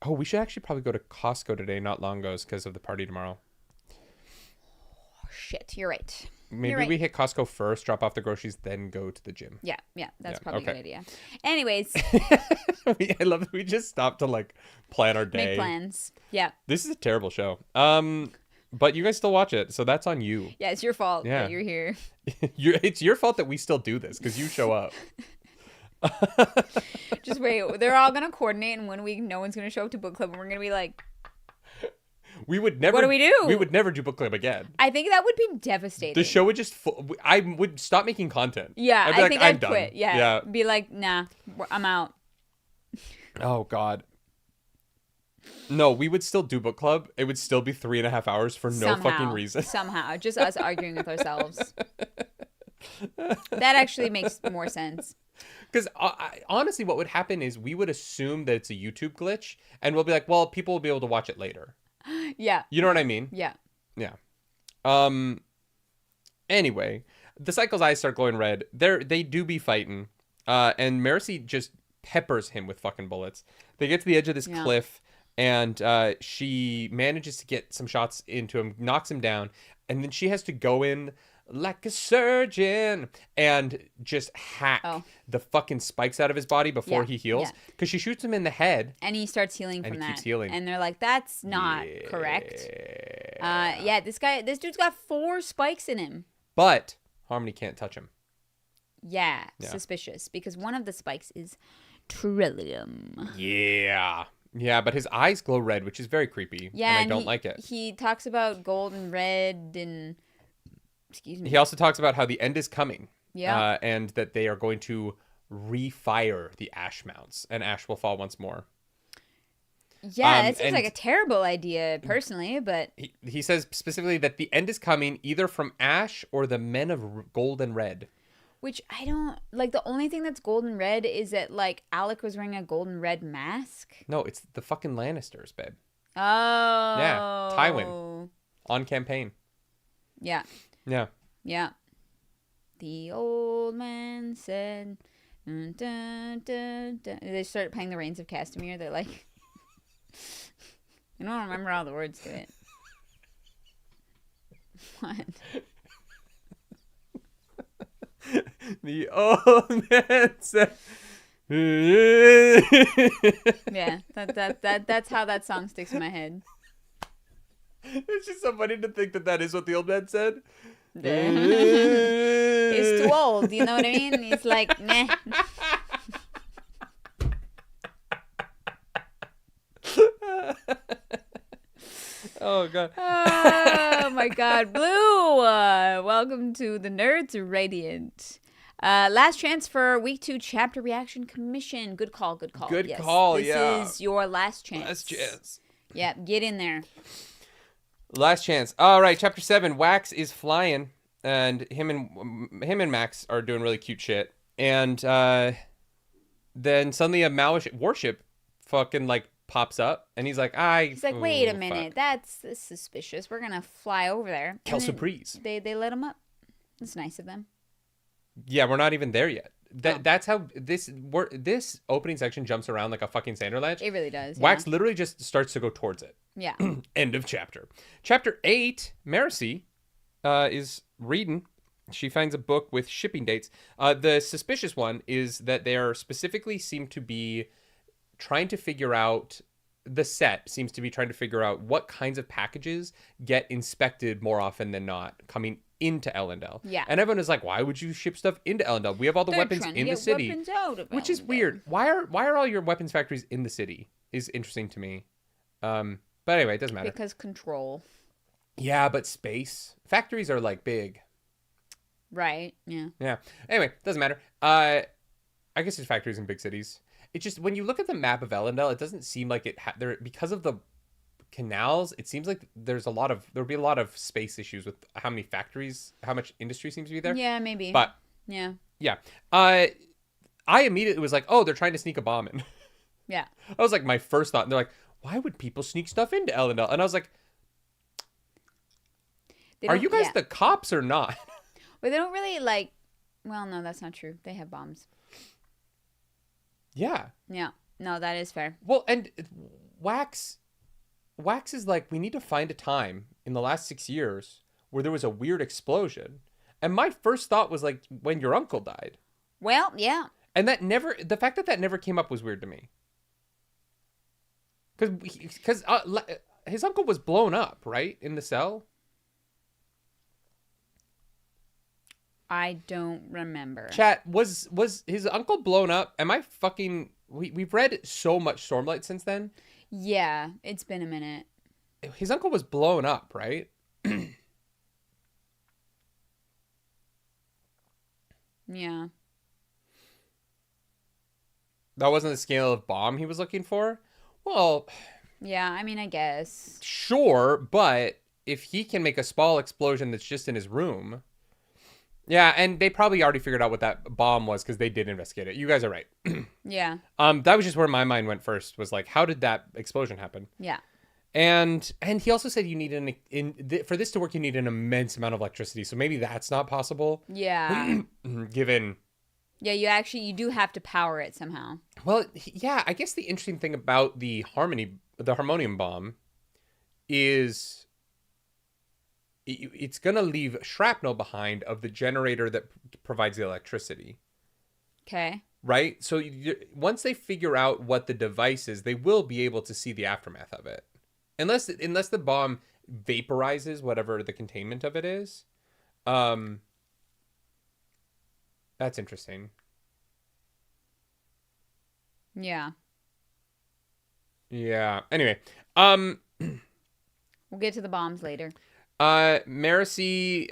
Oh, we should actually probably go to Costco today, not Longo's, because of the party tomorrow. Oh, shit, you're right. Maybe we hit Costco first, drop off the groceries, then go to the gym. Yeah, that's probably a good idea. Anyways. I love that we just stopped to like plan our day. Make plans. Yeah. This is a terrible show. But you guys still watch it, so that's on you. Yeah, it's your fault that you're here. It's your fault that we still do this, because you show up. Just wait. They're all gonna coordinate, and 1 week, no one's gonna show up to book club, and we're gonna be like, we would never. What do we do? We would never do book club again. I think that would be devastating. The show would just. I would stop making content. Yeah, I think I'd quit. Yeah. Be like, nah, I'm out. Oh God. No, we would still do book club. It would still be 3.5 hours for no fucking reason. Somehow. Just us arguing with ourselves. That actually makes more sense. Because honestly, what would happen is we would assume that it's a YouTube glitch, and we'll be like, well, people will be able to watch it later. Yeah. You know what I mean? Yeah. Yeah. Anyway, the Cycle's eyes start glowing red. They do be fighting. And Mercy just peppers him with fucking bullets. They get to the edge of this cliff, and she manages to get some shots into him, knocks him down, and then she has to go in like a surgeon and just hack the fucking spikes out of his body before he heals. Because she shoots him in the head. And he starts healing from and that. Keeps healing. And they're like, that's not correct. This dude's got 4 spikes in him. But Harmony can't touch him. Yeah, suspicious. Because one of the spikes is Trillium. Yeah. Yeah, but his eyes glow red, which is very creepy. Yeah, and I don't like it. He talks about gold and red and... Excuse me. He also talks about how the end is coming. Yeah. And that they are going to refire the ash mounts, and ash will fall once more. Yeah, that seems like a terrible idea, personally, but... He says specifically that the end is coming either from ash or the men of gold and red. Which I don't... Like, the only thing that's gold and red is that, like, Alec was wearing a gold and red mask. No, it's the fucking Lannisters, babe. Oh. Yeah, Tywin. On campaign. Yeah. Yeah. Yeah. The old man said... Dun, dun, dun, dun. They start playing the Reigns of Castamere. They're like... I don't remember all the words to it. What? The old man said... Yeah, that's how that song sticks in my head. It's just so funny to think that is what the old man said. He's too old, you know what I mean? He's like, meh. Oh, God. Oh, my God. Blue, welcome to the Nerds Radiant. Last chance for week 2 chapter reaction commission. Good call. Good call, This is your last chance. Last chance. Yeah, get in there. Last chance. All right, chapter 7. Wax is flying, and him and Max are doing really cute shit. And then suddenly a Malwish warship fucking like pops up, and he's like, He's like, wait a minute, that's suspicious. We're gonna fly over there. Quelle surprise. They let him up. It's nice of them. Yeah, we're not even there yet. That's how this opening section jumps around like a fucking sander ledge. It really does. Wax literally just starts to go towards it. Yeah. End of chapter. Chapter 8, Mercy is reading. She finds a book with shipping dates. The suspicious one is that they are specifically seem to be trying to figure out, the set seems to be trying to figure out what kinds of packages get inspected more often than not coming into Elendel. Yeah. And everyone is like, why would you ship stuff into Elendel? We have all the weapons in the city. Weapons out of which is Elendel. weird. Why are all your weapons factories in the city? Is interesting to me. But anyway, it doesn't matter. Because control. Yeah, but space. Factories are like big. Right. Yeah. Yeah. Anyway, doesn't matter. I guess there's factories in big cities. It just, when you look at the map of Elendel, it doesn't seem like it there, because of the canals, it seems like there'll be a lot of space issues with how many factories, how much industry seems to be there. Yeah, maybe. But yeah. I immediately was like, oh, they're trying to sneak a bomb in. Yeah. I was like, my first thought, and they're like, why would people sneak stuff into Elendel? And I was like, are you guys the cops or not? Well, they don't really like, well, no, that's not true. They have bombs. Yeah. Yeah. No, that is fair. Well, and Wax is like, we need to find a time in the last 6 years where there was a weird explosion. And my first thought was like when your uncle died. Well, yeah. And the fact that never came up was weird to me. Because his uncle was blown up, right? In the cell? I don't remember. Chat, was his uncle blown up? Am I fucking... We've read so much Stormlight since then. Yeah, it's been a minute. His uncle was blown up, right? Yeah. That wasn't the scale of bomb he was looking for? Well, Yeah, I mean, I guess. Sure, but if he can make a small explosion that's just in his room. Yeah, and they probably already figured out what that bomb was because they did investigate it. You guys are right. Yeah. That was just where my mind went first, was like, how did that explosion happen? Yeah. And he also said you need for this to work, you need an immense amount of electricity. So maybe that's not possible. Yeah. Given. Yeah, you do have to power it somehow. Well, yeah, I guess the interesting thing about the harmonium bomb is it's going to leave shrapnel behind of the generator that provides the electricity. Okay. Right? So once they figure out what the device is, they will be able to see the aftermath of it. Unless the bomb vaporizes whatever the containment of it is. That's interesting. Yeah. Yeah. Anyway, we'll get to the bombs later. Marcy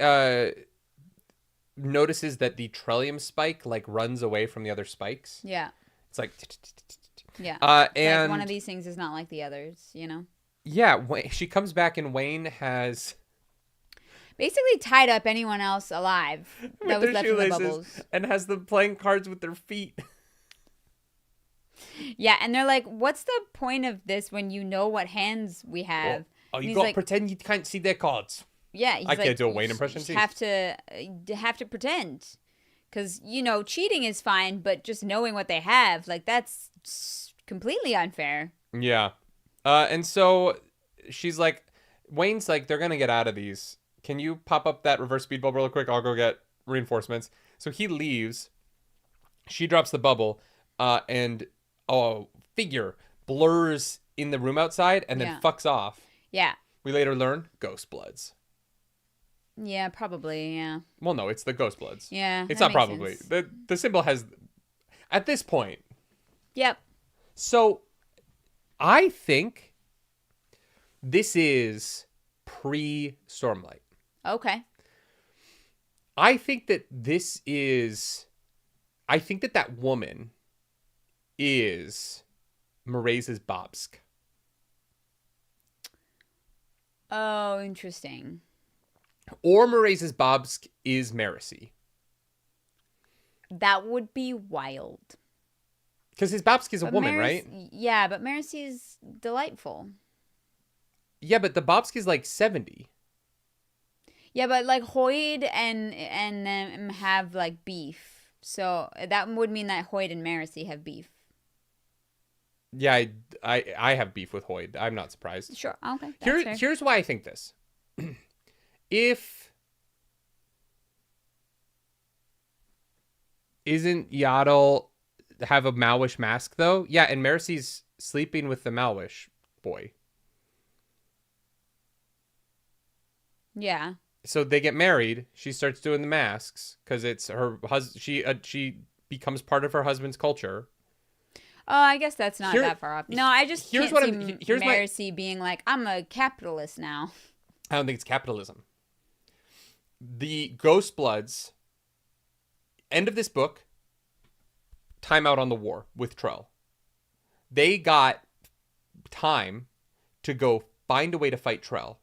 notices that the Trellium spike like runs away from the other spikes. Yeah. It's like yeah. And like one of these things is not like the others, you know. Yeah, she comes back and Wayne has basically tied up anyone else alive that was left in the bubbles and has them playing cards with their feet. Yeah, and they're like, "What's the point of this when you know what hands we have?" Oh, you got to pretend you can't see their cards. Yeah, I can't do a Wayne impression. You have to pretend, because cheating is fine, but just knowing what they have, like that's completely unfair. Yeah, and so she's like, Wayne's like, they're gonna get out of these. Can you pop up that reverse speed bubble real quick? I'll go get reinforcements. So he leaves. She drops the bubble, and figure blurs in the room outside and then fucks off. Yeah. We later learn ghostbloods. Yeah, probably, yeah. Well, no, it's the ghostbloods. Yeah. It's not probably. Sense. The symbol has, at this point. Yep. So, I think this is pre-Stormlight. Okay. I think that that woman is Mraize's Bobsk. Oh, interesting. Or Mraize's Bobsk is Marcy. That would be wild. Because his Bobsk is a woman, right? Yeah, but Marcy is delightful. Yeah, but the Bobsk is like 70. Yeah, but like Hoyd and them have like beef. So that would mean that Hoyd and Marcy have beef. Yeah, I have beef with Hoyd. I'm not surprised. Sure. Okay. Here's why I think this. Isn't Yaddle have a Malwish mask though? Yeah, and Marcy's sleeping with the Malwish boy. Yeah. So they get married. She starts doing the masks because it's her husband. She becomes part of her husband's culture. Oh, I guess that's not that far off. No, I just can't see Marcy being like, I'm a capitalist now. I don't think it's capitalism. The Ghostbloods, end of this book, time out on the war with Trell. They got time to go find a way to fight Trell.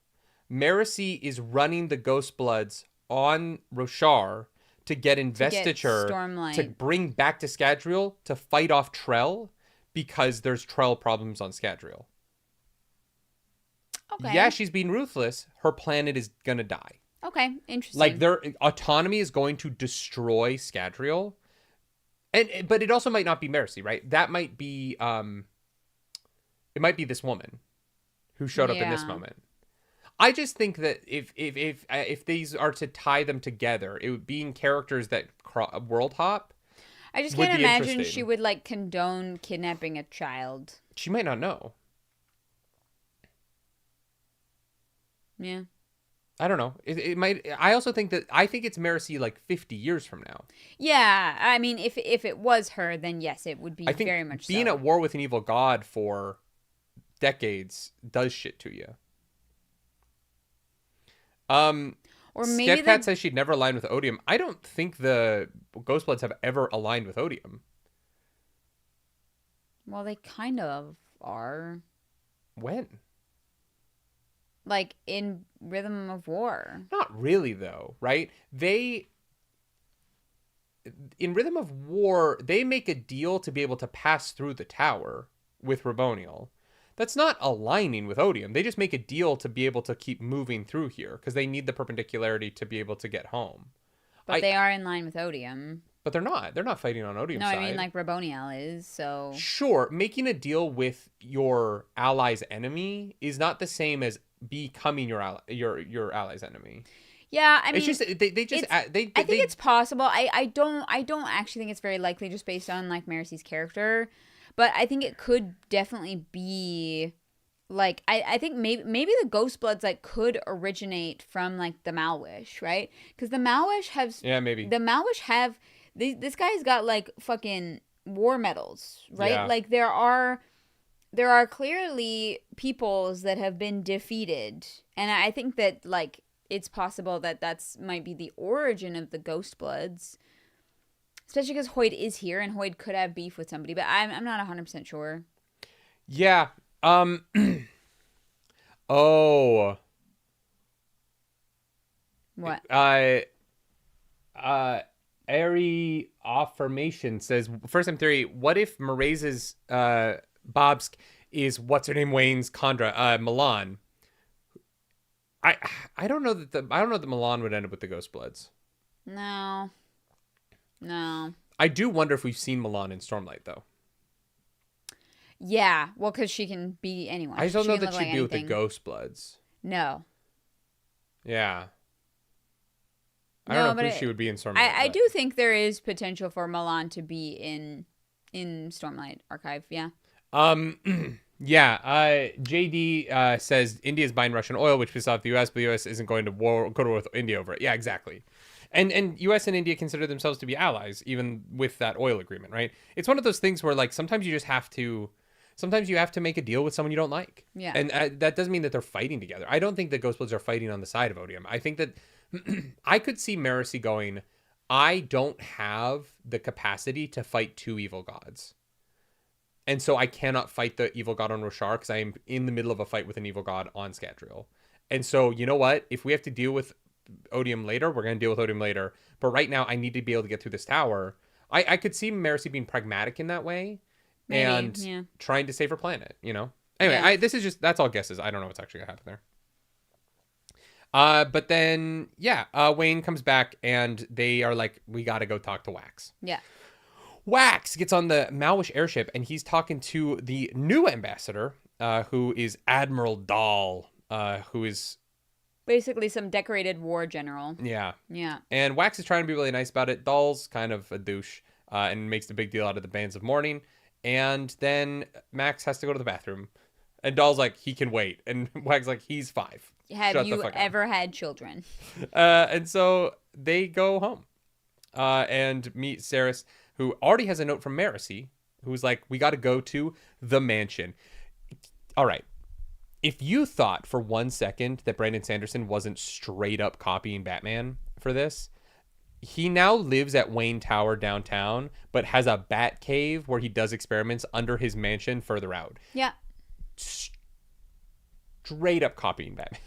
Marcy is running the Ghostbloods on Roshar to get investiture to bring back to Scadrial to fight off Trell because there's Trell problems on Scadrial. Okay. Yeah, she's being ruthless. Her planet is going to die. Okay, interesting. Like, their autonomy is going to destroy Scadrial. But it also might not be Marcy, right? That might be it might be this woman who showed up in this moment. I just think that if these are to tie them together, it would being characters that world hop. I just can't imagine she would like condone kidnapping a child. She might not know. Yeah. I don't know. It might. I also think it's Marcy like 50 years from now. Yeah, I mean, if it was her, then yes, it would be very much. Being at war with an evil god for decades does shit to you. Or maybe Skepcat says she'd never aligned with Odium. I don't think the Ghostbloods have ever aligned with Odium. Well, they kind of are. When? Like in Rhythm of War. Not really, though, right? In Rhythm of War, they make a deal to be able to pass through the tower with Raboniel. That's not aligning with Odium. They just make a deal to be able to keep moving through here because they need the perpendicularity to be able to get home. But they are in line with Odium. But they're not. They're not fighting on Odium's side. No, I mean like Raboniel is, so... Sure, making a deal with your ally's enemy is not the same as becoming your ally's enemy. Yeah, I mean, it's just I think it's possible. I don't actually think it's very likely just based on like Maricy's character, but I think it could definitely be like I think maybe the ghostbloods like could originate from like the Malwish, right? Because the Malwish have this guy's got like fucking war medals, right? Yeah. Like there are clearly peoples that have been defeated, and I think that like it's possible that might be the origin of the ghostbloods, especially because Hoyd is here and Hoyd could have beef with somebody, but I'm not 100% sure. Yeah. Oh. What? Airy Affirmation says, first time theory, what if Marais's Bobsk is what's her name Wayne's Condra Milan? I don't know that Milan would end up with the Ghostbloods. No. I do wonder if we've seen Milan in Stormlight though. Yeah, well, because she can be anyone. I just don't know that she'd be with the Ghostbloods. No. Yeah. I don't know who she would be in Stormlight. I do think there is potential for Milan to be in Stormlight Archive. Yeah. Yeah. JD says India's buying Russian oil, which pisses off the U.S., but the U.S. isn't going to go to war with India over it. Yeah, exactly. And U.S. and India consider themselves to be allies, even with that oil agreement, right? It's one of those things where, like, sometimes you have to make a deal with someone you don't like. Yeah. And that doesn't mean that they're fighting together. I don't think that Ghostbloods are fighting on the side of Odium. I think that I could see Maracy going, I don't have the capacity to fight two evil gods. And so I cannot fight the evil god on Roshar because I am in the middle of a fight with an evil god on Scadrial. And so, you know what? If we have to deal with Odium later, we're going to deal with Odium later. But right now, I need to be able to get through this tower. I could see Maracy being pragmatic in that way. Maybe, and trying to save her planet, you know? Anyway, Yeah. That's all guesses. I don't know what's actually going to happen there. But then, Wayne comes back and they are like, we got to go talk to Wax. Yeah. Wax gets on the Malwish airship and he's talking to the new ambassador, who is Admiral Dahl, who is basically some decorated war general. Yeah. Yeah. And Wax is trying to be really nice about it. Dahl's kind of a douche, and makes a big deal out of the bands of mourning. And then Max has to go to the bathroom. And Dahl's like, he can wait. And Wax like, he's 5. Have you ever had children? And so they go home and meet Steris, who already has a note from Maracy, who's like, we got to go to the mansion. All right. If you thought for 1 second that Brandon Sanderson wasn't straight up copying Batman for this, he now lives at Wayne Tower downtown, but has a bat cave where he does experiments under his mansion further out. Yeah. Straight up copying Batman.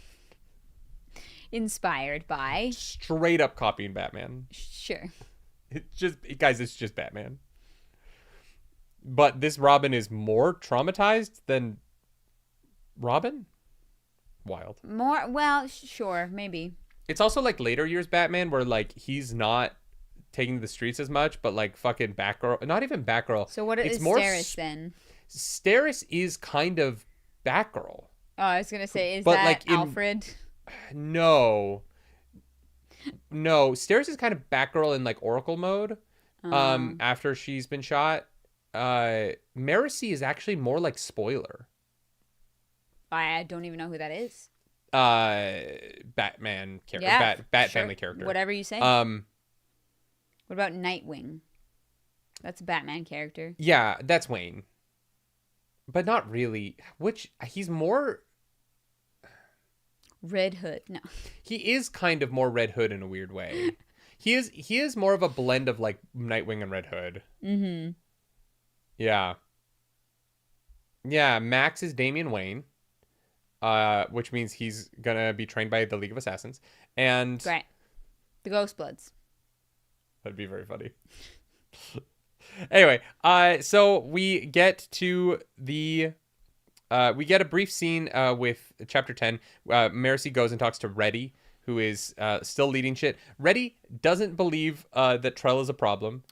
Inspired by. Straight up copying Batman. Sure. It's just Batman. But this Robin is more traumatized than Robin? Wild. More, well, sure, maybe. It's also like later years Batman where like he's not taking to the streets as much, but like fucking Batgirl, not even Batgirl. So what is Steris then? Steris is kind of Batgirl. Oh, I was going to say, is but that like Alfred? No, Steris is kind of Batgirl in like Oracle mode. After she's been shot. Maracy is actually more like Spoiler. I don't even know who that is. Batman character. Yeah, Bat sure. family character. Whatever you say. What about Nightwing? That's a Batman character. Yeah, that's Wayne. But not really. He's more Red Hood. No. He is kind of more Red Hood in a weird way. He is more of a blend of like Nightwing and Red Hood. Mm-hmm. Yeah. Yeah, Max is Damian Wayne. which means he's gonna be trained by the League of Assassins. And Great. The ghostbloods. that'd be very funny. Anyway, so we get to the we get a brief scene with chapter 10. Marcy goes and talks to Reddy, who is still leading shit. Reddy doesn't believe that Trell is a problem.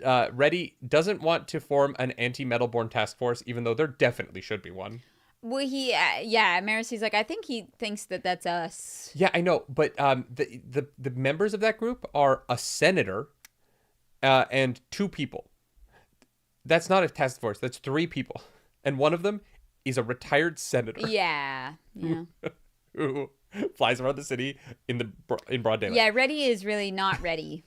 Reddy doesn't want to form an anti-Metalborn task force, even though there definitely should be one. Well, Marcy's like, I think he thinks that that's us. Yeah, I know, but the members of that group are a senator and 2 people. That's not a task force. That's 3 people, and one of them is a retired senator. Yeah. Who flies around the city in broad daylight. Yeah, Reddy is really not ready.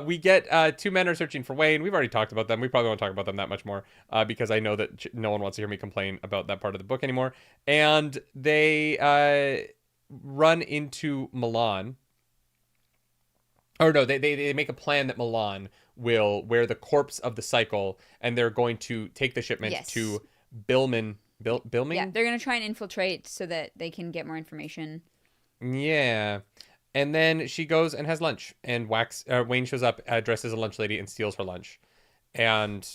We get 2 men are searching for Wayne. We've already talked about them. We probably won't talk about them that much more because I know that no one wants to hear me complain about that part of the book anymore. And they run into Milan. Or no, they make a plan that Milan will wear the corpse of the cycle, and they're going to take the shipment to Billman. Billman? Yeah, they're going to try and infiltrate so that they can get more information. Yeah. And then she goes and has lunch, and Wayne shows up dressed as a lunch lady and steals her lunch. And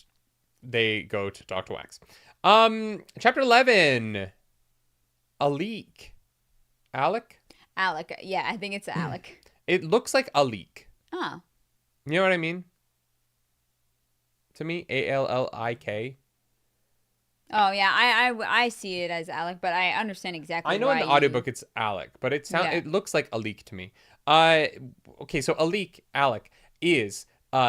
they go to talk to Wax. Chapter 11. A leak. Alec? Alec. Yeah, I think it's Alec. It looks like a leak. Oh. You know what I mean? To me, Allik. Oh, yeah, I see it as Alec, but I understand exactly I know why in the audiobook it's Alec, but it looks like a leak to me. Okay, so Alec is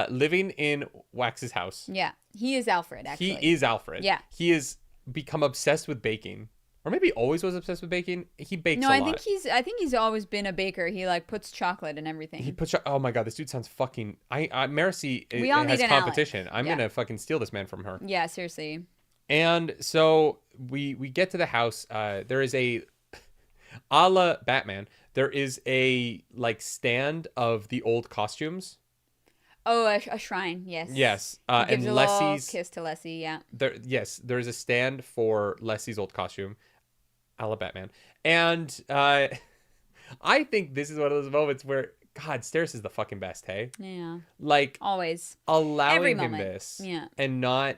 living in Wax's house. Yeah, he is Alfred, actually. He is Alfred. Yeah. He has become obsessed with baking. Or maybe always was obsessed with baking. He bakes a lot. No, I think he's always been a baker. He like puts chocolate and everything. He puts oh my god, this dude sounds fucking Marcy we all has need an competition. Alec. I'm gonna fucking steal this man from her. Yeah, seriously. And so we get to the house. There is a la Batman. There is a like stand of the old costumes. Oh, a shrine. Yes. Yes. Gives And a Leslie's little kiss to Leslie. Yeah. there is a stand for Leslie's old costume, a la Batman. And I think this is one of those moments where God, Steris is the fucking best, hey? Yeah. Like always allowing every him moment. this. Yeah. And not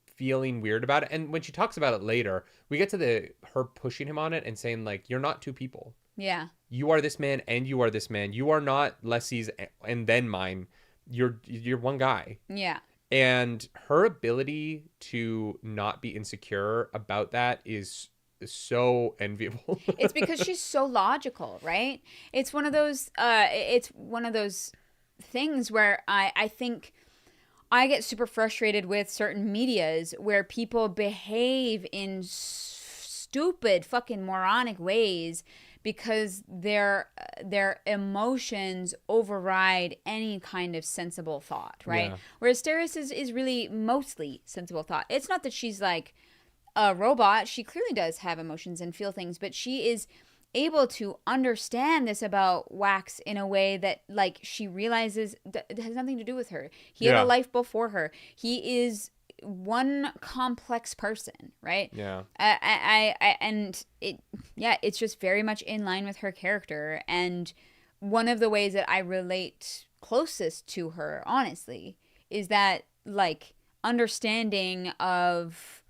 feeling weird about it. And when she talks about it later, we get to her pushing him on it and saying like, you're not 2 people. Yeah. You are this man and you are this man. You are not Leslie's and then mine. You're one guy. Yeah. And her ability to not be insecure about that is so enviable. It's because she's so logical, right? It's one of those things where I think I get super frustrated with certain medias where people behave in stupid fucking moronic ways because their emotions override any kind of sensible thought, right? Yeah. Whereas Steris is really mostly sensible thought. It's not that she's like a robot. She clearly does have emotions and feel things, but she is able to understand this about Wax in a way that like she realizes it has nothing to do with her. He had a life before her. He is one complex person, right? Yeah. It's just very much in line with her character. And one of the ways that I relate closest to her, honestly, is that like understanding of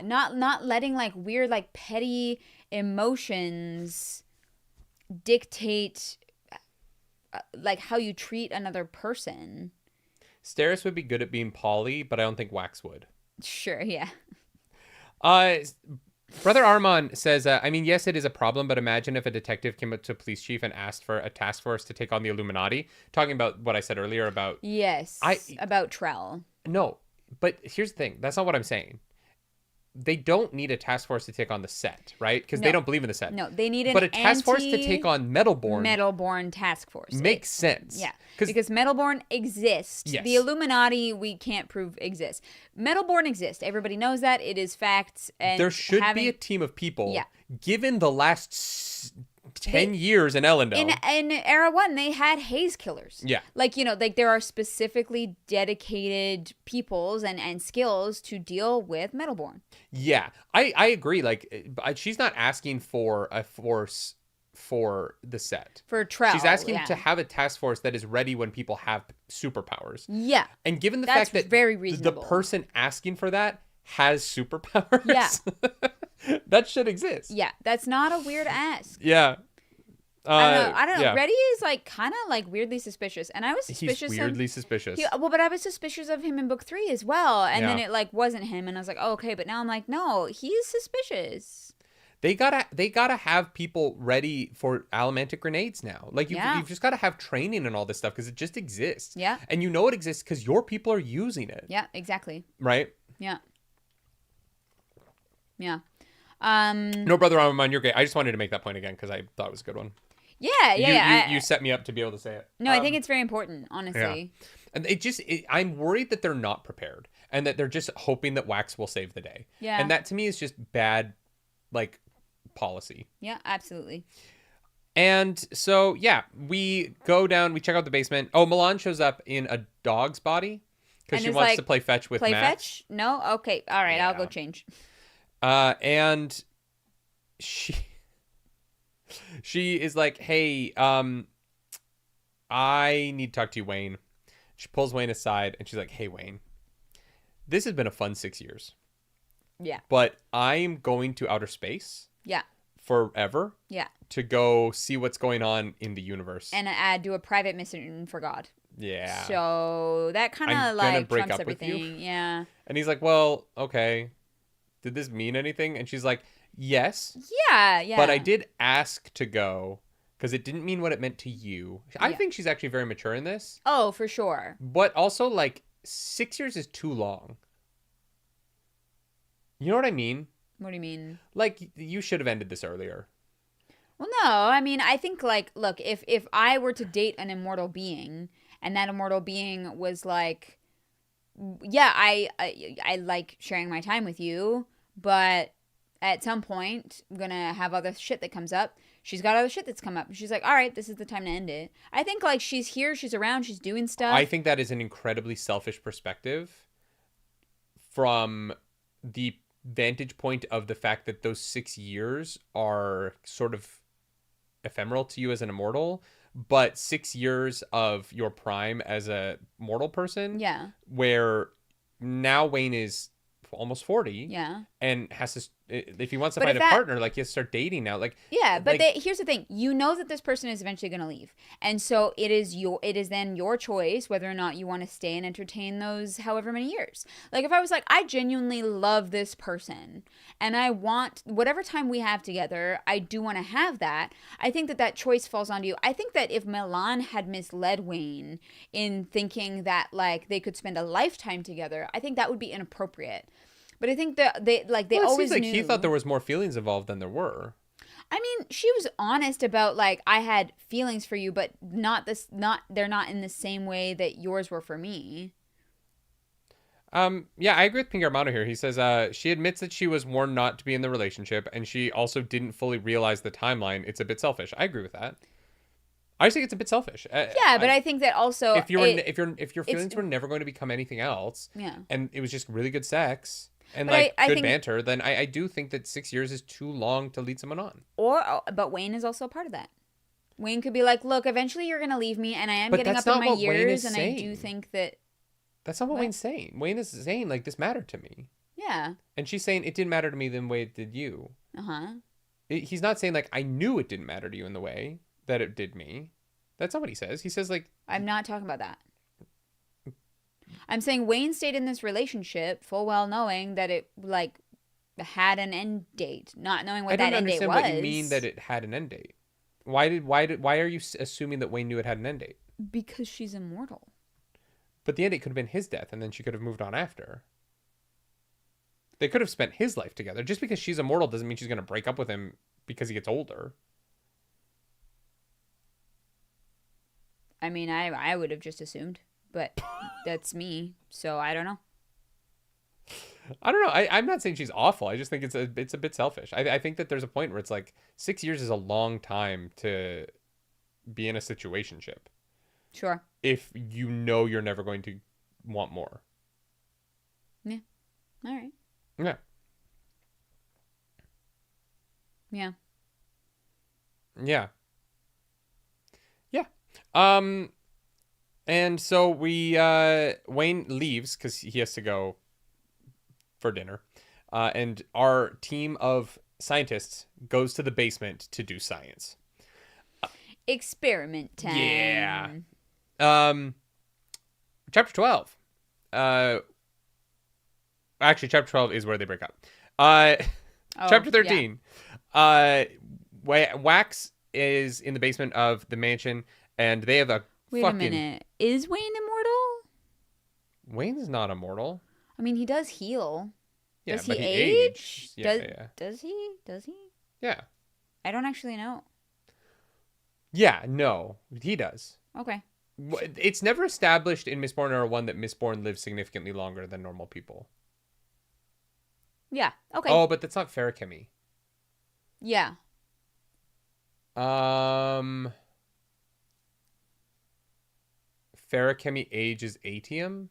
not letting like weird like petty emotions dictate like how you treat another person. Steris would be good at being Polly, but I don't think Wax would. Sure, yeah. Brother Armand says, I mean, yes, it is a problem, but imagine if a detective came up to a police chief and asked for a task force to take on the Illuminati. Talking about what I said earlier about... Yes, about Trell. No, but here's the thing. That's not what I'm saying. They don't need a task force to take on the set, right? Because they don't believe in the set. No, they need But a task force to take on Metalborn task force. makes sense. Yeah, because Metalborn exists. Yes. The Illuminati, we can't prove exists. Metalborn exists. Everybody knows that. It is facts. And there should be a team of people, given the last 10 years in Elendel. In Era 1, they had haze killers. Yeah. Like, like there are specifically dedicated peoples and skills to deal with Metalborn. Yeah, I agree. Like, she's not asking for a force for the set. For Trell. She's asking to have a task force that is ready when people have superpowers. Yeah. And given the That's fact that very reasonable. the person asking for that has superpowers, yeah. that should exist. Yeah, that's not a weird ask. Yeah. I don't know. Yeah. Reddy is like kind of like weirdly suspicious, and I was suspicious. He's weirdly suspicious. But I was suspicious of him in book 3 as well, and then Yeah. it like wasn't him, and I was like, oh, okay, but now I'm like, no, he's suspicious. They gotta have people ready for allomantic grenades now. Like you've just gotta have training and all this stuff because it just exists. Yeah. And you know it exists because your people are using it. Yeah, exactly. Right. Yeah. Yeah. No, brother, I'm on your game. I just wanted to make that point again because I thought it was a good one. Yeah. You set me up to be able to say it. No, I think it's very important, honestly. Yeah. And I'm worried that they're not prepared and that they're just hoping that Wax will save the day. Yeah. And that to me is just bad, like, policy. Yeah, absolutely. And so, yeah, we go down, we check out the basement. Oh, Milan shows up in a dog's body because she wants to play fetch with Max. Play fetch? No? Okay. All right. Yeah. I'll go change. And she is like, hey, I need to talk to you, Wayne. She pulls Wayne aside and she's like, hey, Wayne, this has been a fun 6 years. Yeah. But I'm going to outer space. Yeah. Forever. Yeah. To go see what's going on in the universe. And do a private mission for God. Yeah. So that kind of like break trumps up with everything. you. Yeah. And he's like, well, okay. Did this mean anything? And she's like, yes. Yeah. Yeah. But I did ask to go because it didn't mean what it meant to you. I think she's actually very mature in this. Oh, for sure. But also, like, 6 years is too long. You know what I mean? What do you mean? Like, you should have ended this earlier. Well, no. I mean, I think, like, look, if I were to date an immortal being and that immortal being was like, yeah, I like sharing my time with you, but at some point I'm going to have other shit that comes up. She's got other shit that's come up. She's like, all right, this is the time to end it. I think, like, she's here, she's around, she's doing stuff. I think that is an incredibly selfish perspective from the vantage point of the fact that those 6 years are sort of ephemeral to you as an immortal, but 6 years of your prime as a mortal person, where now Wayne is almost 40, and has to, if he wants to find a partner, like, he has to start dating now, like, but here's the thing, you know that this person is eventually going to leave, and so it is then your choice whether or not you want to stay and entertain those however many years. Like, if I was like, I genuinely love this person and I want whatever time we have together, I do want to have that, I think that choice falls onto you. I think that if Milan had misled Wayne in thinking that, like, they could spend a lifetime together, I think that would be inappropriate. But I think that they always like knew. He thought there was more feelings involved than there were. I mean, she was honest about, like, I had feelings for you, but they're not in the same way that yours were for me. Yeah, I agree with Pink Armado here. He says she admits that she was warned not to be in the relationship, and she also didn't fully realize the timeline. It's a bit selfish. I agree with that. I just think it's a bit selfish. But I think that also if your feelings were never going to become anything else, and it was just really good sex and good banter, then I do think that 6 years is too long to lead someone on. But Wayne is also a part of that. Wayne could be like, look, eventually you're going to leave me, and I am getting up in my years, and I do think that. That's not what Wayne's saying. Wayne is saying, like, this mattered to me. Yeah. And she's saying it didn't matter to me the way it did you. He's not saying, like, I knew it didn't matter to you in the way that it did me. That's not what he says. He says, like... I'm not talking about that. I'm saying Wayne stayed in this relationship full well knowing that it, like, had an end date. Not knowing what that end date was. I don't understand what you mean that it had an end date. Why are you assuming that Wayne knew it had an end date? Because she's immortal. But the end date could have been his death, and then she could have moved on after. They could have spent his life together. Just because she's immortal doesn't mean she's going to break up with him because he gets older. I mean, I would have just assumed, but that's me, so I don't know. I don't know. I'm not saying she's awful. I just think it's a bit selfish. I think that there's a point where it's like 6 years is a long time to be in a situationship Sure. if you know you're never going to want more. Yeah. All right. Yeah. Yeah. Yeah. Yeah. And so Wayne leaves because he has to go for dinner. And our team of scientists goes to the basement to do science. Experiment time. Yeah. Chapter 12. Actually, chapter 12 is where they break up. Chapter 13. Yeah. Wax is in the basement of the mansion, and they have Wait a minute. Is Wayne immortal? Wayne's not immortal. I mean, he does heal. Yeah, does he but age? Yeah. Does he? Does he? Yeah. I don't actually know. Yeah, no, he does. Okay. It's never established in Mistborn Era 1 that Mistborn lives significantly longer than normal people. Yeah. Okay. Oh, but that's not ferrochemy. Yeah. Ferrochemy ages atium.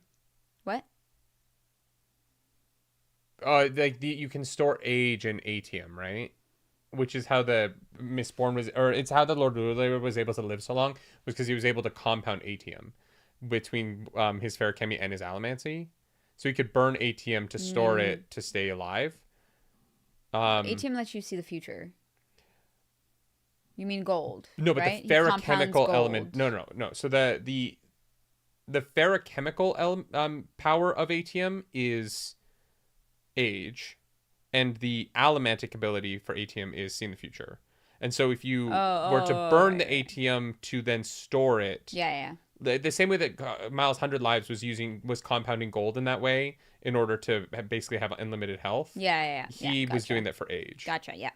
What? You can store age in atium, right? Which is how the Mistborn was, or it's how the Lord Ruler was able to live so long, was because he was able to compound atium between his ferrochemy and his allomancy. So he could burn atium to store it to stay alive. atium lets you see the future. You mean gold? No, but right? the ferrochemical element. No. So the ferrochemical power of atium is age, and the allomantic ability for atium is seeing the future. And so if you were to burn the atium to then store it, the same way that Miles 100 Lives was compounding gold in that way in order to basically have unlimited health. He was doing that for age. Gotcha. Yeah.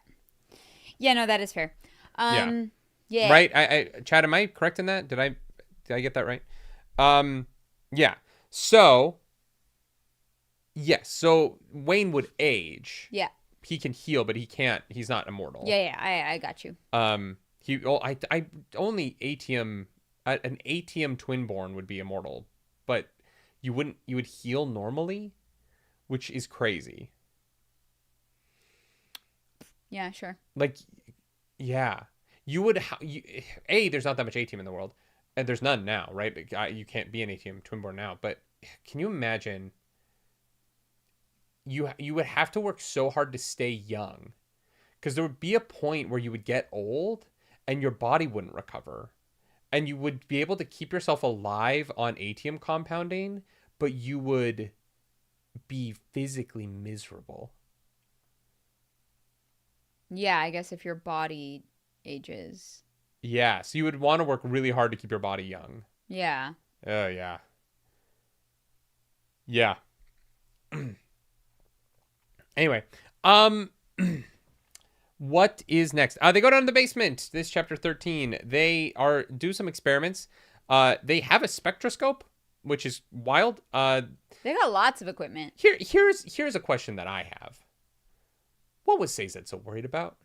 No, that is fair. Yeah. Right. Chad, am I correct in that? Did I get that right? Yeah. So. Yes. So Wayne would age. Yeah. He can heal, but he can't. He's not immortal. Yeah. I got you. I only atium. An atium twinborn would be immortal, but you wouldn't. You would heal normally, which is crazy. Yeah. Sure. Like, yeah, you would. There's not that much atium in the world, and there's none now, right? You can't be an atium twinborn now. But can you imagine? You would have to work so hard to stay young, because there would be a point where you would get old and your body wouldn't recover, and you would be able to keep yourself alive on atium compounding, but you would be physically miserable. Yeah, I guess if your body ages. Yeah, so you would want to work really hard to keep your body young. Yeah. Oh, yeah. Yeah. Anyway, what is next? They go down to the basement. This chapter 13. They do some experiments. They have a spectroscope, which is wild. They got lots of equipment. Here's a question that I have. What was Sazed so worried about?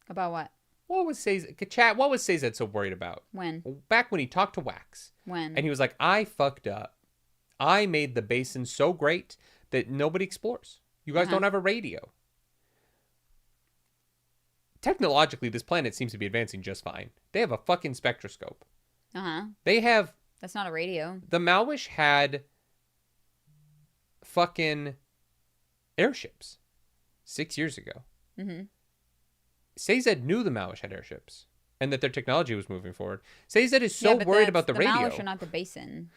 About what? What was Sazed so worried about? When? Back when he talked to Wax. When? And he was like, I fucked up. I made the basin so great that nobody explores. You guys don't have a radio. Technologically, this planet seems to be advancing just fine. They have a fucking spectroscope. They have... That's not a radio. The Malwish had fucking airships 6 years ago. Mm-hmm. Sazed knew the Malwish had airships and that their technology was moving forward. Sazed is so worried about the radio. The Malwish are not the basin.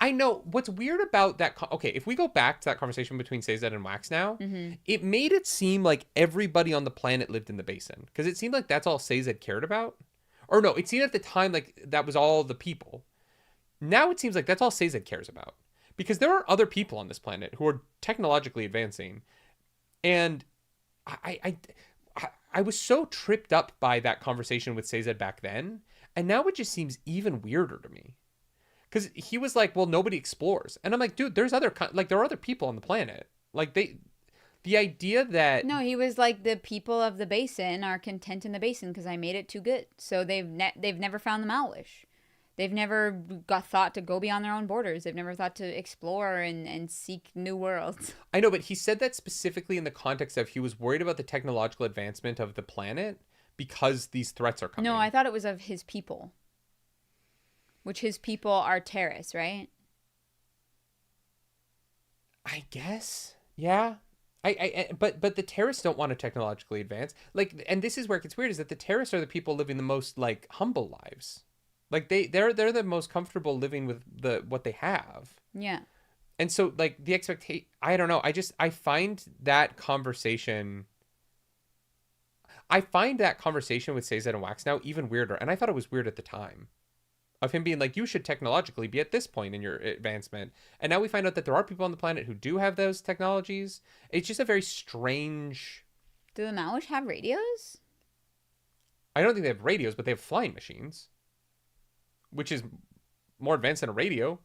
I know. What's weird about that... Okay, if we go back to that conversation between Sazed and Wax now, it made it seem like everybody on the planet lived in the basin. Because it seemed like that's all Sazed cared about. Or no, it seemed at the time like that was all the people. Now it seems like that's all Sazed cares about. Because there are other people on this planet who are technologically advancing. And I was so tripped up by that conversation with Sazed back then. And now it just seems even weirder to me. Because he was like, well, nobody explores. And I'm like, dude, there are other people on the planet. Like the idea that No, he was like, the people of the basin are content in the basin because I made it too good. So they've never found the Malwish. They've never got thought to go beyond their own borders. They've never thought to explore and seek new worlds. I know, but he said that specifically in the context of he was worried about the technological advancement of the planet because these threats are coming. No, I thought it was of his people. Which his people are terrorists, right? I guess. Yeah. But the terrorists don't want to technologically advance. Like, and this is where it gets weird, is that the terrorists are the people living the most like humble lives. Like they're the most comfortable living with what they have. Yeah. And so like the expectation, I don't know. I find that conversation with Sazed and Wax now even weirder. And I thought it was weird at the time. Of him being like, you should technologically be at this point in your advancement. And now we find out that there are people on the planet who do have those technologies. It's just a very strange... Do the Malwish have radios? I don't think they have radios, but they have flying machines. Which is more advanced than a radio.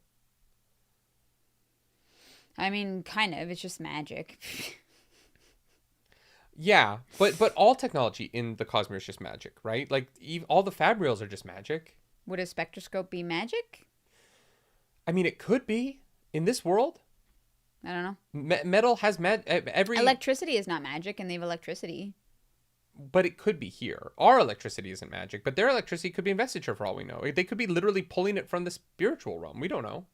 I mean, kind of. It's just magic. Yeah, but all technology in the Cosmere is just magic, right? Like, all the fabrials are just magic. Would a spectroscope be magic? I mean, it could be in this world. I don't know. Metal has every electricity is not magic, and they have electricity. But it could be here. Our electricity isn't magic, but their electricity could be investiture for all we know. They could be literally pulling it from the spiritual realm. We don't know.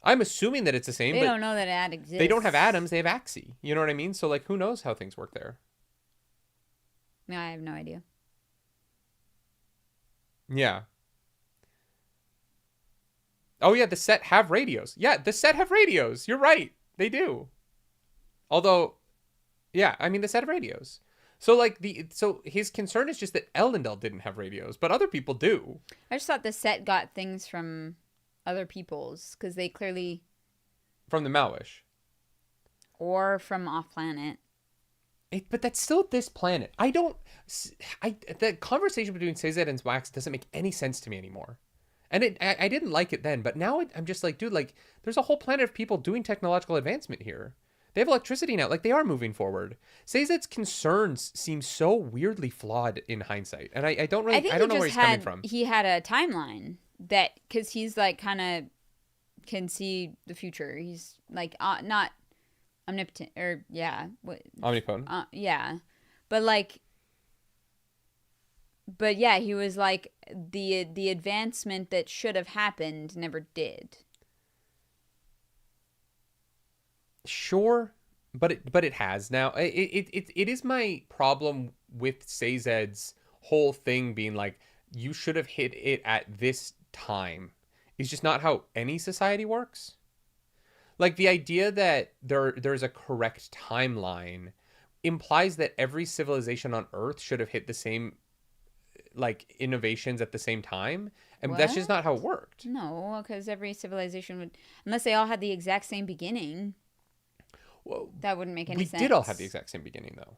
I'm assuming that it's the same. They but don't know that that exists. They don't have atoms. They have axi. You know what I mean? So like, who knows how things work there? No, I have no idea. Yeah. Oh yeah, the set have radios. Yeah, the set have radios. You're right. They do. Although, yeah, I mean the set have radios. So like so his concern is just that Elendel didn't have radios, but other people do. I just thought the set got things from other people's because they clearly from the Malwish or from off planet. But that's still this planet. The conversation between Sazed and Wax doesn't make any sense to me anymore. And I didn't like it then, but now I'm just like, dude, like, there's a whole planet of people doing technological advancement here. They have electricity now. Like, they are moving forward. Sazed's concerns seem so weirdly flawed in hindsight. And I don't know where he's coming from. He had a timeline that, because he's, like, kind of can see the future. He's, like, not omnipotent, or, yeah. Omnipotent. Yeah. But, like... But yeah, he was like, the advancement that should have happened never did. Sure, but it has now. It is my problem with Sazed's whole thing being like, you should have hit it at this time. It's just not how any society works. Like, the idea that there's a correct timeline implies that every civilization on Earth should have hit the same, like, innovations at the same time, and that's just not how it worked. No, because every civilization would, unless they all had the exact same beginning. Well, that wouldn't make any sense. We did all have the exact same beginning, though.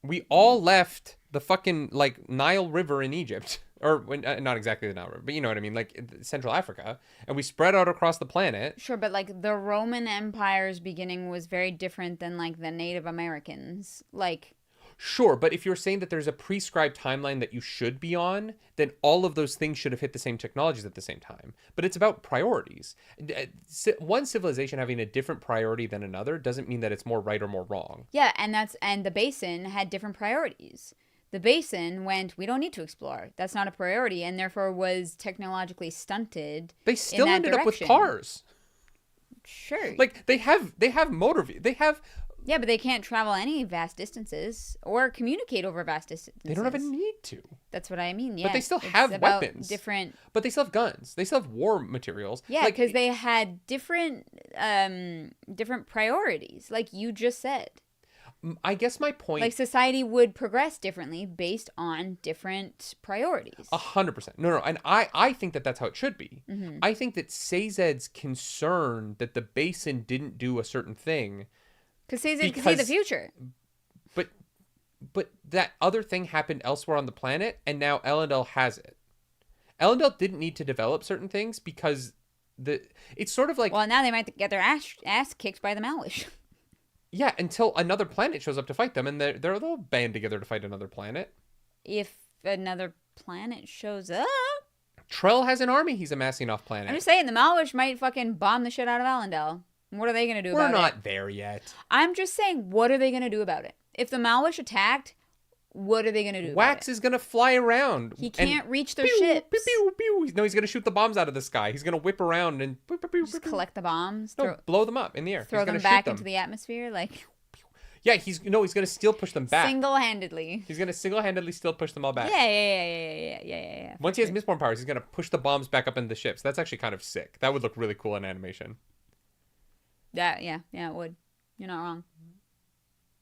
We all left the fucking, like, Nile River in Egypt, or not exactly the Nile River, but you know what I mean, like Central Africa, and we spread out across the planet. Sure, but like the Roman Empire's beginning was very different than like the Native Americans, like. Sure, but if you're saying that there's a prescribed timeline that you should be on, then all of those things should have hit the same technologies at the same time. But it's about priorities. One civilization having a different priority than another doesn't mean that it's more right or more wrong. Yeah, and the basin had different priorities. The basin went, we don't need to explore. That's not a priority, and therefore was technologically stunted. They still ended up with cars. Sure. Like, they have motor. They have. Yeah, but they can't travel any vast distances or communicate over vast distances. They don't have a need to. That's what I mean, yeah. But they still have weapons. But they still have guns. They still have war materials. Yeah, because they had different priorities, like you just said. I guess my point... Like, society would progress differently based on different priorities. 100%. No. And I think that that's how it should be. Mm-hmm. I think that Sazed's concern that the basin didn't do a certain thing... Because Sazed can see the future. But that other thing happened elsewhere on the planet, and now Elendel has it. Elendel didn't need to develop certain things because it's sort of like, Well, now they might get their ass kicked by the Malwish. yeah, until another planet shows up to fight them, and they'll band together to fight another planet. If another planet shows up. Trell has an army he's amassing off planet. I'm just saying, the Malwish might fucking bomb the shit out of Elendel. What are they going to do about it? We're not there yet. I'm just saying, what are they going to do about it? If the Malwish attacked, what are they going to do Wax about it? is going to fly around. He can't reach their pew, ships. Pew, pew, pew. No, he's going to shoot the bombs out of the sky. He's going to whip around and pew, pew, pew, Just pew. collect the bombs. No, blow them up in the air. Throw them back into the atmosphere, like... Yeah, he's going to still push them back. Single-handedly. He's going to single-handedly still push them all back. Yeah. Once he has Mistborn powers, he's going to push the bombs back up into the ships. That's actually kind of sick. That would look really cool in animation. Yeah, it would. You're not wrong.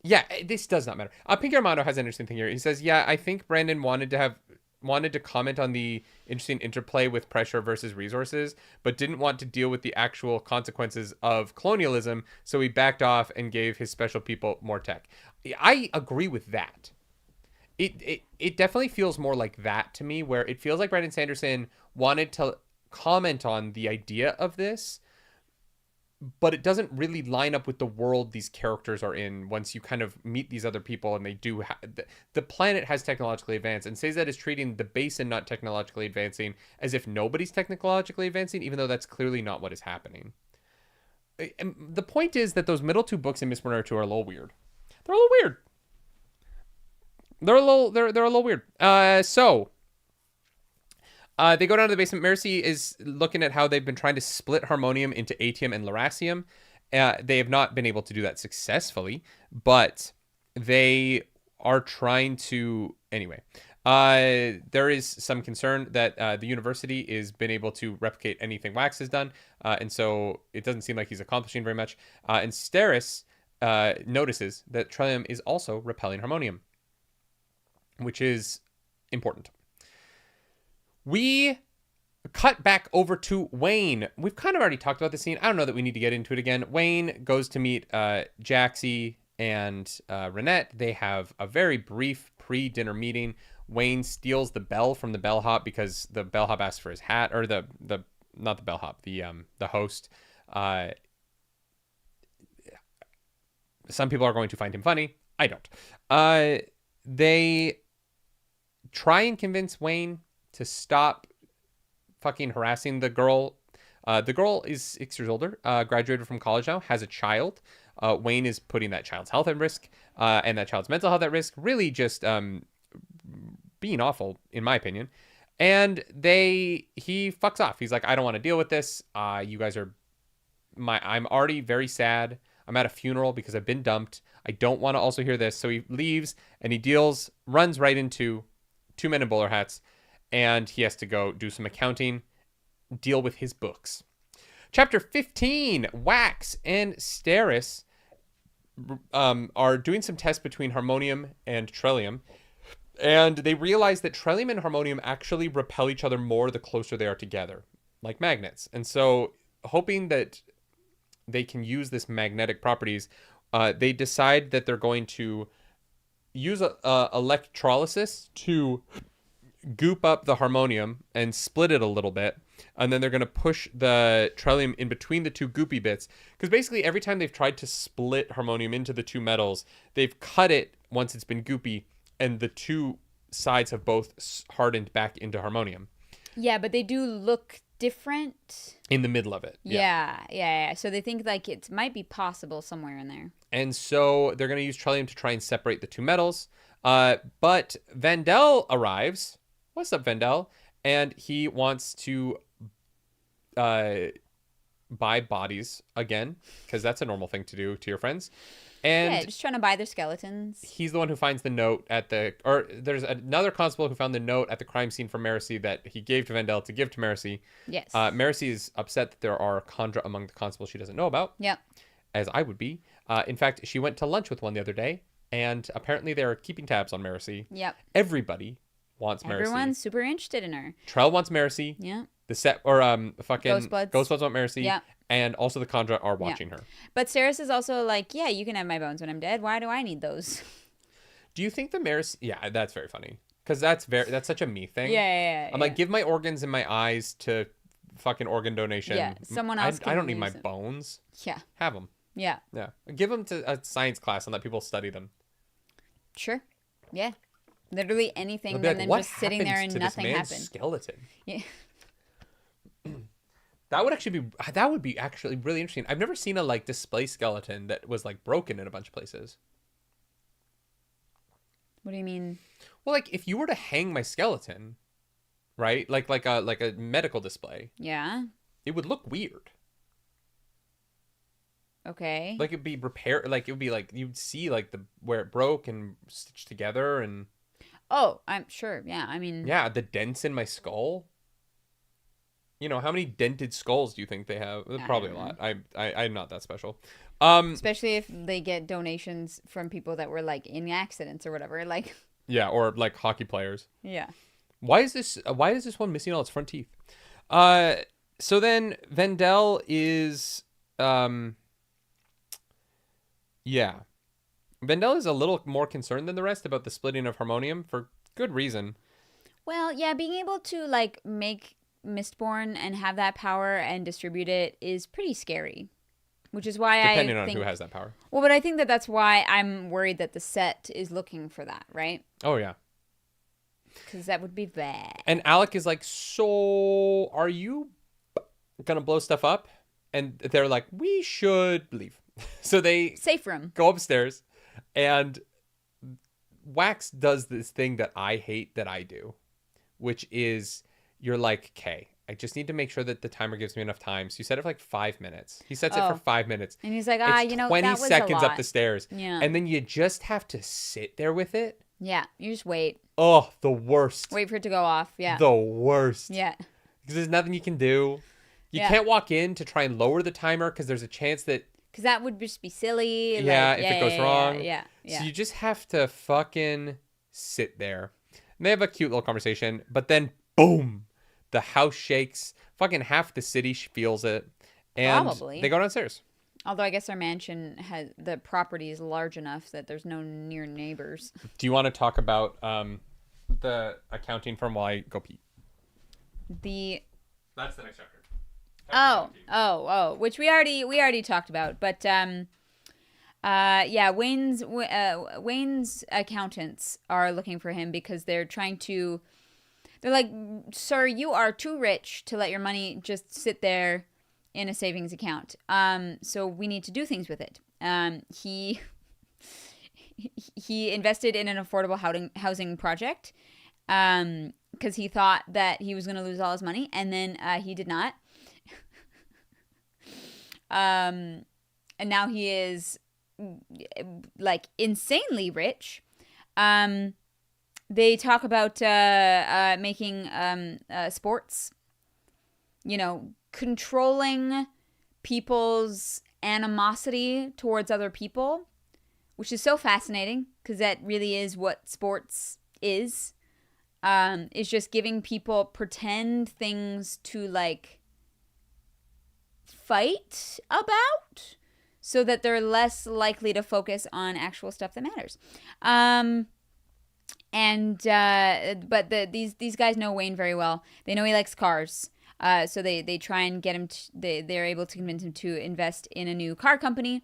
Yeah, this does not matter. Pinky Armando has an interesting thing here. He says, yeah, I think Brandon wanted to comment on the interesting interplay with pressure versus resources, but didn't want to deal with the actual consequences of colonialism, so he backed off and gave his special people more tech. I agree with that. It definitely feels more like that to me, where it feels like Brandon Sanderson wanted to comment on the idea of this, but it doesn't really line up with the world these characters are in once you kind of meet these other people, and they do the planet has technologically advanced, and Sazed is treating the basin not technologically advancing as if nobody's technologically advancing, even though that's clearly not what is happening. And the point is that those middle two books in Mistborn Era 2 are a little weird. They're a little weird. They're a little weird. They go down to the basement. Mercy is looking at how they've been trying to split harmonium into atium and lerasium. They have not been able to do that successfully, but they are trying to... Anyway, there is some concern that the university has been able to replicate anything Wax has done, and so it doesn't seem like he's accomplishing very much. And Steris notices that Trillium is also repelling harmonium, which is important. We cut back over to Wayne. We've kind of already talked about the scene. I don't know that we need to get into it again. Wayne goes to meet Jaxie and Renette. They have a very brief pre-dinner meeting. Wayne steals the bell from the bellhop because the bellhop asks for his hat, or not the bellhop, the host. Some people are going to find him funny. I don't. They try and convince Wayne to stop fucking harassing the girl. The girl is 6 years older, graduated from college now, has a child. Wayne is putting that child's health at risk, and that child's mental health at risk. Really just being awful, in my opinion. And he fucks off. He's like, I don't want to deal with this. You guys are... I'm already very sad. I'm at a funeral because I've been dumped. I don't want to also hear this. So he leaves, and he runs right into two men in bowler hats, and he has to go do some accounting, deal with his books. Chapter 15, Wax and Steris are doing some tests between harmonium and trillium, and they realize that trillium and harmonium actually repel each other more the closer they are together, like magnets. And so, hoping that they can use this magnetic properties, they decide that they're going to use electrolysis to goop up the harmonium and split it a little bit, and then they're going to push the trillium in between the two goopy bits, because basically every time they've tried to split harmonium into the two metals, they've cut it once it's been goopy, and the two sides have both hardened back into harmonium. Yeah, but they do look different in the middle of it. Yeah. So they think like it might be possible somewhere in there. And so they're going to use trillium to try and separate the two metals. But Vandel arrives. What's up, Vandel? And he wants to buy bodies again, because that's a normal thing to do to your friends. And yeah, just trying to buy their skeletons. He's the one who finds the note there's another constable who found the note at the crime scene for Mercy that he gave to Vandel to give to Mercy. Yes. Mercy is upset that there are Khandra among the constables she doesn't know about. Yep. As I would be. In fact, she went to lunch with one the other day, and apparently they're keeping tabs on Mercy. Yep. Everybody wants Mercy. Everyone's super interested in her. Trell wants Mercy. Yeah. The fucking Ghostbloods want Mercy. Yeah. And also the Khandra are watching her. But Steris is also like, yeah, you can have my bones when I'm dead. Why do I need those? Do you think the Mercy... Yeah, that's very funny. Because that's such a me thing. Yeah. I'm like, give my organs and my eyes to fucking organ donation. Yeah, someone else I don't need can my use them. bones. Yeah. Have them. Yeah. Yeah. Give them to a science class and let people study them. Sure. Yeah. Literally anything, They'll be and like, then what just sitting there happened and to this nothing man's happened. skeleton? Yeah. That would be actually really interesting. I've never seen a like display skeleton that was like broken in a bunch of places. What do you mean? Well, like if you were to hang my skeleton, right? Like a medical display, Yeah. it would look weird. Okay. Like it'd be repaired. Like it would be like you'd see like the where it broke and stitched together and. Oh, I'm sure. Yeah. I mean. Yeah, the dents in my skull. You know, how many dented skulls do you think they have? Probably a lot. I'm not that special. Especially if they get donations from people that were like in accidents or whatever. Like. Yeah, or like hockey players. Yeah. Why is this one missing all its front teeth? So then Vendel is yeah. Vendel is a little more concerned than the rest about the splitting of harmonium for good reason. Well, yeah, being able to like make Mistborn and have that power and distribute it is pretty scary. Which is why Depending I on think, who has that power. Well, but I think that's why I'm worried that the set is looking for that, right? Oh yeah. Because that would be bad. And Alec is like, so are you gonna blow stuff up? And they're like, we should leave. So they Safe room. go upstairs, and Wax does this thing that I hate that I do, which is you're like, okay, I just need to make sure that the timer gives me enough time. So you set it for like 5 minutes. He sets it for 5 minutes. And he's like, It's you know, 20 that was seconds a up lot. the stairs. Yeah. And then you just have to sit there with it. Yeah, you just wait. Oh, the worst. Wait for it to go off. Yeah. The worst. Yeah. Because there's nothing you can do. You can't walk in to try and lower the timer because there's a chance that... Because that would just be silly. Yeah, like, if it goes wrong. Yeah. So you just have to fucking sit there. And they have a cute little conversation, but then boom, the house shakes. Fucking half the city feels it. And Probably. they go downstairs. Although I guess our mansion has the property is large enough that there's no near neighbors. Do you want to talk about the accounting firm while I go pee? That's the next chapter. Which we already talked about, but Wayne's accountants are looking for him because they're like, sir, you are too rich to let your money just sit there in a savings account. So we need to do things with it. He invested in an affordable housing project because he thought that he was going to lose all his money, and then he did not. And now he is like insanely rich. They talk about making sports, you know, controlling people's animosity towards other people, which is so fascinating because that really is what sports is just giving people pretend things to like fight about so that they're less likely to focus on actual stuff that matters. But these guys know Wayne very well. They know he likes cars. So they try and get him they're able to convince him to invest in a new car company.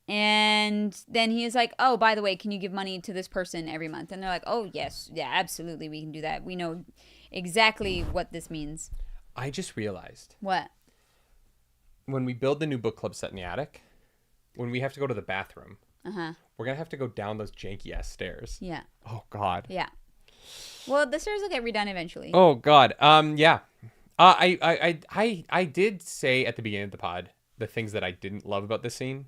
And then he is like, oh, by the way, can you give money to this person every month? And they're like, oh, yes. Yeah, absolutely. We can do that. We know exactly what this means. I just realized. What? When we build the new book club set in the attic, when we have to go to the bathroom, Uh-huh. we're going to have to go down those janky-ass stairs. Yeah. Oh, God. Yeah. Well, the stairs will get redone eventually. Oh, God. Yeah. I did say at the beginning of the pod the things that I didn't love about this scene.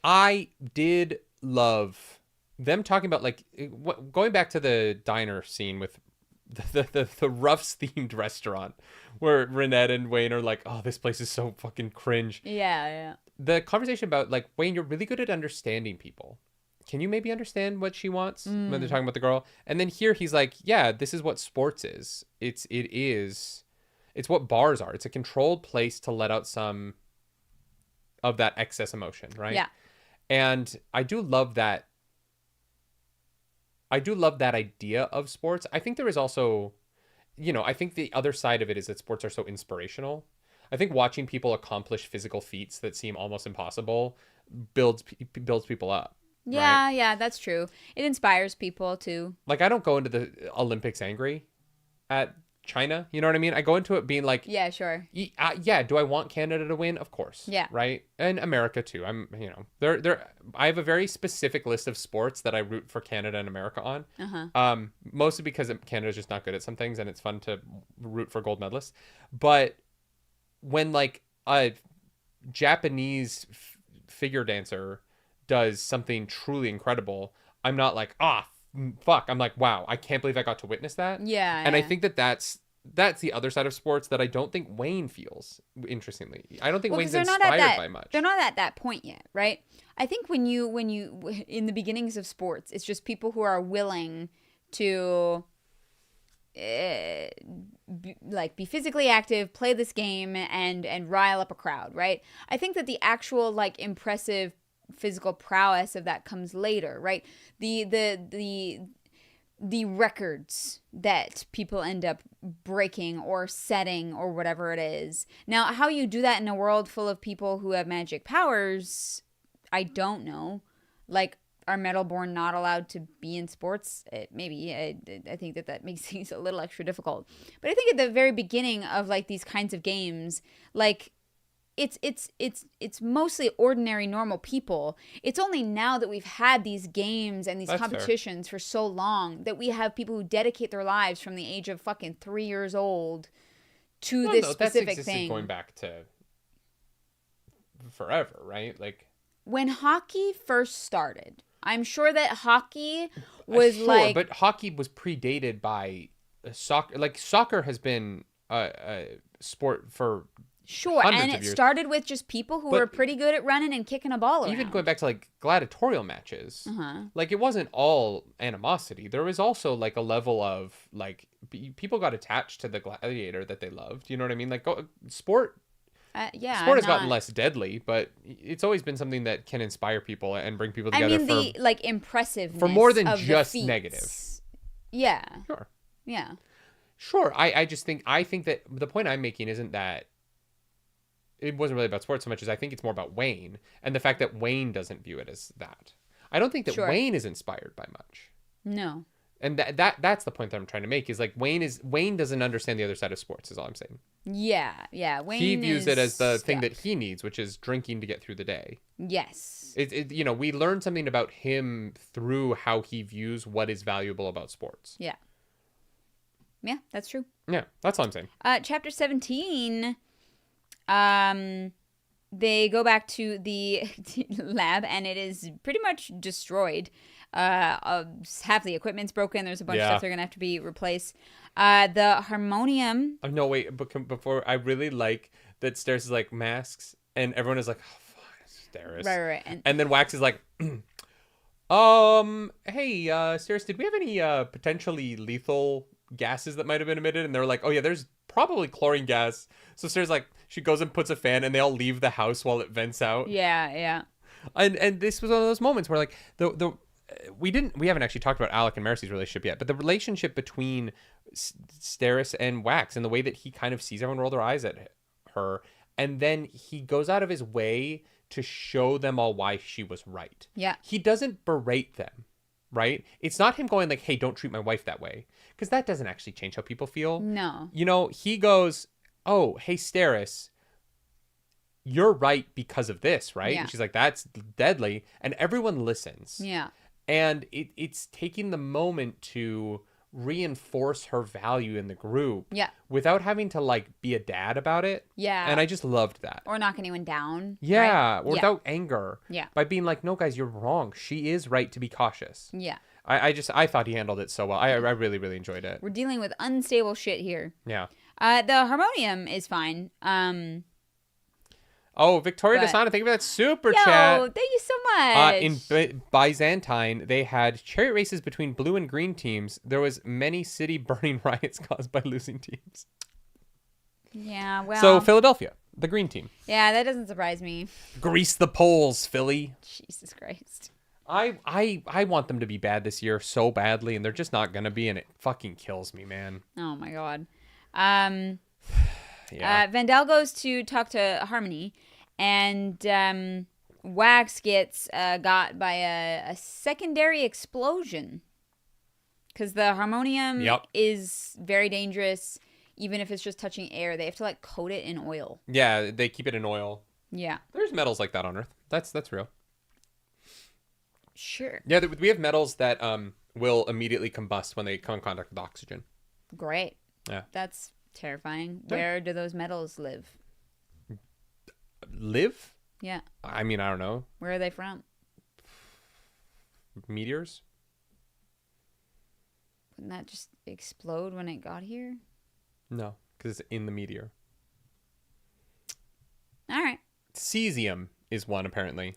I did love them talking about, like, going back to the diner scene with the Ruffs themed restaurant where Renette and Wayne are like, oh, this place is so fucking cringe. Yeah. The conversation about, like, Wayne, you're really good at understanding people. Can you maybe understand what she wants when they're talking about the girl? And then here he's like, yeah, this is what sports is. It's what bars are. It's a controlled place to let out some of that excess emotion, right? Yeah. And I do love that. I do love that idea of sports. I think there is also, I think the other side of it is that sports are so inspirational. I think watching people accomplish physical feats that seem almost impossible builds people up. Yeah, Right? yeah, that's true. It inspires people too. Like, I don't go into the Olympics angry at China. You know what I mean? I go into it being like, Yeah, sure. yeah, do I want Canada to win? Of course. Yeah. Right? And America too. I have a very specific list of sports that I root for Canada and America on. Mostly because Canada's just not good at some things and it's fun to root for gold medalists. But when like a Japanese figure dancer does something truly incredible, I'm not like, fuck. I'm like, wow, I can't believe I got to witness that. Yeah. And I think that's the other side of sports that I don't think Wayne feels, interestingly. I don't think Wayne's inspired by much. They're not at that point yet, right? I think when you in the beginnings of sports, it's just people who are willing to be physically active, play this game, and rile up a crowd, right? I think that the actual like impressive physical prowess of that comes later, right? The records that people end up breaking or setting or whatever it is. Now, how you do that in a world full of people who have magic powers, I don't know. Like, are Metalborn not allowed to be in sports? Maybe. I think that makes things a little extra difficult. But I think at the very beginning of like these kinds of games, like it's mostly ordinary normal people. It's only now that we've had these games and these That's competitions for so long that we have people who dedicate their lives from the age of fucking 3 years old to this specific thing. Going back to forever, right? Like when hockey first started, I'm sure that hockey was like, but hockey was predated by soccer. Like soccer has been a sport for sure, and it started with just people who were pretty good at running and kicking a ball around. Even going back to like gladiatorial matches, like it wasn't all animosity. There was also like a level of like people got attached to the gladiator that they loved. You know what I mean? Like sport has gotten less deadly, but it's always been something that can inspire people and bring people together. I mean, the like impressiveness for more than of just the negative. Yeah. Sure. Yeah. Sure. I think that the point I'm making isn't that it wasn't really about sports so much as I think it's more about Wayne and the fact that Wayne doesn't view it as that. I don't think that Wayne is inspired by much. No. And that's the point that I'm trying to make is like Wayne doesn't understand the other side of sports is all I'm saying. Yeah. He views it as the thing that he needs, which is drinking to get through the day. Yes. We learn something about him through how he views what is valuable about sports. Yeah. Yeah, that's true. Yeah, that's all I'm saying. Chapter 17, they go back to the lab and it is pretty much destroyed. Half the equipment's broken. There's a bunch of stuff they're gonna have to be replaced. The harmonium. Oh, no, wait. But before, I really like that Steris is like masks, and everyone is like, "Oh, fuck, Steris." Right. And then Wax is like, "Hey, Steris, did we have any potentially lethal gases that might have been emitted?" And they're like, "Oh yeah, there's probably chlorine gas." So Steris like, she goes and puts a fan, and they all leave the house while it vents out. Yeah. And this was one of those moments where like we haven't actually talked about Alec and Marcy's relationship yet, but the relationship between Steris and Wax and the way that he kind of sees everyone roll their eyes at her, and then he goes out of his way to show them all why she was right. Yeah. He doesn't berate them, right? It's not him going like, "Hey, don't treat my wife that way," because that doesn't actually change how people feel. No. He goes, "Oh, hey, Steris, you're right because of this, right?" Yeah. And she's like, "That's deadly," and everyone listens. Yeah. And it's taking the moment to reinforce her value in the group. Yeah. Without having to like be a dad about it. Yeah. And I just loved that. Or knock anyone down. Yeah. Right? Or without anger. Yeah. By being like, "No, guys, you're wrong. She is right to be cautious." Yeah. I thought he handled it so well. I really, really enjoyed it. We're dealing with unstable shit here. Yeah. The harmonium is fine. Oh, Victoria Desana, thank you for that super chat. Thank you so much. In Byzantine, they had chariot races between blue and green teams. There was many city burning riots caused by losing teams. Yeah, well. So Philadelphia, the green team. Yeah, that doesn't surprise me. Grease the polls, Philly. Jesus Christ. I want them to be bad this year so badly, and they're just not gonna be, and it fucking kills me, man. Oh my god. Yeah. Vandal goes to talk to Harmony, and Wax gets got by a secondary explosion. Because the harmonium is very dangerous, even if it's just touching air. They have to like coat it in oil. Yeah, they keep it in oil. Yeah. There's metals like that on Earth. That's real. Sure. Yeah, we have metals that will immediately combust when they come in contact with oxygen. Great. Yeah. That's terrifying. Where do those metals live? Live? Yeah. I mean, I don't know. Where are they from? Meteors? Wouldn't that just explode when it got here? No, because it's in the meteor. All right. Cesium is one, apparently.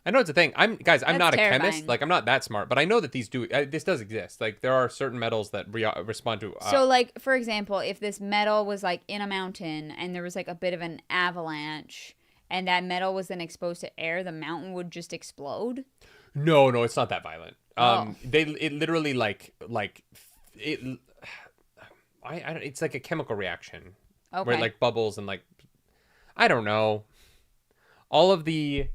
I know it's a thing. I'm not a chemist. Like, I'm not that smart, but I know that these do. This does exist. Like, there are certain metals that respond to. So, like, for example, if this metal was like in a mountain and there was like a bit of an avalanche, and that metal was then exposed to air, the mountain would just explode. No, it's not that violent. Oh. It literally it. It's like a chemical reaction. Okay. Where it like bubbles and like, I don't know. All of the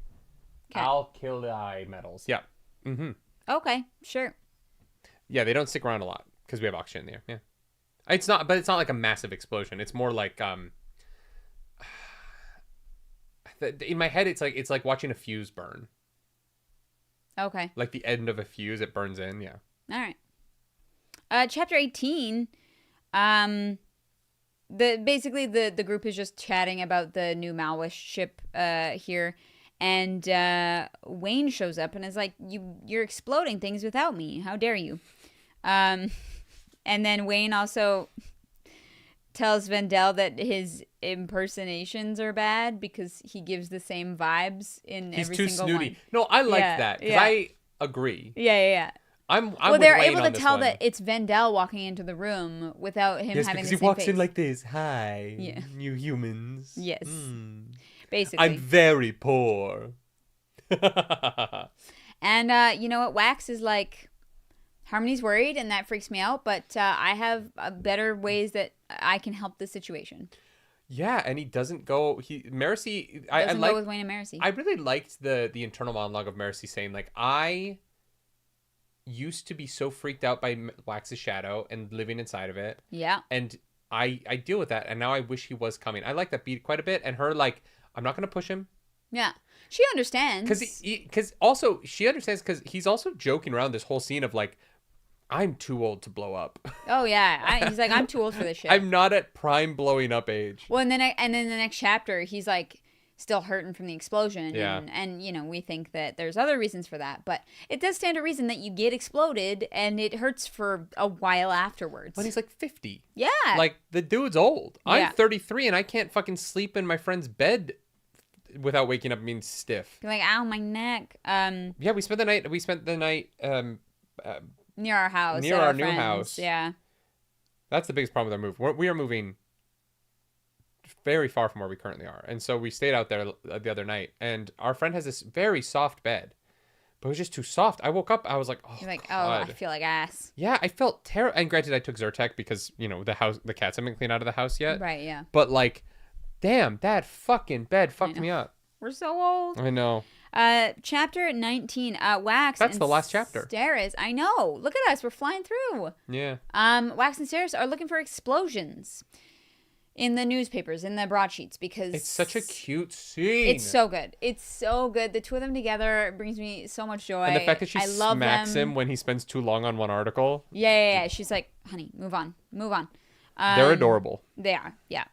alkali metals. Yeah. Mm-hmm. Okay, sure. Yeah, they don't stick around a lot because we have oxygen in the air. Yeah. It's not like a massive explosion. It's more like in my head it's like watching a fuse burn. Okay. Like the end of a fuse, it burns in. Yeah. All right. Chapter 18. Basically the group is just chatting about the new Malwish ship here, and Wayne shows up and is like, you're exploding things without me. How dare you? And then Wayne also tells Vandal that his impersonations are bad because he gives the same vibes in every single one. He's too snooty. No, I like that because I agree. Yeah. I'm well, they're Wayne able to tell one. that it's Vandal walking into the room without him having the same face. Yes, because he walks in like this. Hi, yeah. New humans. Yes. Basically. I'm very poor. And you know what? Wax is like, Harmony's worried, and that freaks me out, but I have better ways that I can help the situation. Yeah, and he doesn't go. Marcy. I go with Wayne and Marcy. I really liked the internal monologue of Marcy saying, like, I used to be so freaked out by Wax's shadow and living inside of it. Yeah. And I deal with that, and now I wish he was coming. I like that beat quite a bit, and her like, I'm not gonna push him. Yeah, she understands. Because also she understands because he's also joking around this whole scene of like, I'm too old to blow up. Oh yeah, he's like, I'm too old for this shit. I'm not at prime blowing up age. Well, and then the next chapter, he's like still hurting from the explosion. Yeah. And you know, we think that there's other reasons for that, but it does stand to reason that you get exploded and it hurts for a while afterwards. When he's like 50. Yeah. Like the dude's old. Yeah. I'm 33 and I can't fucking sleep in my friend's bed without waking up and being stiff. You're like, ow, my neck. Yeah, we spent the night near our house. Near our new house. Yeah. That's the biggest problem with our move. We are moving very far from where we currently are. And so we stayed out there the other night. And our friend has this very soft bed. But it was just too soft. I woke up. I was like, oh, you're like, God. Oh, I feel like ass. Yeah, I felt terrible. And granted, I took Zyrtec because, you know, the cats haven't been cleaned out of the house yet. Right, yeah. But like, damn, that fucking bed fucked me up. We're so old. I know. Chapter 19, Wax. That's the last chapter. Steris. I know. Look at us. We're flying through. Yeah. Wax and Steris are looking for explosions in the newspapers, in the broadsheets, because it's such a cute scene. It's so good. It's so good. The two of them together brings me so much joy. And the fact that she smacks him when he spends too long on one article. Yeah. She's like, honey, move on. They're adorable. They are. Yeah.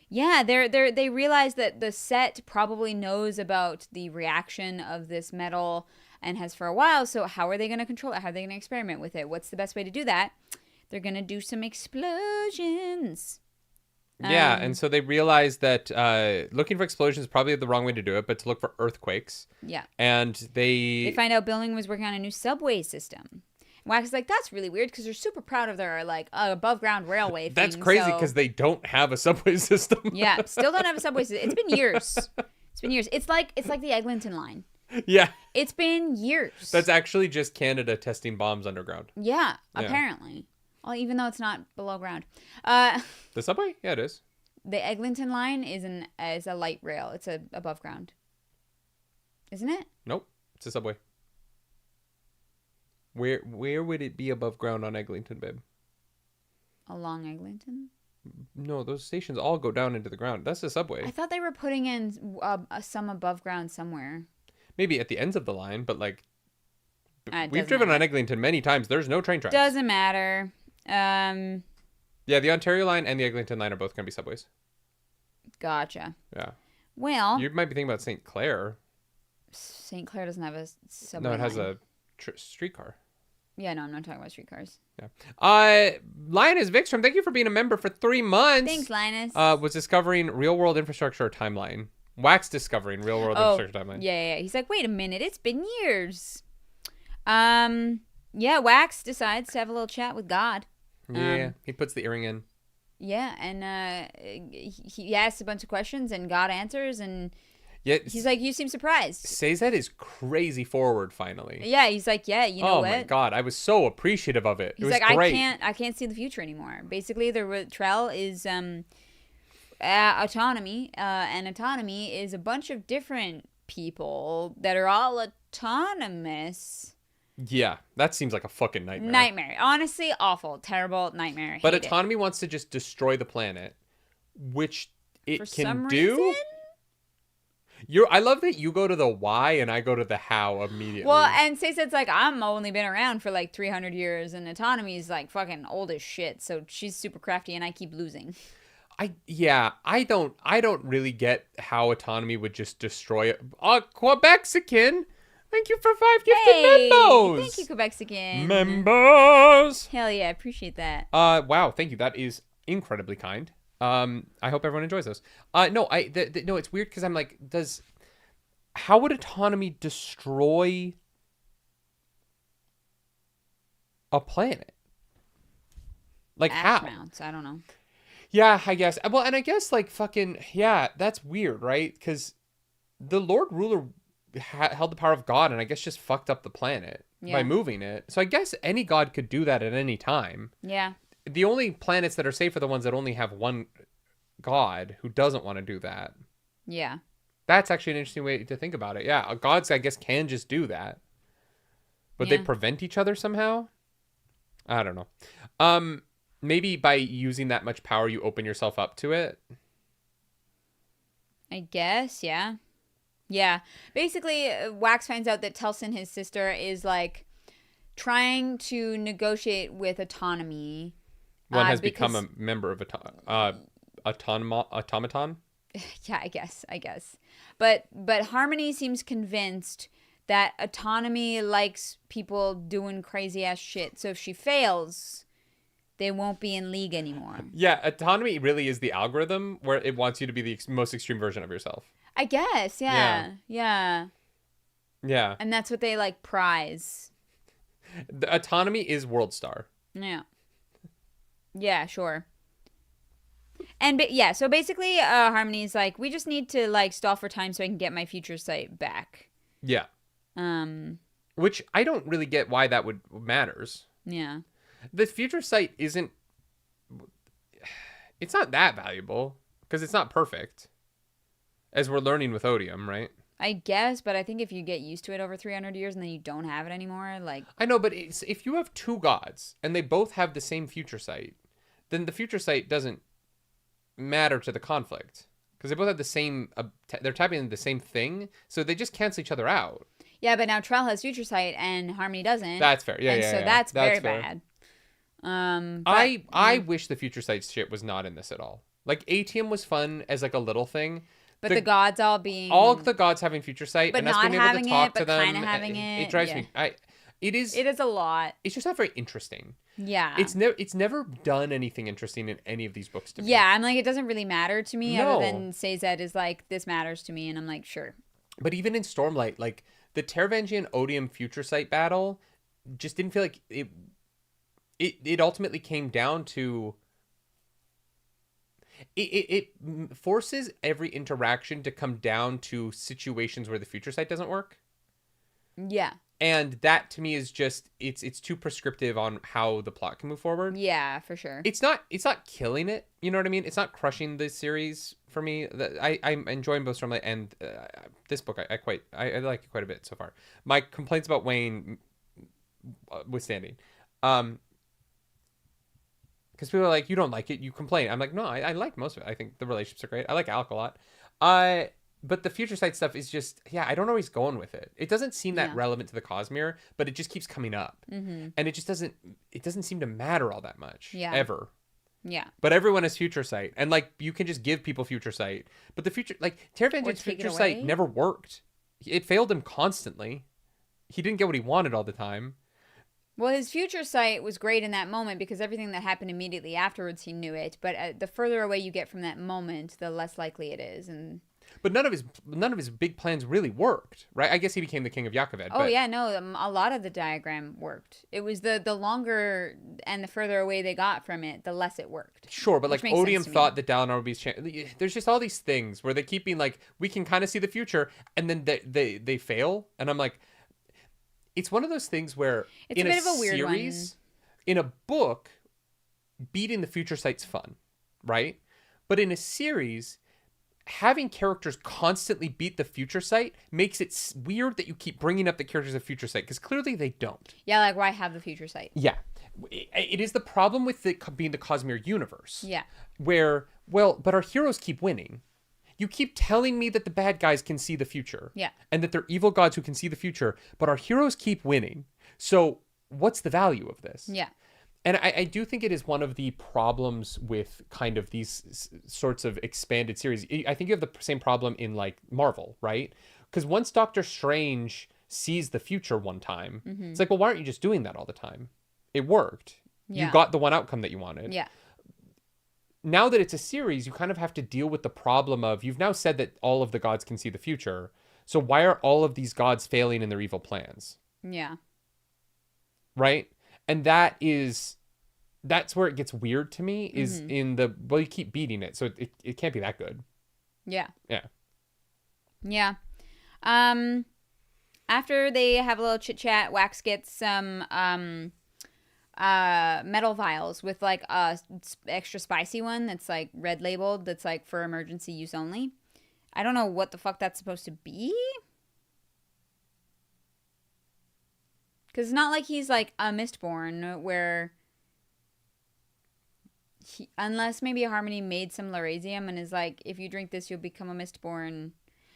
Yeah, they realize that the set probably knows about the reaction of this metal and has for a while, so how are they going to control it? How are they going to experiment with it? What's the best way to do that? They're going to do some explosions. Yeah, and so they realize that looking for explosions is probably the wrong way to do it, but to look for earthquakes. Yeah. And they find out Billings was working on a new subway system. Wax is like, that's really weird because they're super proud of their like above ground railway thing. That's crazy because they don't have a subway system. Yeah, still don't have a subway system. It's been years. It's like the Eglinton line. Yeah. It's been years. That's actually just Canada testing bombs underground. Yeah, apparently. Well, even though it's not below ground. The subway? Yeah, it is. The Eglinton line is a light rail. It's above ground. Isn't it? Nope. It's a subway. Where would it be above ground on Eglinton, babe? Along Eglinton? No, those stations all go down into the ground. That's the subway. I thought they were putting in some above ground somewhere. Maybe at the ends of the line, but like we've doesn't driven matter. on Eglinton many times. There's no train tracks. Doesn't matter. Yeah, the Ontario line and the Eglinton line are both going to be subways. Gotcha. Yeah. Well, You might be thinking about St. Clair. St. Clair doesn't have a subway. No, it has line. a streetcar. Yeah, no, I'm not talking about streetcars. Yeah. Linus Vikstrom, thank you for being a member for 3 months. Thanks, Linus. Was discovering real world infrastructure timeline. Wax discovering real world infrastructure timeline. Yeah. He's like, wait a minute, it's been years. Yeah, Wax decides to have a little chat with God. Yeah, he puts the earring in. Yeah, and he asks a bunch of questions, and God answers, and Yeah, he's like, you seem surprised. Sazed is crazy forward finally. Yeah, he's like, yeah, you know what? Oh my god, I was so appreciative of it. He's It was like, great. I can't see the future anymore. Basically, the Trell is autonomy, and autonomy is a bunch of different people that are all autonomous. Yeah, that seems like a fucking nightmare. Nightmare. Honestly, awful, terrible nightmare. But Hate it. autonomy wants to just destroy the planet, which it For can some do. reason? I love that you go to the why and I go to the how immediately. Well, and Sazed's like, I'm only been around for like 300 years, and autonomy's like fucking old as shit. So she's super crafty, and I keep losing. I don't really get how autonomy would just destroy it. Quebexican, thank you for 5 gifted members. Thank you, Quebexican. Members. Hell yeah, I appreciate that. Wow, thank you. That is incredibly kind. I hope everyone enjoys those. No, no, it's weird because I'm like, how would autonomy destroy a planet? Like Ash how? mounts, I don't know. Yeah, I guess. Well, and I guess like fucking yeah, that's weird, right? Because the Lord Ruler held the power of God, and I guess just fucked up the planet by moving it. So I guess any god could do that at any time. Yeah. The only planets that are safe are the ones that only have one god who doesn't want to do that. Yeah. That's actually an interesting way to think about it. Yeah, gods, I guess, can just do that. But they prevent each other somehow? I don't know. Maybe by using that much power, you open yourself up to it. I guess, yeah. Yeah. Basically, Wax finds out that Telsin, his sister, is like trying to negotiate with autonomy. One has become a member of automaton. Yeah, I guess. But Harmony seems convinced that autonomy likes people doing crazy ass shit. So if she fails, they won't be in league anymore. Yeah, autonomy really is the algorithm where it wants you to be the most extreme version of yourself. I guess, yeah. Yeah. And that's what they like prize. The autonomy is World Star. Yeah. Yeah, sure. And so basically Harmony's like, we just need to like stall for time so I can get my future sight back. Yeah. Which I don't really get why that matters. Yeah. The future sight it's not that valuable because it's not perfect. As we're learning with Odium, right? I guess, but I think if you get used to it over 300 years and then you don't have it anymore, like... I know, but if you have two gods and they both have the same future sight, then the future sight doesn't matter to the conflict. Because they both have the same... they're tapping into the same thing, so they just cancel each other out. Yeah, but now Trell has future sight and Harmony doesn't. That's fair. Yeah, so that's very bad. I wish the future sight shit was not in this at all. Like, ATM was fun as like a little thing. But the gods all being... All the gods having future sight but and us not being able having to talk it, but to them. kind of having it. It drives me... It is a lot. It's just not very interesting. Yeah. It's never done anything interesting in any of these books to me. Yeah, I'm like, it doesn't really matter to me other than Sazed is like, this matters to me, and I'm like, sure. But even in Stormlight, like, the Teravangian Odium future sight battle just didn't feel like it ultimately came down to... It forces every interaction to come down to situations where the future sight doesn't work. Yeah. And that to me is just it's too prescriptive on how the plot can move forward. Yeah, for sure. It's not killing it. You know what I mean? It's not crushing the series for me. I'm enjoying both Stormlight and this book. I like it quite a bit so far. My complaints about Wayne withstanding, because people are like, you don't like it, you complain. I'm like, no, I like most of it. I think the relationships are great. I like Alec a lot. But the future sight stuff is just, I don't know where he's going with it. It doesn't seem that relevant to the Cosmere, but it just keeps coming up. Mm-hmm. And it doesn't seem to matter all that much. Yeah. Ever. Yeah. But everyone has future sight. And, like, you can just give people future sight. But the future, like, Taravangian's future sight never worked. It failed him constantly. He didn't get what he wanted all the time. Well, his future sight was great in that moment because everything that happened immediately afterwards, he knew it. But the further away you get from that moment, the less likely it is. But none of his big plans really worked, right? I guess he became the king of Yakoved. Oh, yeah, no, a lot of the diagram worked. It was the longer and the further away they got from it, the less it worked. Sure, but like Odium thought that Dalinar would be... There's just all these things where they keep being like, we can kind of see the future, and then they fail. And I'm like, it's one of those things where it's in a bit of a weird series, in a book, beating the future sight's fun, right? But in a series... having characters constantly beat the future sight makes it weird that you keep bringing up the characters of future sight, because clearly they don't. Yeah, like, why have the future sight? Yeah. It is the problem with being the Cosmere universe. Yeah. Where, but our heroes keep winning. You keep telling me that the bad guys can see the future. Yeah. And that they're evil gods who can see the future, but our heroes keep winning. So what's the value of this? Yeah. And I do think it is one of the problems with kind of these sorts of expanded series. I think you have the same problem in, like, Marvel, right? Because once Doctor Strange sees the future one time, it's like, well, why aren't you just doing that all the time? It worked. Yeah. You got the one outcome that you wanted. Yeah. Now that it's a series, you kind of have to deal with the problem of, you've now said that all of the gods can see the future. So why are all of these gods failing in their evil plans? Yeah. Right? And that's where it gets weird to me, is in the, well, you keep beating it, so it can't be that good. Yeah. Yeah. Yeah. After they have a little chit chat, Wax gets some metal vials with, like, a extra spicy one that's, like, red labeled, that's, like, for emergency use only. I don't know what the fuck that's supposed to be. Because it's not like he's, like, a Mistborn where... unless maybe Harmony made some Lerasium and is like, if you drink this, you'll become a Mistborn.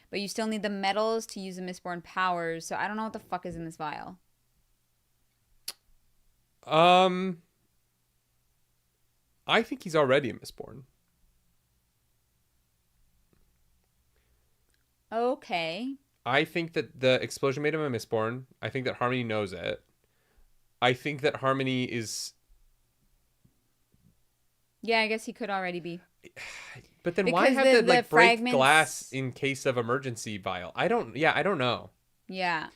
But you still need the metals to use the Mistborn powers. So I don't know what the fuck is in this vial. I think he's already a Mistborn. Okay. I think that the explosion made him a Mistborn. I think that Harmony knows it. I think that Harmony is... yeah, I guess he could already be. But then why have to, like, break glass in case of emergency vial? I don't know. Yeah.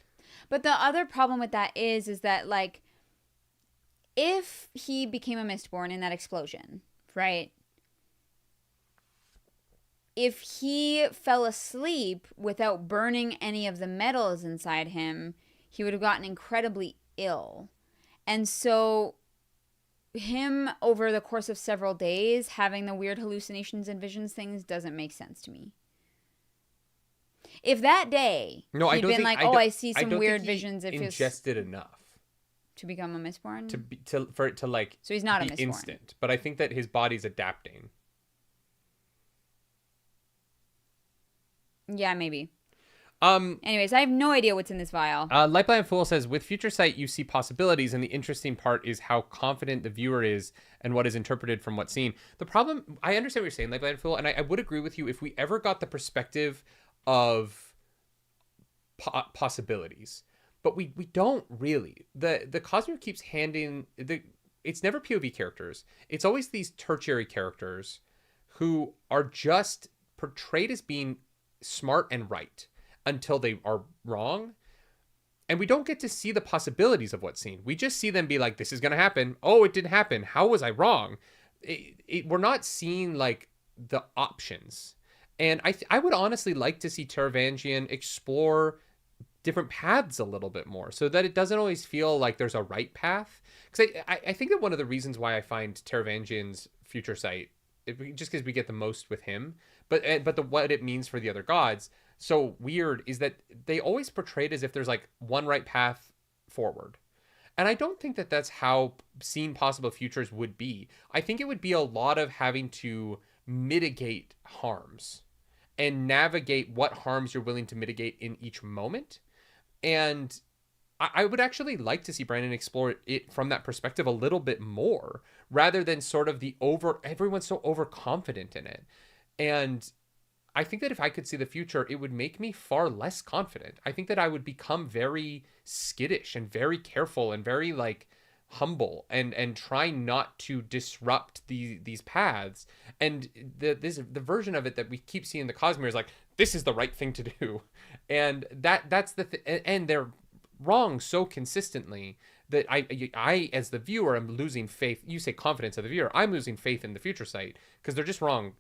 But the other problem with that is that, like, if he became a Mistborn in that explosion, right? If he fell asleep without burning any of the metals inside him, he would have gotten incredibly ill. And so him, over the course of several days, having the weird hallucinations and visions things doesn't make sense to me. If that day he'd been like, I see some weird visions, it feels ingested enough to become a Mistborn, for it to, like, so he's not be a Mistborn. Instant. But I think that his body's adapting. Yeah, maybe. Anyways, I have no idea what's in this vial. Lightblind Fool says, with future sight, you see possibilities, and the interesting part is how confident the viewer is and what is interpreted from what's seen. The problem, I understand what you're saying, Lightblind Fool, and I would agree with you if we ever got the perspective of possibilities. But we don't really. The Cosmere keeps handing... it's never POV characters. It's always these tertiary characters who are just portrayed as being smart and right until they are wrong. And we don't get to see the possibilities of what's seen. We just see them be like, this is going to happen. Oh, it didn't happen. How was I wrong? We're not seeing, like, the options. And I would honestly like to see Taravangian explore different paths a little bit more, so that it doesn't always feel like there's a right path. Because I think that one of the reasons why I find Taravangian's future sight, just because we get the most with him, but what it means for the other gods so weird is that they always portray it as if there's like one right path forward. And I don't think that that's how seen possible futures would be. I think it would be a lot of having to mitigate harms and navigate what harms you're willing to mitigate in each moment. And I would actually like to see Brandon explore it from that perspective a little bit more, rather than sort of everyone's so overconfident in it. And I think that if I could see the future, it would make me far less confident. I think that I would become very skittish and very careful and very like humble and try not to disrupt these paths. And the version of it that we keep seeing in the Cosmere is like, this is the right thing to do. And that's and they're wrong so consistently that I as the viewer am losing faith. You say confidence of the viewer. I'm losing faith in the future sight because they're just wrong.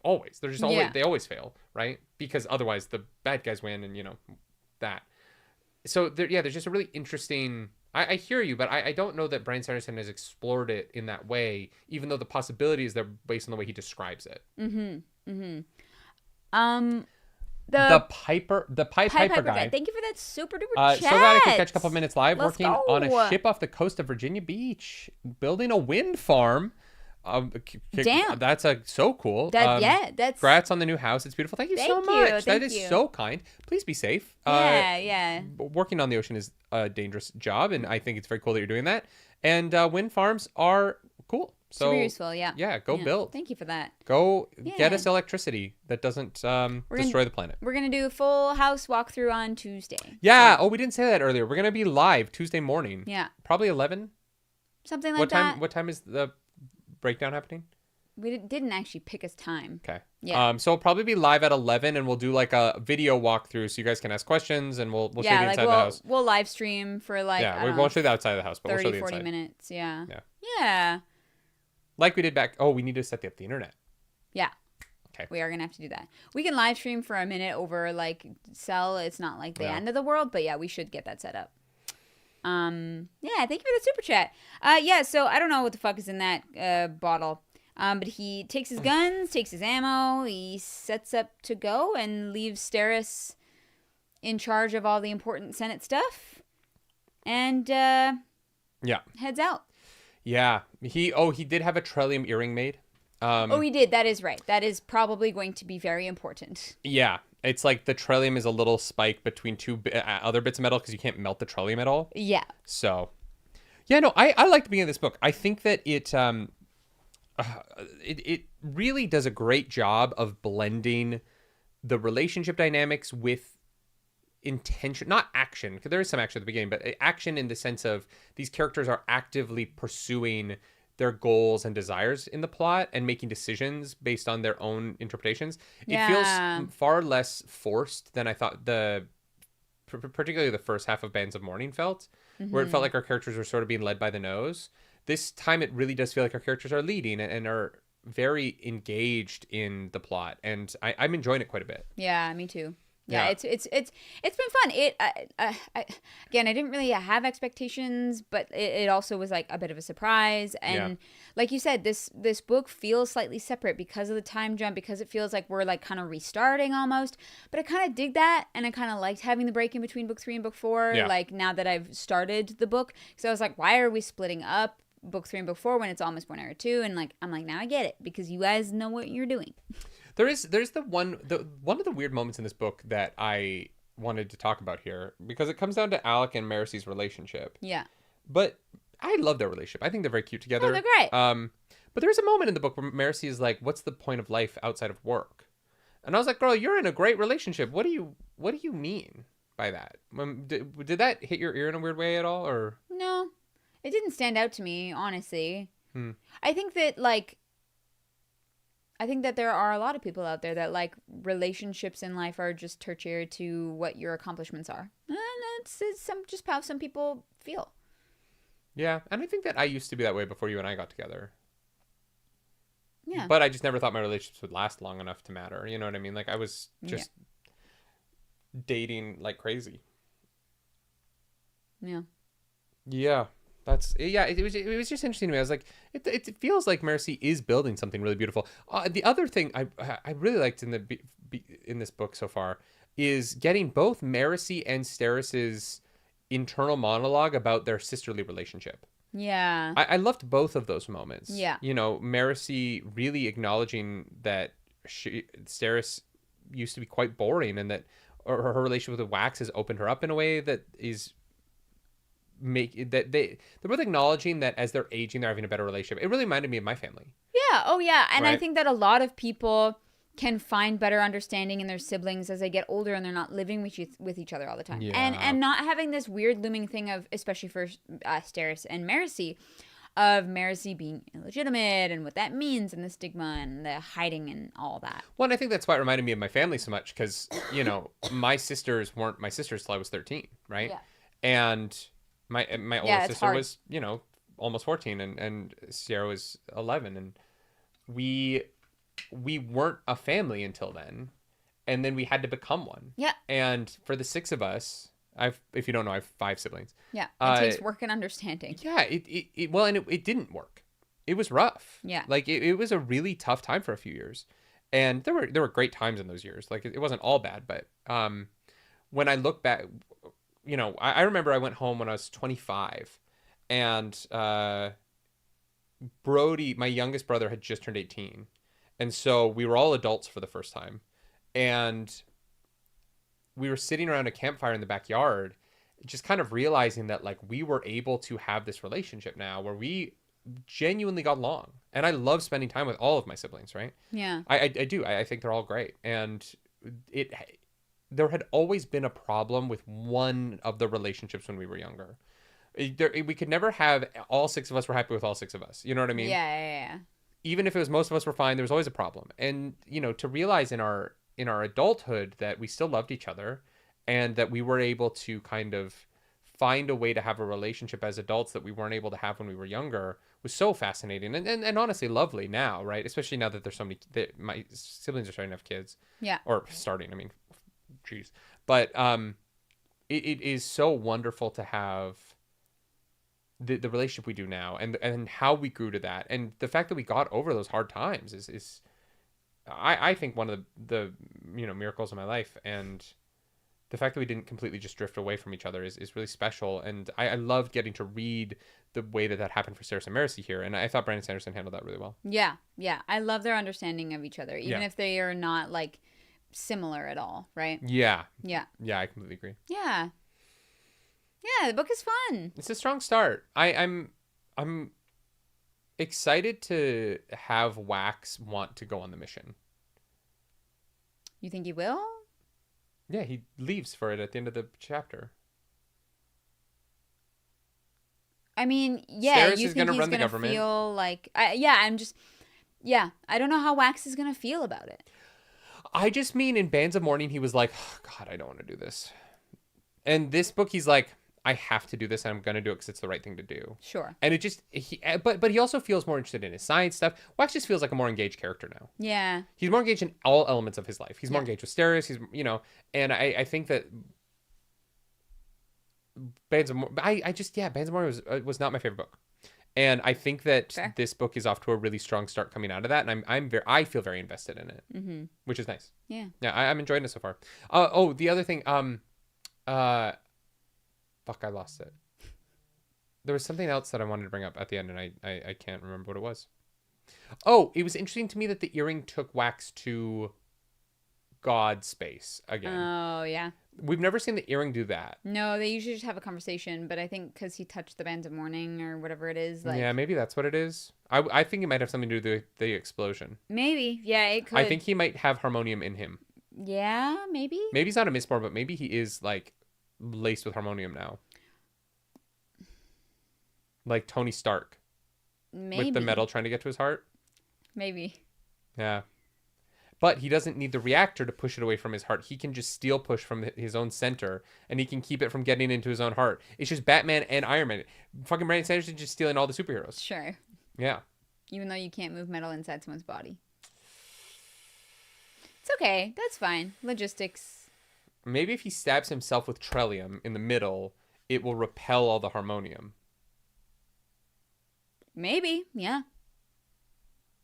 Always. They're just always, they always fail, right? Because otherwise the bad guys win and, that. So, there's just a really interesting... I hear you, but I don't know that Brandon Sanderson has explored it in that way, even though the possibilities are based on the way he describes it. The Piper guy. Thank you for that super duper chat. So glad I could catch a couple of minutes live. Let's working go. on a ship off the coast of Virginia Beach, building a wind farm. Damn, that's so cool. That's congrats on the new house. It's beautiful. Thank you so much. That is so kind. Please be safe. Working on the ocean is a dangerous job, and I think it's very cool that you're doing that. And wind farms are cool. So super useful. Yeah. Go build. Thank you for that. Go get us electricity that doesn't destroy the planet. We're gonna do a full house walkthrough on Tuesday. Yeah. Oh, we didn't say that earlier. We're gonna be live Tuesday morning. Yeah. Probably 11. Something like that. What time is the breakdown happening? We didn't actually pick a time. Okay. Yeah. So we'll probably be live at 11, and we'll do like a video walkthrough so you guys can ask questions, and we'll show you inside the house. We'll live stream for we won't show you the outside of the house, but 30, we'll show you 40 inside. minutes. Yeah. Yeah. Like we did back. Oh, we need to set up the internet. Yeah. Okay. We are gonna have to do that. We can live stream for a minute over Cell. It's not like the end of the world, but we should get that set up. Thank you for the super chat. So I don't know what the fuck is in that bottle. But he takes his guns, takes his ammo, he sets up to go and leaves Steris in charge of all the important Senate stuff. And heads out. Yeah. He did have a Trellium earring made. He did. That is right. That is probably going to be very important. Yeah. It's like the Trellium is a little spike between two other bits of metal because you can't melt the Trellium at all. Yeah. So, I like the beginning of this book. I think that it really does a great job of blending the relationship dynamics with intention, not action, because there is some action at the beginning, but action in the sense of these characters are actively pursuing their goals and desires in the plot and making decisions based on their own interpretations. It feels far less forced than I thought particularly the first half of Bands of Mourning felt, where it felt like our characters were sort of being led by the nose. This time it really does feel like our characters are leading and are very engaged in the plot, and I'm enjoying it quite a bit. Yeah, me too. Yeah, it's been fun. Again, I didn't really have expectations, but it also was like a bit of a surprise. And like you said, this book feels slightly separate because of the time jump, because it feels like we're like kind of restarting almost. But I kind of dig that, and I kind of liked having the break in between book 3 and book 4. Yeah. Like now that I've started the book, so I was like, why are we splitting up book 3 and book 4 when it's all Mistborn Era 2? And I'm like, now I get it, because you guys know what you're doing. There's one of the weird moments in this book that I wanted to talk about here, because it comes down to Alec and Maricy's relationship. Yeah. But I love their relationship. I think they're very cute together. Oh, they're great. But there's a moment in the book where Maricy is like, "What's the point of life outside of work?" And I was like, "Girl, you're in a great relationship. What do you mean by that? Did that hit your ear in a weird way at all, or?" No, it didn't stand out to me, honestly. I think that there are a lot of people out there that like relationships in life are just tertiary to what your accomplishments are. And it's just how some people feel. Yeah, and I think that I used to be that way before you and I got together. Yeah. But I just never thought my relationships would last long enough to matter. You know what I mean? Like I was just dating like crazy Yeah. Yeah. It was just interesting to me. I was like, it feels like Mercy is building something really beautiful. The other thing I really liked in this book so far is getting both Mercy and Steris's internal monologue about their sisterly relationship. Yeah. I loved both of those moments. Yeah. You know, Mercy really acknowledging that Steris used to be quite boring, and that her relationship with Wax has opened her up in a way that is they're both acknowledging that as they're aging, they're having a better relationship. It really reminded me of my family. Yeah. Oh, yeah. And Right? I think that a lot of people can find better understanding in their siblings as they get older and they're not living with each other all the time. Yeah. And not having this weird looming thing of, especially for Steris and Mercy, of Mercy being illegitimate and what that means and the stigma and the hiding and all that. Well, and I think that's why it reminded me of my family so much, because, you know, my sisters weren't my sisters till I was 13, right? Yeah. And my older Yeah, it's sister hard. was, you know, almost 14, and Sierra was 11, and we weren't a family until then, and then we had to become one. Yeah. And for the 6 of us, if you don't know, I have 5 siblings. Yeah. It takes work and understanding. Yeah, it didn't work. It was rough. Yeah. Like it was a really tough time for a few years. And there were great times in those years. Like it wasn't all bad, but when I look back, you know, I remember I went home when I was 25, and Brody, my youngest brother, had just turned 18. And so we were all adults for the first time. And we were sitting around a campfire in the backyard, just kind of realizing that, like, we were able to have this relationship now where we genuinely got along. And I love spending time with all of my siblings, right? Yeah. I do. I think they're all great. And there had always been a problem with one of the relationships when we were younger. We could never have all 6 of us were happy with all 6 of us. You know what I mean? Yeah. Even if it was most of us were fine, there was always a problem. And, you know, to realize in our adulthood that we still loved each other, and that we were able to kind of find a way to have a relationship as adults that we weren't able to have when we were younger, was so fascinating and honestly lovely now, right? Especially now that there's so many, that my siblings are starting to have kids. Yeah. Or starting, I mean, geez. But it is so wonderful to have the relationship we do now, and how we grew to that, and the fact that we got over those hard times is I think one of the you know, miracles of my life. And the fact that we didn't completely just drift away from each other is really special. And I loved getting to read the way that happened for Steris and Mercy here, and I thought Brandon Sanderson handled that really well. Yeah. I love their understanding of each other, even Yeah. if they are not like similar at all, right? Yeah, Yeah. I completely agree. Yeah. Yeah, the book is fun. It's a strong start. I'm excited to have Wax want to go on the mission. You think he will? Yeah, he leaves for it at the end of the chapter. I mean, yeah, Steris you is think gonna he's run the gonna government. feel like, I don't know how Wax is gonna feel about it. I just mean in Bands of Mourning, he was like, oh, God, I don't want to do this. And this book, he's like, I have to do this, and I'm going to do it because it's the right thing to do. Sure. And it just, but he also feels more interested in his science stuff. Wax just feels like a more engaged character now. Yeah. He's more engaged in all elements of his life. He's more Yeah. engaged with Steris. He's, you know, and I think that Bands of Mourning, Bands of Mourning was not my favorite book. And I think that Fair. this book is off to a really strong start coming out of that, and I feel very invested in it, Mm-hmm. which is nice. Yeah. Yeah, I'm enjoying it so far. The other thing, fuck, I lost it. There was something else that I wanted to bring up at the end, and I can't remember what it was. Oh, it was interesting to me that the earring took Wax to God space again. Oh, yeah. We've never seen the earring do that. No, they usually just have a conversation, but I think because he touched the Bands of Mourning or whatever it is, like, Yeah, maybe that's what it is. I think it might have something to do with the explosion. maybe. Yeah, it could. I think he might have harmonium in him. Yeah, maybe. Maybe he's not a Mistborn, but maybe he is, like, laced with harmonium now. Like Tony Stark. Maybe. With the metal trying to get to his heart. Maybe. Yeah. But he doesn't need the reactor to push it away from his heart. He can just steel push from his own center, and he can keep it from getting into his own heart. It's just Batman and Iron Man. Fucking Brandon Sanderson just stealing all the superheroes. Sure. Yeah. Even though you can't move metal inside someone's body. It's okay. That's fine. Logistics. Maybe if he stabs himself with Trellium in the middle, it will repel all the harmonium. Maybe, yeah.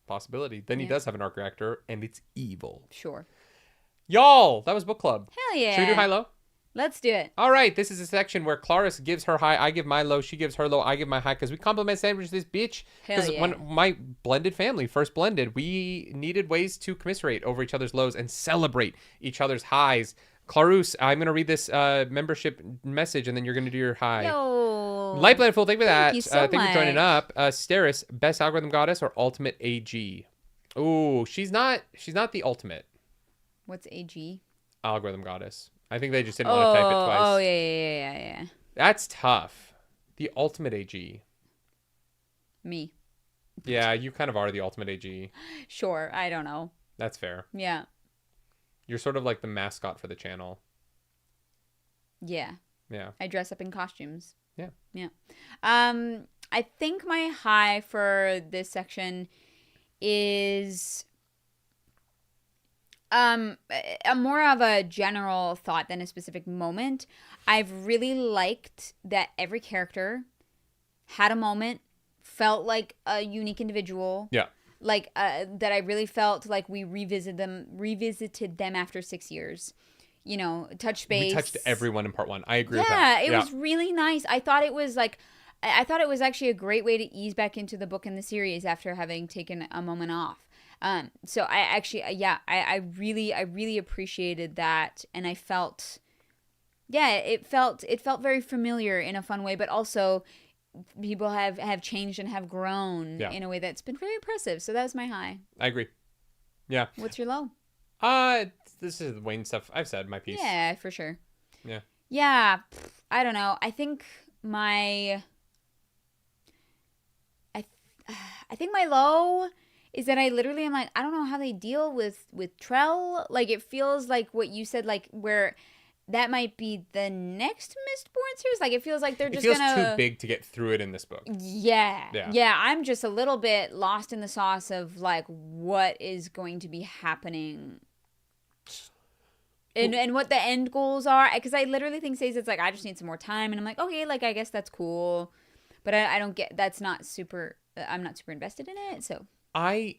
Possibility. Then he does have an arc reactor, and it's evil. Sure. Y'all, that was book club. Hell yeah. Should we do high-low? Let's do it. All right, this is a section where Clarice gives her high, I give my low, she gives her low, I give my high, because we compliment sandwich this bitch. Because when my blended family first blended, we needed ways to commiserate over each other's lows and celebrate each other's highs. Clarus, I'm going to read this membership message, and then you're going to do your high. Yo. Light Planet Full, thank you for that. Thank you so thank you for joining much. up. Steris, best algorithm goddess or ultimate AG? Ooh, she's not the ultimate What's AG? algorithm goddess. I think they just didn't want to type it twice. Oh, yeah. That's tough. The ultimate AG. Me. Yeah, you kind of are the ultimate AG. Sure, I don't know. That's fair. Yeah. You're sort of like the mascot for the channel. Yeah. Yeah. I dress up in costumes. Yeah. Yeah. I think my high for this section is a more of a general thought than a specific moment. I've really liked that every character had a moment, felt like a unique individual. Yeah. Like that I really felt like we revisited them after 6 years. You know, touch base. We touched everyone in part 1. I agree with Yeah, that. it was really nice. I thought it was actually a great way to ease back into the book and the series after having taken a moment off. So I actually, I really appreciated that. And I felt, it felt very familiar in a fun way, but also people have changed and have grown in a way that's been very impressive. So that was my high. I agree. Yeah. What's your low? This is Wayne stuff. I've said my piece. Yeah, for sure. Yeah. Yeah. I don't know. I think I think my low is that I literally am like, I don't know how they deal with Trell. Like, it feels like what you said, like, where that might be the next Mistborn series. Like, it feels like they're just It feels too big to get through it in this book. Yeah, I'm just a little bit lost in the sauce of, like, what is going to be happening and what the end goals are. Because I literally think it's like, I just need some more time. And I'm like, okay, like, I guess that's cool. But I don't get, that's not super, I'm not super invested in it, so. I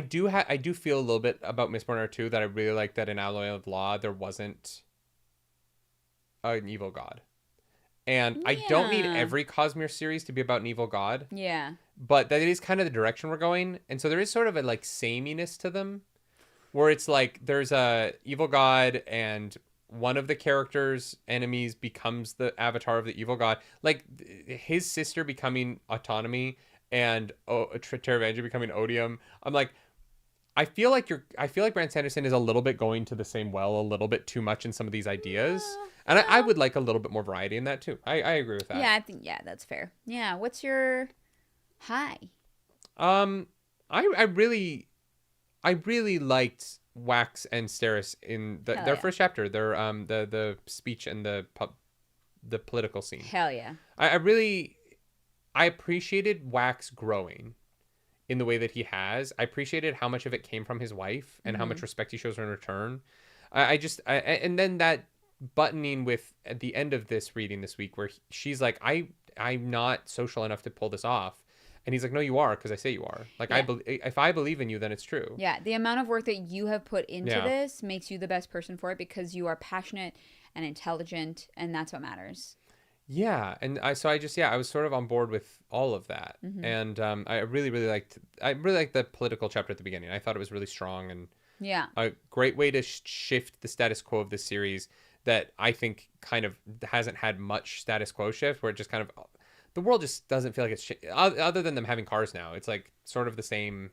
do feel a little bit about Mistborn Era 2 that I really like that in Alloy of Law there wasn't an evil god. And I don't need every Cosmere series to be about an evil god. Yeah. But that is kind of the direction we're going. And so there is sort of a like sameness to them where it's like there's a evil god and one of the characters' enemies becomes the avatar of the evil god. Like his sister becoming Autonomy and Terravangel becoming Odium. I'm like, I feel like Brandon Sanderson is a little bit going to the same well, a little bit too much in some of these ideas. And I would like a little bit more variety in that too. I agree with that. Yeah, I think, that's fair. Yeah. What's your high? I really liked Wax and Steris in their first chapter. Their the speech and the political scene. Hell yeah. I appreciated Wax growing in the way that he has. I appreciated how much of it came from his wife and how much respect he shows her in return. And then that buttoning with at the end of this reading this week where she's like, I'm not social enough to pull this off. And he's like, no, you are, because I say you are. Like, if I believe in you, then it's true. Yeah, the amount of work that you have put into this makes you the best person for it because you are passionate and intelligent, and that's what matters. Yeah, and I was sort of on board with all of that. And I really liked the political chapter at the beginning. I thought it was really strong and a great way to shift the status quo of this series that I think kind of hasn't had much status quo shift, where it just kind of the world just doesn't feel like it's other than them having cars now. It's like sort of the same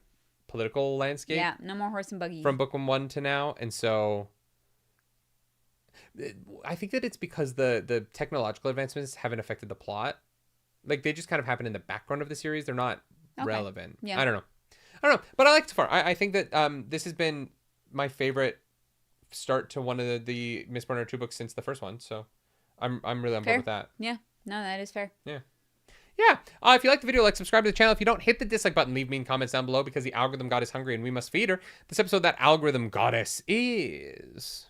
political landscape. Yeah, no more horse and buggy from book 1 to now, and so I think that it's because the technological advancements haven't affected the plot. Like they just kind of happen in the background of the series. They're not relevant. Yeah. I don't know. But I like it so far. I think that this has been my favorite start to one of the Mistborn Era 2 books since the first one. So I'm really on board with that. Yeah. No, that is fair. Yeah. Yeah. If you like the video, subscribe to the channel. If you don't, hit the dislike button. Leave mean comments down below because the algorithm god is hungry and we must feed her. This episode, that algorithm goddess is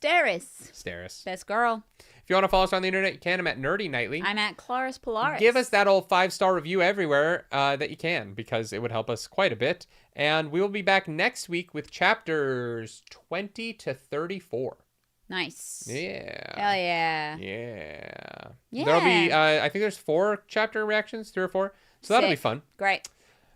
Steris. Best girl. If you want to follow us on the internet, you can. I'm at nerdynightly. I'm at Claris Polaris. Give us that old 5-star review everywhere that you can, because it would help us quite a bit. And we will be back next week with chapters 20 to 34. Nice. Yeah. Hell yeah. Yeah. There'll be, I think there's 4 chapter reactions, 3 or 4. So that'll be fun. Great.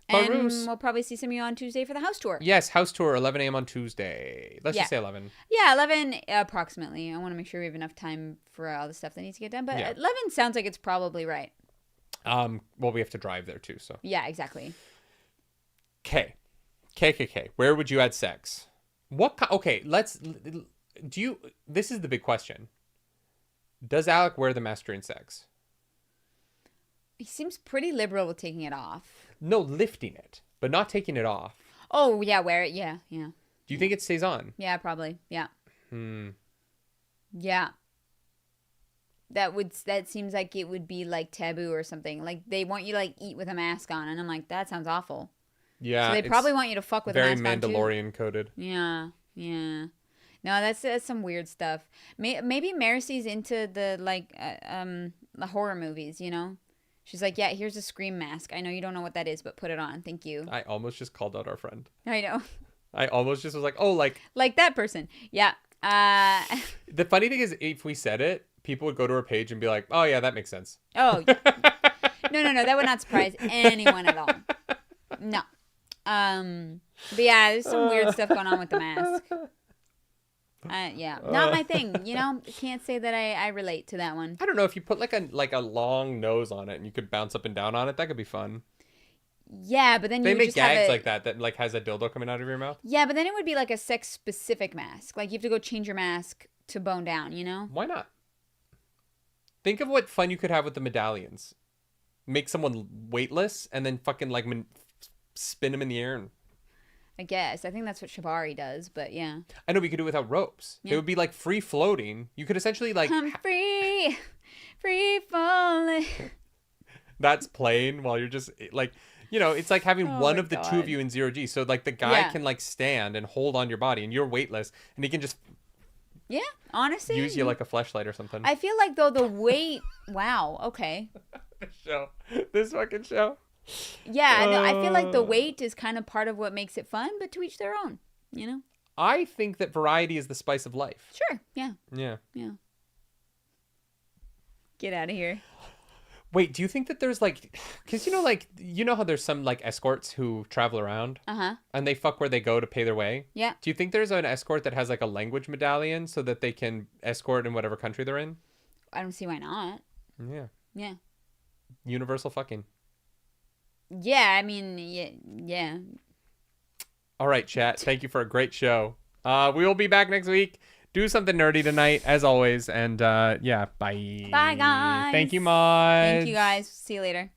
And we'll probably see some of you on Tuesday for the house tour. Yes, house tour, 11 a.m. on Tuesday. Let's just say 11. Yeah, 11 approximately. I want to make sure we have enough time for all the stuff that needs to get done. But 11 sounds like it's probably right. Well, we have to drive there too, so. Yeah, exactly. K. Where would you add sex? Okay, this is the big question. Does Alec wear the master in sex? He seems pretty liberal with taking it off. No, lifting it, but not taking it off. Oh, yeah, wear it. Yeah. Do you think it stays on? Yeah, probably. Yeah. Yeah. That seems like it would be like taboo or something. Like they want you to like eat with a mask on, and I'm like, that sounds awful. Yeah. So they probably want you to fuck with a mask on too. Very Mandalorian coded. Yeah. No, that's some weird stuff. Maybe Marcy's into the horror movies, you know? She's like, yeah, here's a scream mask. I know you don't know what that is, but put it on. Thank you. I almost just called out our friend. I know. I almost just was like, oh, like that person. Yeah. The funny thing is, if we said it, people would go to her page and be like, oh, yeah, that makes sense. Oh, yeah. No. That would not surprise anyone at all. No. But yeah, there's some weird stuff going on with the mask. Not my thing. You know, can't say that I relate to that one. I don't know, if you put like a long nose on it and you could bounce up and down on it, that could be fun. Yeah, but then they make gags like that like has a dildo coming out of your mouth. Yeah, but then it would be like a sex specific mask. Like you have to go change your mask to bone down. You know? Why not? Think of what fun you could have with the medallions. Make someone weightless and then fucking like spin them in the air and. I guess. I think that's what Shibari does, but yeah. I know we could do it without ropes. Yeah. It would be like free floating. You could essentially like... I'm free falling. That's playing while you're just like, you know, it's like having one of the two of you in 0G. So like the guy can like stand and hold on your body and you're weightless and he can just... Yeah, honestly. Use you like a fleshlight or something. I feel like though the weight... Wow, okay. This fucking show. Yeah, no, I feel like the weight is kind of part of what makes it fun, but to each their own, you know? I think that variety is the spice of life. Sure, yeah. Get out of here. Wait, do you think that there's like... Because you know how there's some like escorts who travel around? Uh-huh. And they fuck where they go to pay their way? Yeah. Do you think there's an escort that has like a language medallion so that they can escort in whatever country they're in? I don't see why not. Yeah. Universal fucking. Yeah, I mean, yeah. All right, chat. Thank you for a great show. We will be back next week. Do something nerdy tonight, as always. And bye. Bye, guys. Thank you, Maud. Thank you, guys. See you later.